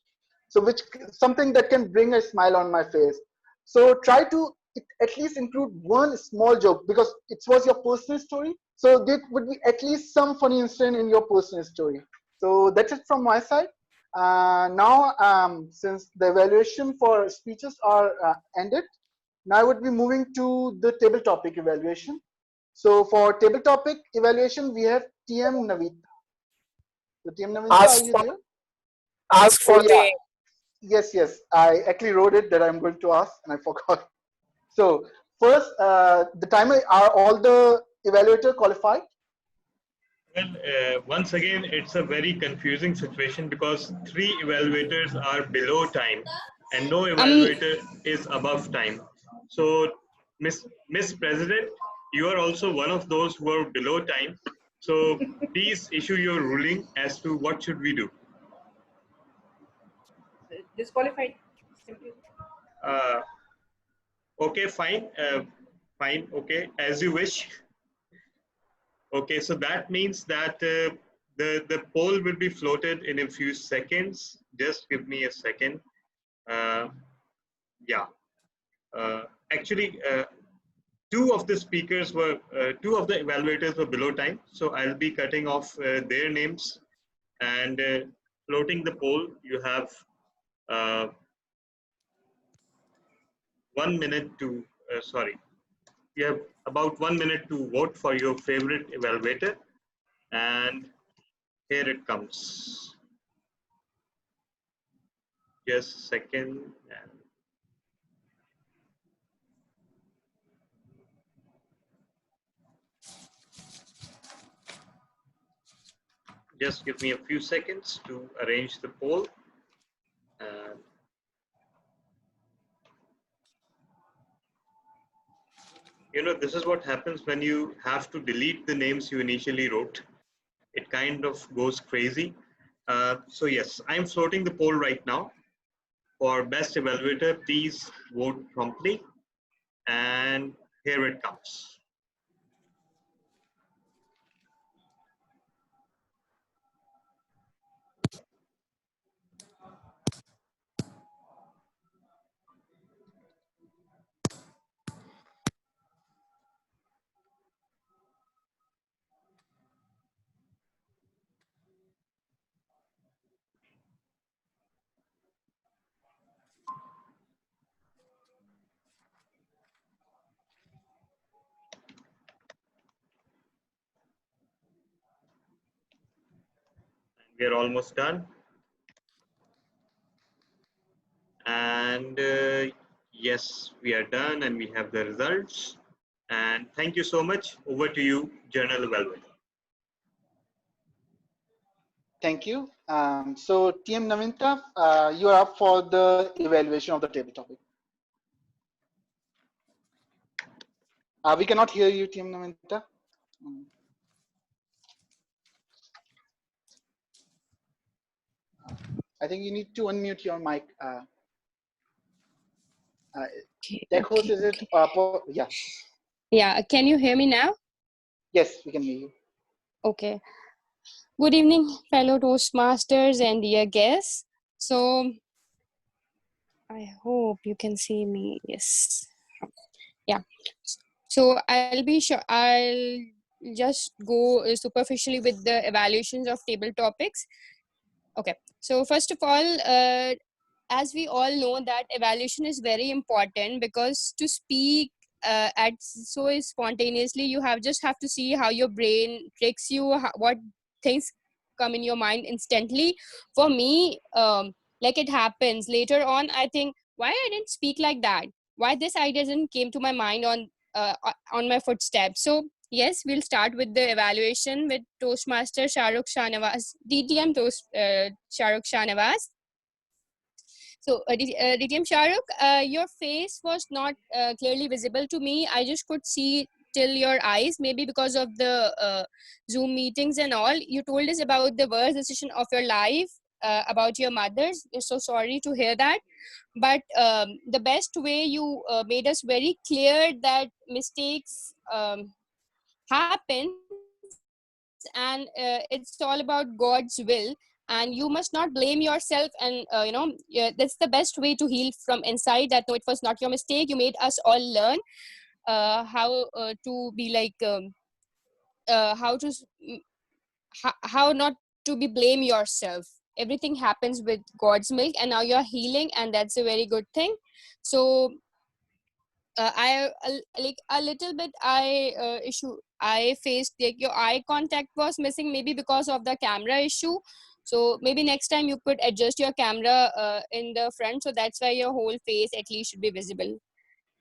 So something that can bring a smile on my face. So try to at least include one small joke, because it was your personal story. So there would be at least some funny incident in your personal story. So that's it from my side. Now, since the evaluation for speeches are ended, now I would be moving to the table topic evaluation. So for table topic evaluation, we have TM Navita. So TM Navita, are you there? Ask for the. Yes. I actually wrote it that I'm going to ask, and I forgot. So first, the timer, are all the evaluators qualified? Well, once again, it's a very confusing situation because 3 evaluators are below time and no evaluator is above time. So, Miss President, you are also one of those who are below time. So, please issue your ruling as to what should we do. Disqualified. Simple. Uh, okay, fine. Fine. Okay, as you wish. Okay, so that means that the poll will be floated in a few seconds. Just give me a second. Uh, yeah. Uh, actually, two of the speakers were, two of the evaluators were below time. So I'll be cutting off their names and floating the poll. You have uh, 1 minute to, sorry, you have about 1 minute to vote for your favorite evaluator. And here it comes. Just a second. Just give me a few seconds to arrange the poll. And you know, this is what happens when you have to delete the names you initially wrote. It kind of goes crazy. So yes, I'm floating the poll right now. For best evaluator, please vote promptly. And here it comes. We are almost done. And yes, we are done and we have the results. And thank you so much. Over to you, Journal Evaluator. Thank you. So TM Navinta, you are up for the evaluation of the table topic. We cannot hear you, TM Navinta. I think you need to unmute your mic. Tech host, is it? Yeah. Yeah, can you hear me now? Yes, we can hear you. Okay. Good evening, fellow Toastmasters and dear guests. So, I hope you can see me. Yes. Yeah. So, I'll just go superficially with the evaluations of table topics. Okay. So, first of all, as we all know that evaluation is very important, because to speak at so spontaneously, you just have to see how your brain tricks you, what things come in your mind instantly. For me, like it happens later on, I think, why I didn't speak like that, why this idea didn't came to my mind on my footsteps. So yes, we'll start with the evaluation with Toastmaster Shahrukh Shahnawaz, DTM Shahrukh Shahnawaz. So, DTM Shahrukh, your face was not clearly visible to me. I just could see till your eyes, maybe because of the Zoom meetings and all. You told us about the worst decision of your life, about your mother's. We're so sorry to hear that. But the best way you made us very clear that mistakes happens, and it's all about God's will, and you must not blame yourself. And that's the best way to heal from inside, that no, it was not your mistake. You made us all learn how to be like how to how not to be blame yourself. Everything happens with God's milk, and now you're healing, and that's a very good thing. So like a little bit I faced, like your eye contact was missing, maybe because of the camera issue. So maybe next time you could adjust your camera in the front, so that's why your whole face at least should be visible.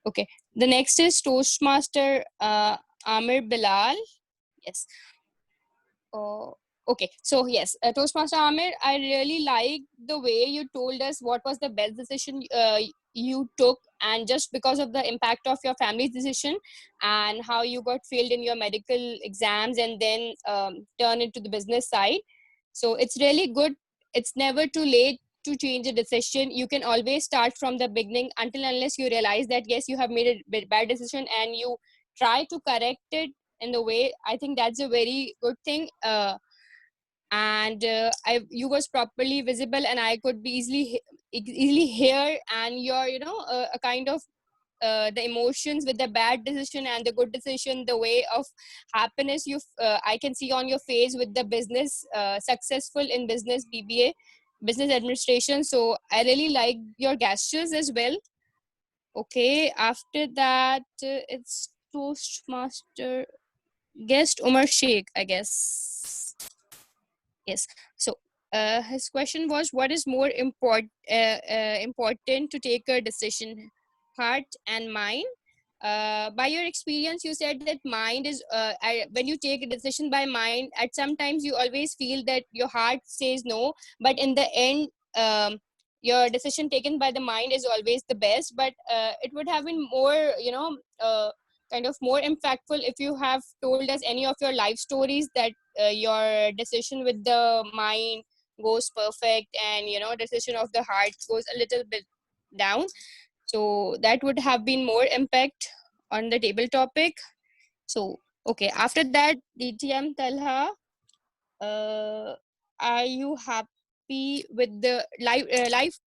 Okay, the next is Toastmaster Amir Bilal. Yes. Oh, okay. So yes, Toastmaster Amir, I really like the way you told us what was the best decision you took, and just because of the impact of your family's decision, and how you got failed in your medical exams and then turn into the business side. So it's really good. It's never too late to change a decision, you can always start from the beginning until unless you realize that yes, you have made a bad decision and you try to correct it in the way. I think that's a very good thing. You was properly visible and I could be easily hear, and you're a kind of the emotions with the bad decision and the good decision, the way of happiness I can see on your face with the business, successful in business BBA, business administration. So I really like your gestures as well. Okay, after that, it's Toastmaster guest Umar Sheikh, I guess. Yes. So his question was, what is more important to take a decision, heart and mind? By your experience, you said that mind is when you take a decision by mind, at sometimes you always feel that your heart says no, but in the end, your decision taken by the mind is always the best. But it would have been more kind of more impactful if you have told us any of your life stories that your decision with the mind goes perfect, and decision of the heart goes a little bit down. So that would have been more impact on the table topic. So okay, after that, DTM Talha, are you happy with the life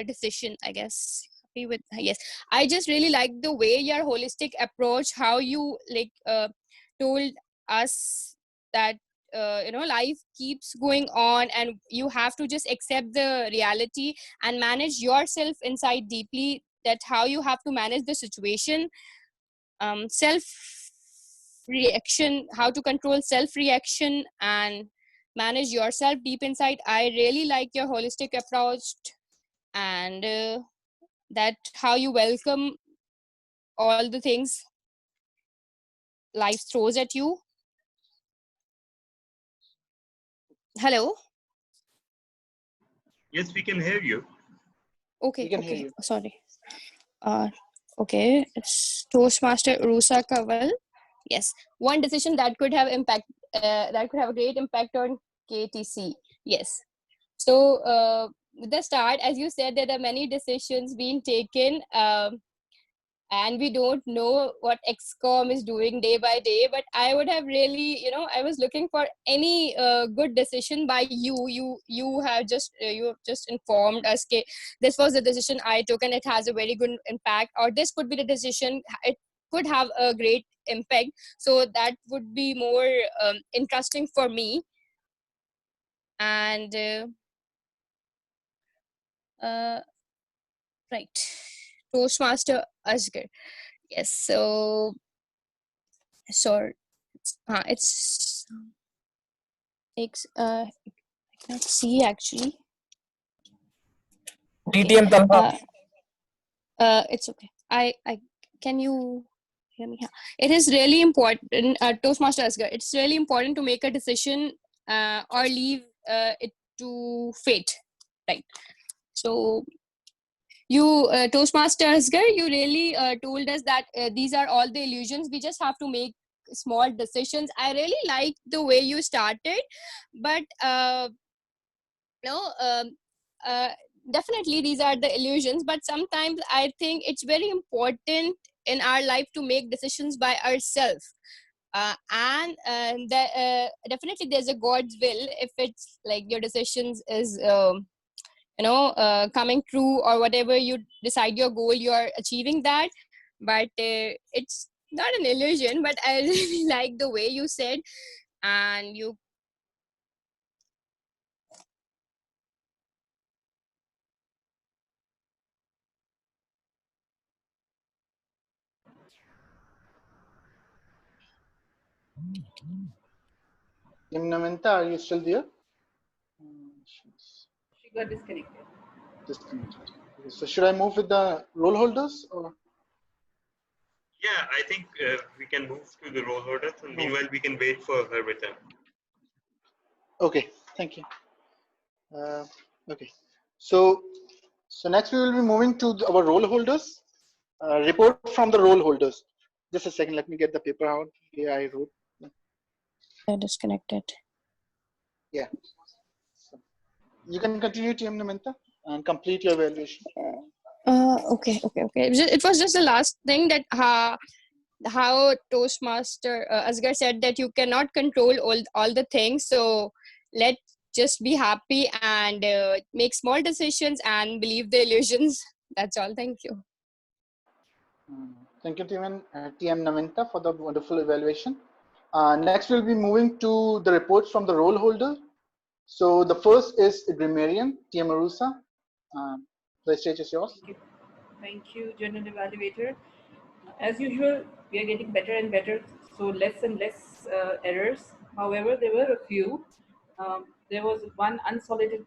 decision? I guess happy with, yes. I just really like the way your holistic approach, how you told us that life keeps going on and you have to just accept the reality and manage yourself inside deeply, that how you have to manage the situation, self reaction, how to control self reaction and manage yourself deep inside. I really like your holistic approach, and that how you welcome all the things life throws at you. Hello. Yes, we can hear you. Okay, okay, sorry. Okay, it's Toastmaster Rusa Kaval. Yes, one decision that could have that could have a great impact on KTC. Yes. So with the start, as you said, there are many decisions being taken, and we don't know what XCOM is doing day by day. But I would have really, I was looking for any good decision by you. You have just informed us, okay, this was the decision I took and it has a very good impact, or this could be the decision, it could have a great impact. So that would be more interesting for me. And right, Toastmaster Asgar. Yes, so it's I cannot see actually. DTM Talha. It's okay. I can you hear me? Yeah. It is really important, Toastmaster Asgar. It's really important to make a decision or leave it to fate, right? So you, Toastmaster Asgar, you really told us that these are all the illusions. We just have to make small decisions. I really like the way you started, but uh, definitely these are the illusions. But sometimes I think it's very important in our life to make decisions by ourselves. Definitely there's a God's will if it's like your decisions is coming true, or whatever you decide your goal, you're achieving that. But it's not an illusion. But I really like the way you said, and you Namita, are you still there? She got disconnected. Disconnected. Okay, so should I move with the role holders or? Yeah, I think we can move to the role holders, and meanwhile we can wait for her return. Okay, thank you. Okay, so next we will be moving to our role holders. Report from the role holders. Just a second, let me get the paper out. Here I wrote. are disconnected. Yeah. So you can continue, TM Namita. and complete your evaluation. Okay. It was just the last thing that how Toastmaster Asghar said that you cannot control all the things. So let's just be happy and make small decisions and believe the illusions. That's all. Thank you. Thank you, TM Naminta, for the wonderful evaluation. Next, we'll be moving to the reports from the role holder. So the first is grammarian, TM Arusa. The stage is yours. Thank you, General Evaluator. As usual, we are getting better and better, so less and less errors. However, there were a few. There was one unsolicited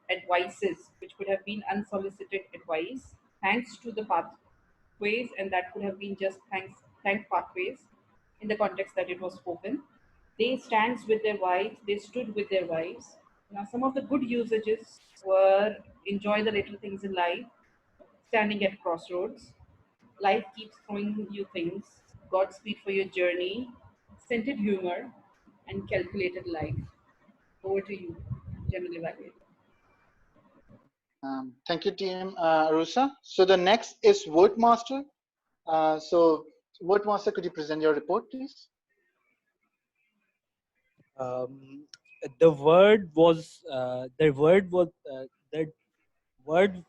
advices, which could have been unsolicited advice, thanks to the pathways, and that could have been just thank pathways in the context that it was spoken. They stands with their wives, they stood with their wives. Now, some of the good usages were enjoy the little things in life, standing at crossroads, life keeps throwing you things, Godspeed for your journey, scented humor, and calculated life. Over to you, General Evaluator. Thank you, TM Arusa. So the next is Wordmaster. So Wordmaster, could you present your report, please? The word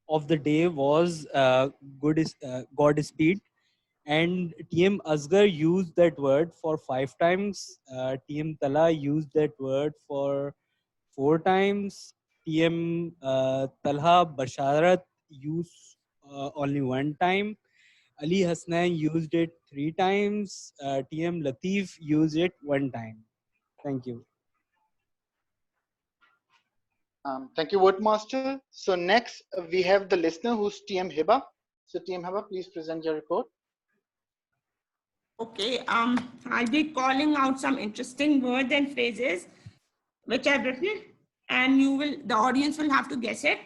of the day was Godspeed, and TM Asghar used that word for 5 times. TM Tala used that word for 4 times. TM Talha Basharat used only 1 time. Ali Hasnain used it 3 times. TM Latif used it 1 time. Thank you. Thank you, Wordmaster. So next we have the listener, who's TM Hiba. So TM Hiba, please present your report. Okay, I'll be calling out some interesting words and phrases which I've written, and the audience will have to guess it.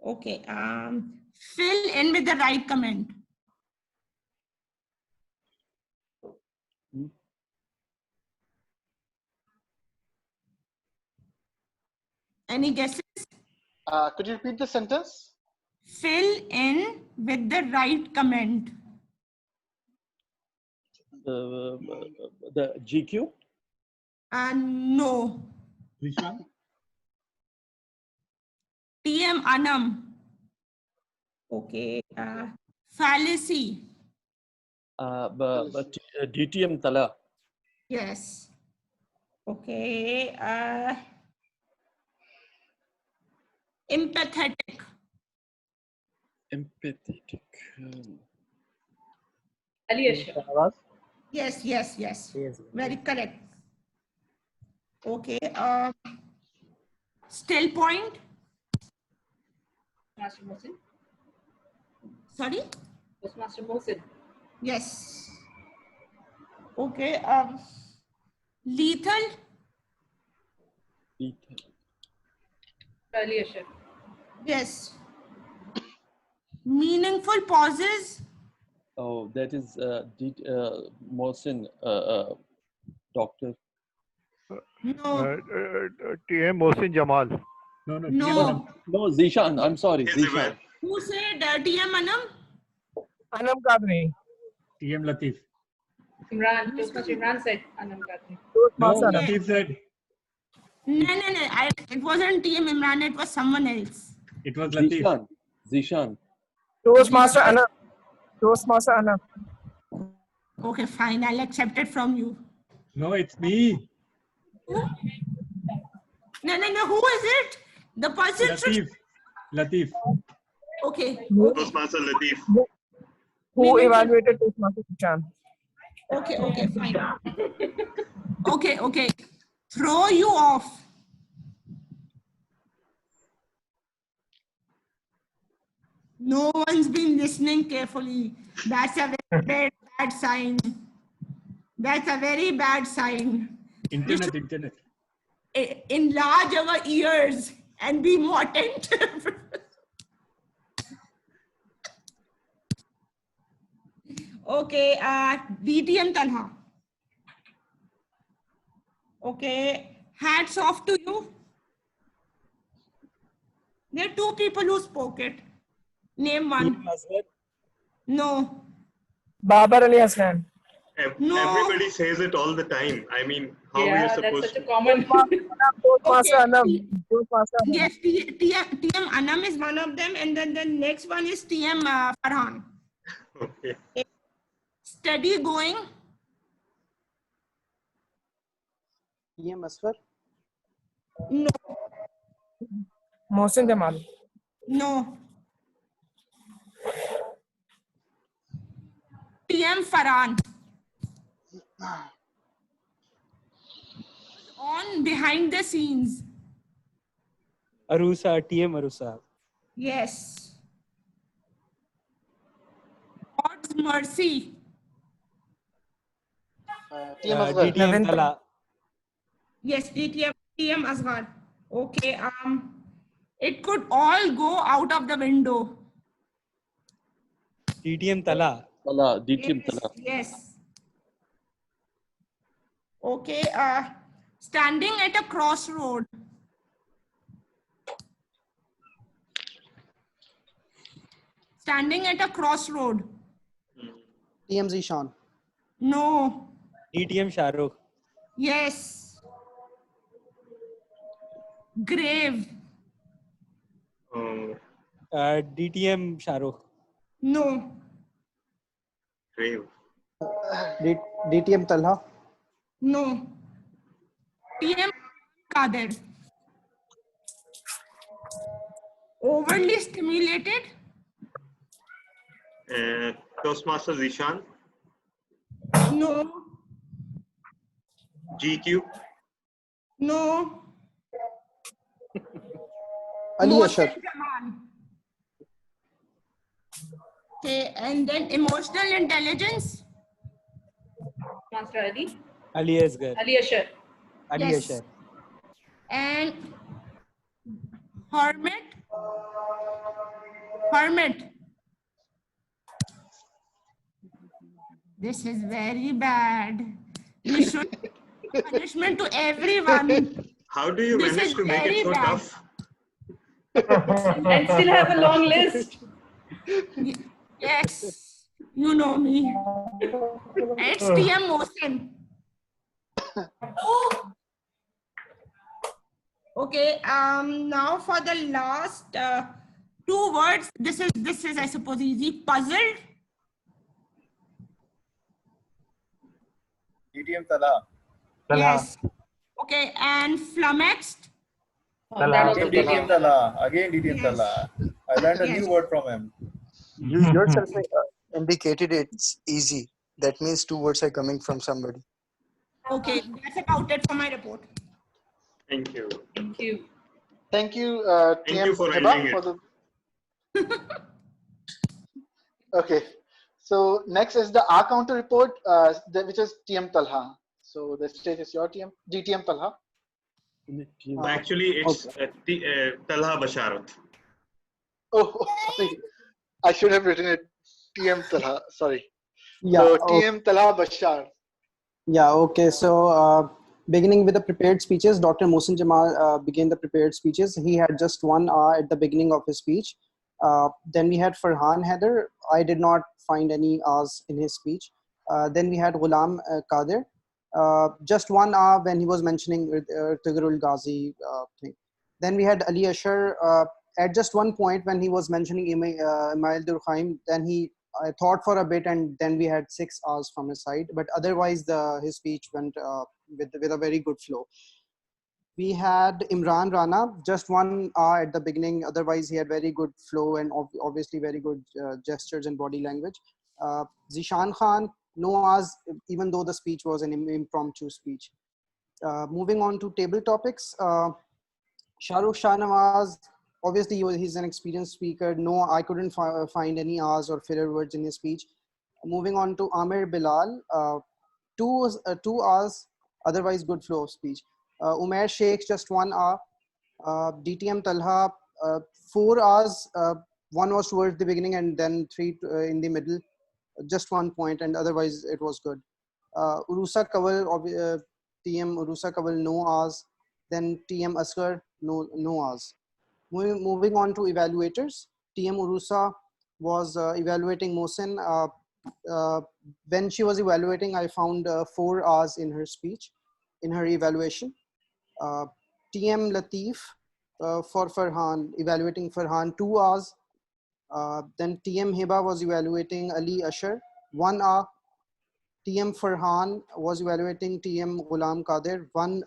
Okay, fill in with the right comment. Any guesses? Could you repeat the sentence? Fill in with the right comment. The GQ? No. Zishan? TM Anam. Okay. Fallacy. DTM Tala. Yes. Okay. Empathetic. Empathetic. Aliasha. Yes. Very correct. Okay. Still point. Master Mohsin. Sorry? Master Mohsin. Yes. Okay. Lethal. Aliasha. Yes. Meaningful pauses. Oh, that is Mohsin, doctor. No. TM Mohsin Jamal. No. No, Zishan. I'm sorry, Zishan. Who said TM Anam? Anam Kadri. TM Latif. Imran. Toastmaster Imran said Anam Kadri. No, Toastmaster Latif said. No. It wasn't TM Imran. It was someone else. It was Latif. Zishan. Toastmaster Anam. Toastmaster Anam. Okay, fine. I'll accept it from you. No, it's me. Who? No. Who is it? The person Latif. Okay. Toastmaster Latif. Who evaluated Toastmaster Zishan? Okay, fine. Okay. Throw you off. No one's been listening carefully. That's a very bad sign. That's a very bad sign. Internet. Enlarge our ears and be more attentive. Okay, DTM Talha. Okay, hats off to you. There are two people who spoke it. Name one. No. Babar Ali Hassan. No. Everybody says it all the time. I mean, how we are Yeah, that's supposed such a to. common. Toastmaster Okay. Anam. Toastmaster Anam. Yes, TM Anam is one of them, and then the next one is TM Farhan. Okay. Steady going. TM Asghar? No. Mohsin Jamal. No. TM Farhan. On behind the scenes. Arusa, TM Arusa. Yes. God's mercy. TM Asghar. DTM Tala. Yes, TM Asghar. Okay. It could all go out of the window. DTM Tala. Tala, DTM Yes. Tala. Yes. Okay. Standing at a crossroad. Standing at a crossroad. TM Zishan. No. DTM Shahrukh. Yes. Grave. DTM Shahrukh. No. Grave. DTM Talha. No. TM Kader. Overly stimulated. Toastmaster Zishan. No. GQ. No. Ali Mohsen Ashar. Jamal. Okay, and then emotional intelligence. Master Ali. Ali Asghar. Ali Ashar. Ali Yes. Ashar. And hermit. Hermit. This is very bad. We should give punishment to everyone. How do you This manage is to make it very so bad. tough? And still have a long list. Yes, you know me. It's TM Mohsen. Okay. Now for the last two words. This is I suppose easy. Puzzled. DTM Tala. Yes. Okay. And flummoxed. Again DTM Tala. Again DTM Yes. Tala. I learned a Yes. new word from him. You yourself indicated it's easy. That means two words are coming from somebody. Okay. That's about it for my report. Thank you. Thank you. Thank you, Thank TM you for Hiba, ending for it. the. Okay. So next is the R counter report, which is TM Talha. So the stage is your TM, DTM Talha. Actually, it's Talha Basharat. Oh, sorry. I should have written it TM Talha. Sorry. Yeah. So TM Talha Bashar. Yeah, okay. So beginning with the prepared speeches, Dr. Mohsin Jamal began the prepared speeches. He had just 1 hour at the beginning of his speech. Then we had Farhan Haider. I did not find any hours in his speech. Then we had Ghulam Qadir. Just 1 hour when he was mentioning Tigrul Ghazi thing. Then we had Ali Ashar at just one point when he was mentioning Imail Durkheim. Then I thought for a bit, and then we had 6 hours from his side. But otherwise, his speech went with a very good flow. We had Imran Rana, just 1 hour at the beginning. Otherwise, he had very good flow and obviously very good gestures and body language. Zishan Khan, no hours, even though the speech was an impromptu speech. Moving on to table topics. Shahrukh Shah Nawaz, obviously he's an experienced speaker. No, I couldn't find any hours or filler words in his speech. Moving on to Amir Bilal, 2 hours, otherwise good flow of speech. Umair Sheikh, just 1 hour. DTM Talha, 4 hours. One was towards the beginning and then 3 in the middle. Just 1 point, and otherwise it was good. Urusa Kawal, TM Urusa Kawal, no hours. Then TM Asghar, no hours. Moving on to evaluators, TM Urusa was evaluating Mohsen. When she was evaluating, I found 4 R's in her speech, in her evaluation. TM Latif for Farhan, evaluating Farhan, 2 R's. Then TM Hiba was evaluating Ali Ashar, 1 R. TM Farhan was evaluating TM Ghulam Qadir, 1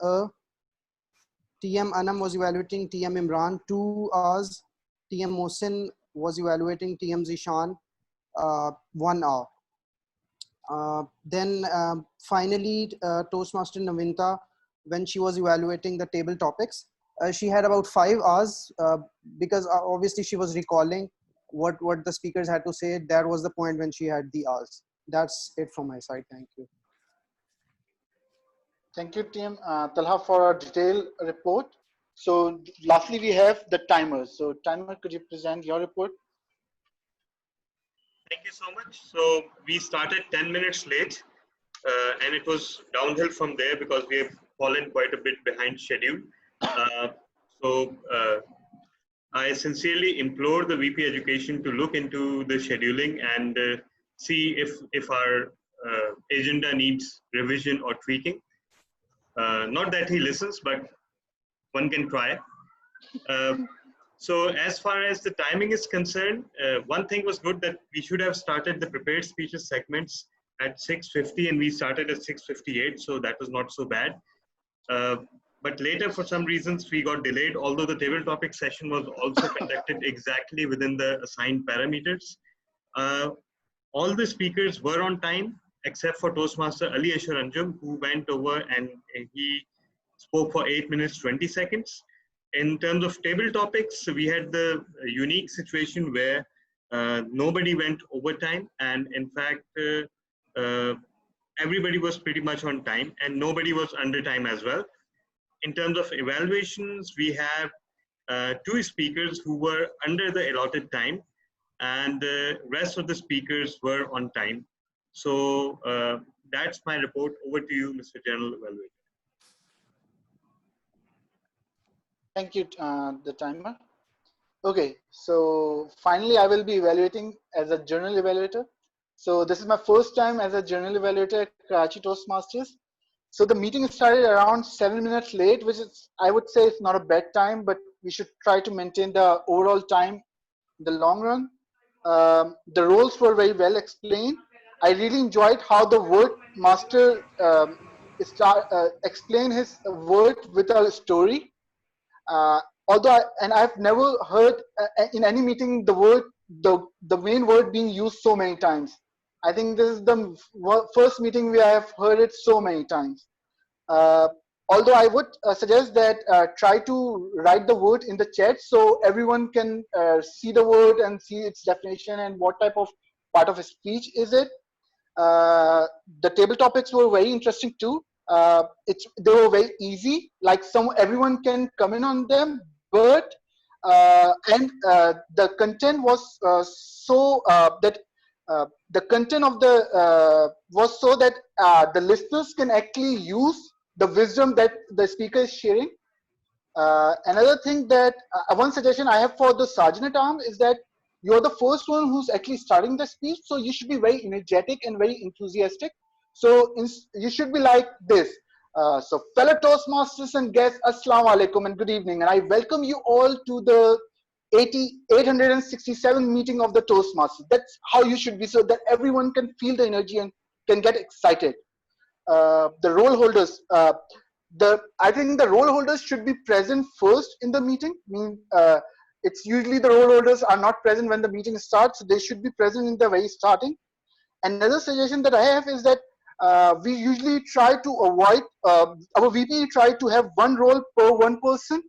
TM Anam was evaluating TM Imran, 2 R's. TM Mohsin was evaluating TM Zishan, 1 R. Then finally, Toastmaster Navinta, when she was evaluating the table topics, she had about 5 hours because obviously she was recalling what the speakers had to say. That was the point when she had the hours. That's it from my side. Thank you. Thank you, Team Talha, for a detailed report. So lastly, we have the timer. So timer, could you present your report? Thank you so much. So we started 10 minutes late and it was downhill from there because we have fallen quite a bit behind schedule. I sincerely implore the VP Education to look into the scheduling and see if our agenda needs revision or tweaking. Not that he listens, but one can try. So as far as the timing is concerned, one thing was good that we should have started the prepared speeches segments at 6:50 and we started at 6:58, so that was not so bad. But later, for some reasons, we got delayed, although the table topic session was also conducted exactly within the assigned parameters. All the speakers were on time, except for Toastmaster Ali Ashar Anjum, who went over and he spoke for 8 minutes, 20 seconds. In terms of table topics, we had the unique situation where nobody went overtime, and in fact, everybody was pretty much on time, and nobody was under time as well. In terms of evaluations, we have 2 speakers who were under the allotted time, and the rest of the speakers were on time. So that's my report. Over to you, Mr. General Evaluator. Thank you, the timer. Okay, so finally I will be evaluating as a journal evaluator. So this is my first time as a journal evaluator at Karachi Toastmasters. So the meeting started around 7 minutes late, which is, I would say, it's not a bad time, but we should try to maintain the overall time in the long run. The roles were very well explained. I really enjoyed how the word master explained his word with a story. Although I've never heard in any meeting the main word being used so many times. I think this is the first meeting where I have heard it so many times. Although I would suggest that try to write the word in the chat so everyone can see the word and see its definition and what type of part of a speech is it. The table topics were very interesting too. They were very easy, like everyone can come in on them, but the content was so that the content of the was so that the listeners can actually use the wisdom that the speaker is sharing. Another thing that one suggestion I have for the sergeant at arms is that you're the first one who's actually starting the speech, so you should be very energetic and very enthusiastic. So you should be like this. So fellow Toastmasters and guests, Assalamu alaikum and good evening, and I welcome you all to the 867 meeting of the Toastmasters. That's how you should be, so that everyone can feel the energy and can get excited. The role holders, I think the role holders should be present first in the meeting. It's usually the role holders are not present when the meeting starts, so they should be present in the very starting. Another suggestion that I have is that we usually try to avoid, our VP try to have one role per one person,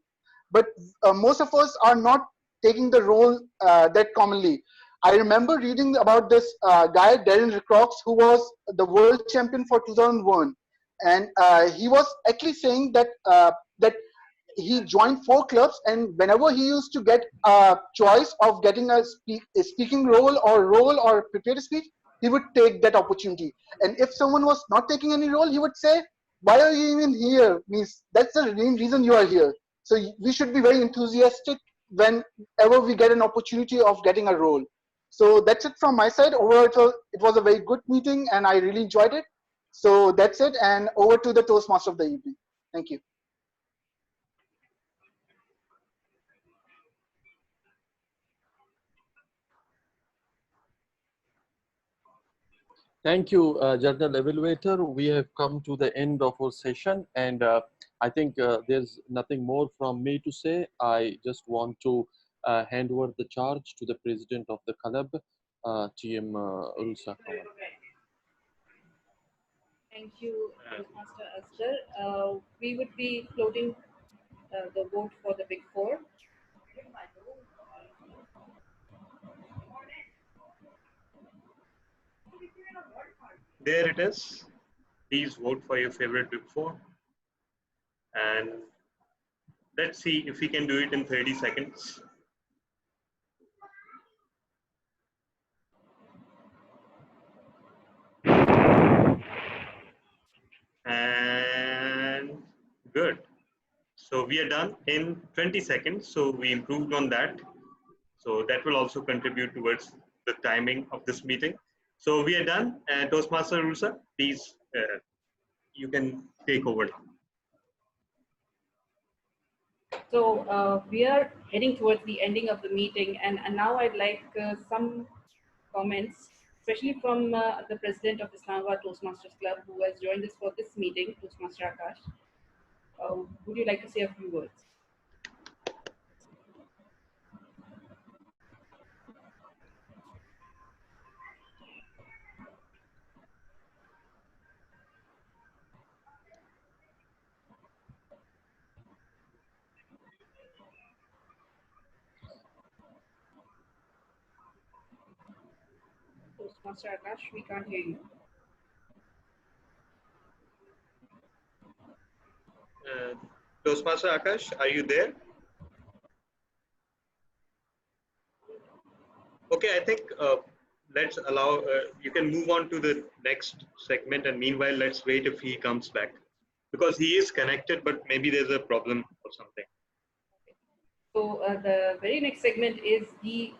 but most of us are not taking the role that commonly. I remember reading about this guy, Darren Recrox, who was the world champion for 2001. And he was actually saying that that he joined 4 clubs, and whenever he used to get a choice of getting a speaking role or prepared speech, he would take that opportunity. And if someone was not taking any role, he would say, "Why are you even here?" Means that's the main reason you are here. So we should be very enthusiastic whenever we get an opportunity of getting a role. So that's it from my side. Overall, it was a very good meeting and I really enjoyed it. So that's it, and over to the Toastmaster of the evening. Thank you. Thank you, Journal Evaluator. We have come to the end of our session, and I think there's nothing more from me to say. I just want to hand over the charge to the president of the club, TM Ulsa Kamal. Thank you, Toastmaster Asghar. We would be floating the vote for the Big Four. There it is. Please vote for your favorite Big Four. And let's see if we can do it in 30 seconds. And good. So we are done in 20 seconds. So we improved on that. So that will also contribute towards the timing of this meeting. So we are done. Toastmaster Rusa, please, you can take over now. So we are heading towards the ending of the meeting, and now I'd like some comments, especially from the president of Islamabad Toastmasters Club, who has joined us for this meeting, Toastmaster Akash. Would you like to say a few words? Toastmaster Akash, we can't hear you. Toastmaster Akash, are you there? Okay, I think let's allow, you can move on to the next segment, and meanwhile, let's wait if he comes back. Because he is connected, but maybe there's a problem or something. So the very next segment is the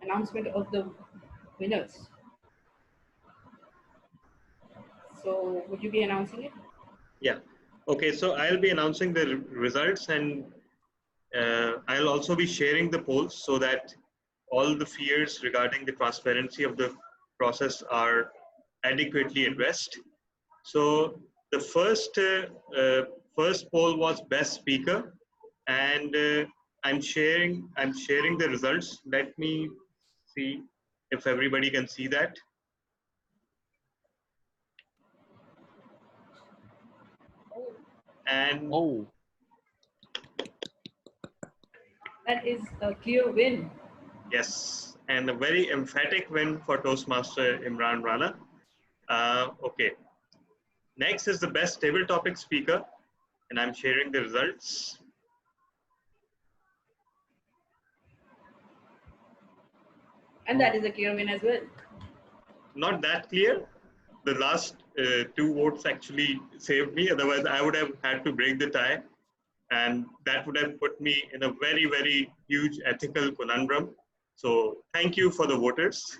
announcement of the winners. So would you be announcing it? Yeah. Okay, so I'll be announcing the results, and I'll also be sharing the polls so that all the fears regarding the transparency of the process are adequately addressed. So the first poll was best speaker, and I'm sharing the results. Let me see if everybody can see that. And that is a clear win. Yes, and a very emphatic win for Toastmaster Imran Rana. Okay, next is the best table topic speaker, and I'm sharing the results. And that is a clear win as well. Not that clear. The last two votes actually saved me. Otherwise, I would have had to break the tie. And that would have put me in a very, very huge ethical conundrum. So thank you for the voters.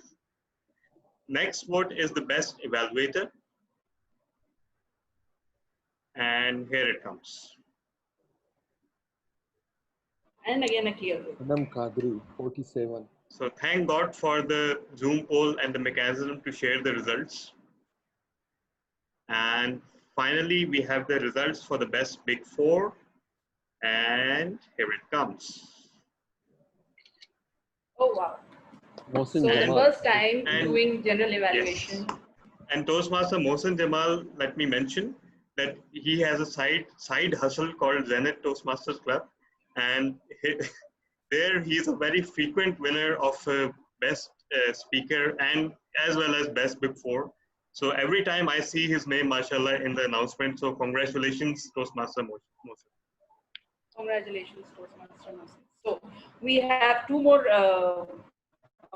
Next vote is the best evaluator. And here it comes. And again, a clear win. Adam Kadri, 47. So thank God for the Zoom poll and the mechanism to share the results. And finally, we have the results for the best Big Four. And here it comes. Oh, wow. Mohsin so Jamal. the first time doing general evaluation. Yes. And Toastmaster Mohsin Jamal, let me mention that he has a side hustle called Zenith Toastmasters Club. And there he is a very frequent winner of best speaker and as well as best Big Four. So every time I see his name, mashallah, in the announcement. So congratulations, Toastmaster Mohsin. Congratulations, Toastmaster Mohsin. So we have two more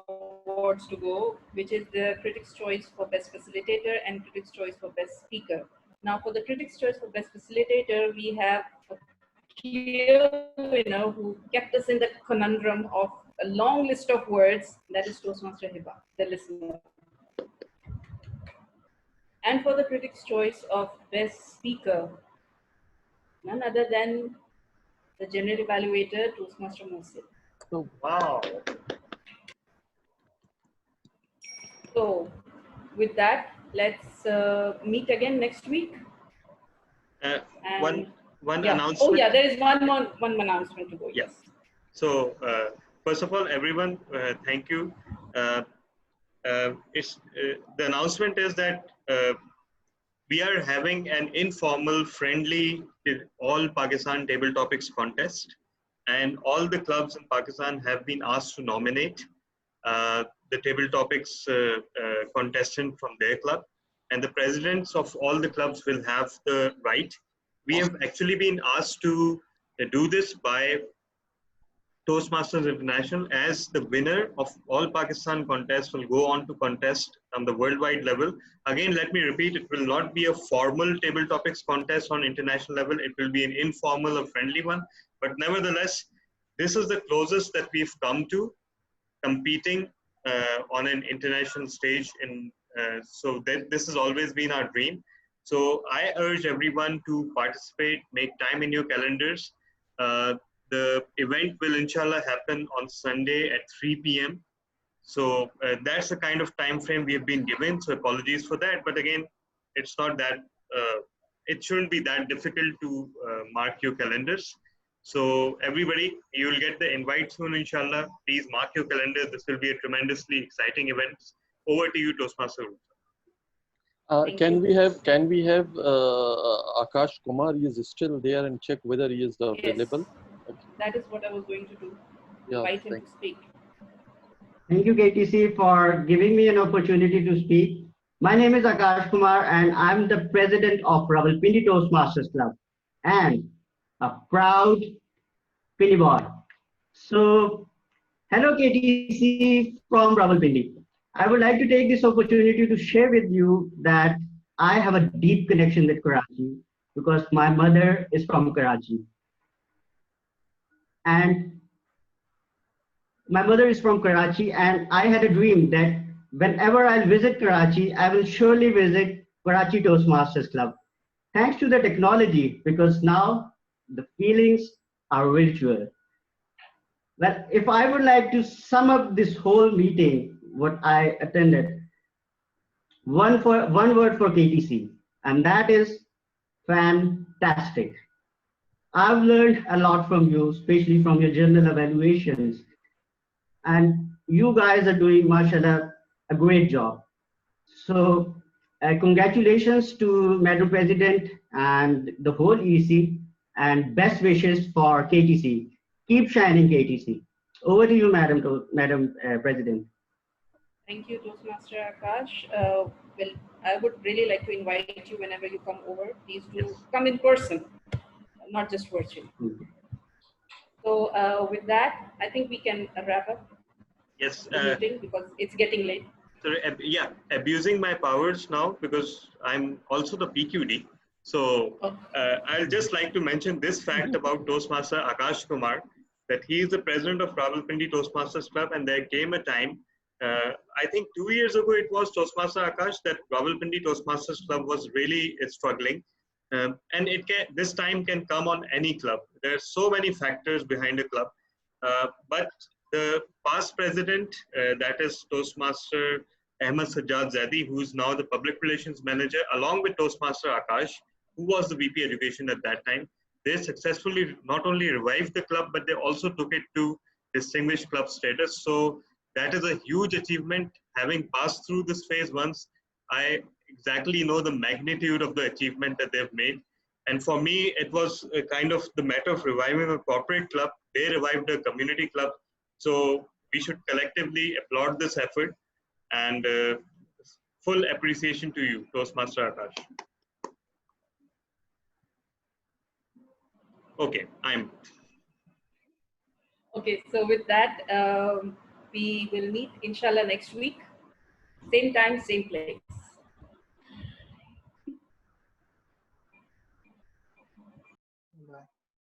awards to go, which is the Critics' Choice for Best Facilitator and Critics' Choice for Best Speaker. Now for the Critics' Choice for Best Facilitator, we have a clear winner who kept us in the conundrum of a long list of words, that is Toastmaster Hiba, the listener. And for the Critics' Choice of Best Speaker, none other than the General Evaluator, Toastmaster Mohsin. Oh, wow. So with that, let's meet again next week. One Yeah. announcement. Oh yeah, there is one announcement to go. Yes. So first of all, everyone, thank you. The announcement is that we are having an informal, friendly, all Pakistan table topics contest, and all the clubs in Pakistan have been asked to nominate the table topics contestant from their club, and the presidents of all the clubs will have the right. We have actually been asked to do this by Toastmasters International, as the winner of all Pakistan contests will go on to contest on the worldwide level. Again, let me repeat, it will not be a formal table topics contest on international level. It will be an informal or friendly one. But nevertheless, this is the closest that we've come to competing on an international stage. So this has always been our dream. So I urge everyone to participate, make time in your calendars. The event will inshallah happen on Sunday at 3 p.m. So that's the kind of time frame we have been given. So apologies for that. But again, it's not that, it shouldn't be that difficult to mark your calendars. So everybody, you will get the invite soon, inshallah. Please mark your calendar. This will be a tremendously exciting event. Over to you, Toastmaster. Can we have Akash Kumar? He is still there, and check whether he is available. Yes, that is what I was going to do. Yeah, Invite him to speak. Thank you, KTC, for giving me an opportunity to speak. My name is Akash Kumar, and I'm the president of Rawalpindi Toastmasters Club and a proud Pindi boy. So, hello, KTC from Rawalpindi. I would like to take this opportunity to share with you that I have a deep connection with Karachi because my mother is from Karachi. And my mother is from Karachi, and I had a dream that whenever I'll visit Karachi, I will surely visit Karachi Toastmasters Club. Thanks to the technology, because now the feelings are virtual. Well, if I would like to sum up this whole meeting, what I attended, one word for KTC, and that is fantastic. I've learned a lot from you, especially from your journal evaluations. And you guys are doing, mashallah, a great job. So congratulations to Madam President and the whole EC, and best wishes for KTC. Keep shining, KTC. Over to you, Madam President. Thank you, Toastmaster Akash. Well, I would really like to invite you whenever you come over. Please do come in person, not just virtually. So with that, I think we can wrap up Yes. the meeting because it's getting late. So yeah, abusing my powers now because I'm also the PQD. So I'll just like to mention this fact about Toastmaster Akash Kumar, that he is the president of Rawalpindi Toastmasters Club, and there came a time, I think 2 years ago it was, Toastmaster Akash, that Rawalpindi Toastmasters Club was really struggling. And this time can come on any club. There are so many factors behind a club. But the past president, that is Toastmaster Ahmed Sajjad Zaidi, who is now the public relations manager, along with Toastmaster Akash, who was the VP education at that time, they successfully not only revived the club, but they also took it to distinguished club status. So that is a huge achievement. Having passed through this phase once, I exactly know the magnitude of the achievement that they've made. And for me, it was a kind of the matter of reviving a corporate club. They revived a community club. So we should collectively applaud this effort, and full appreciation to you, Toastmaster Akash. Okay, I'm. Okay, so with that, we will meet inshallah next week. Same time, same place.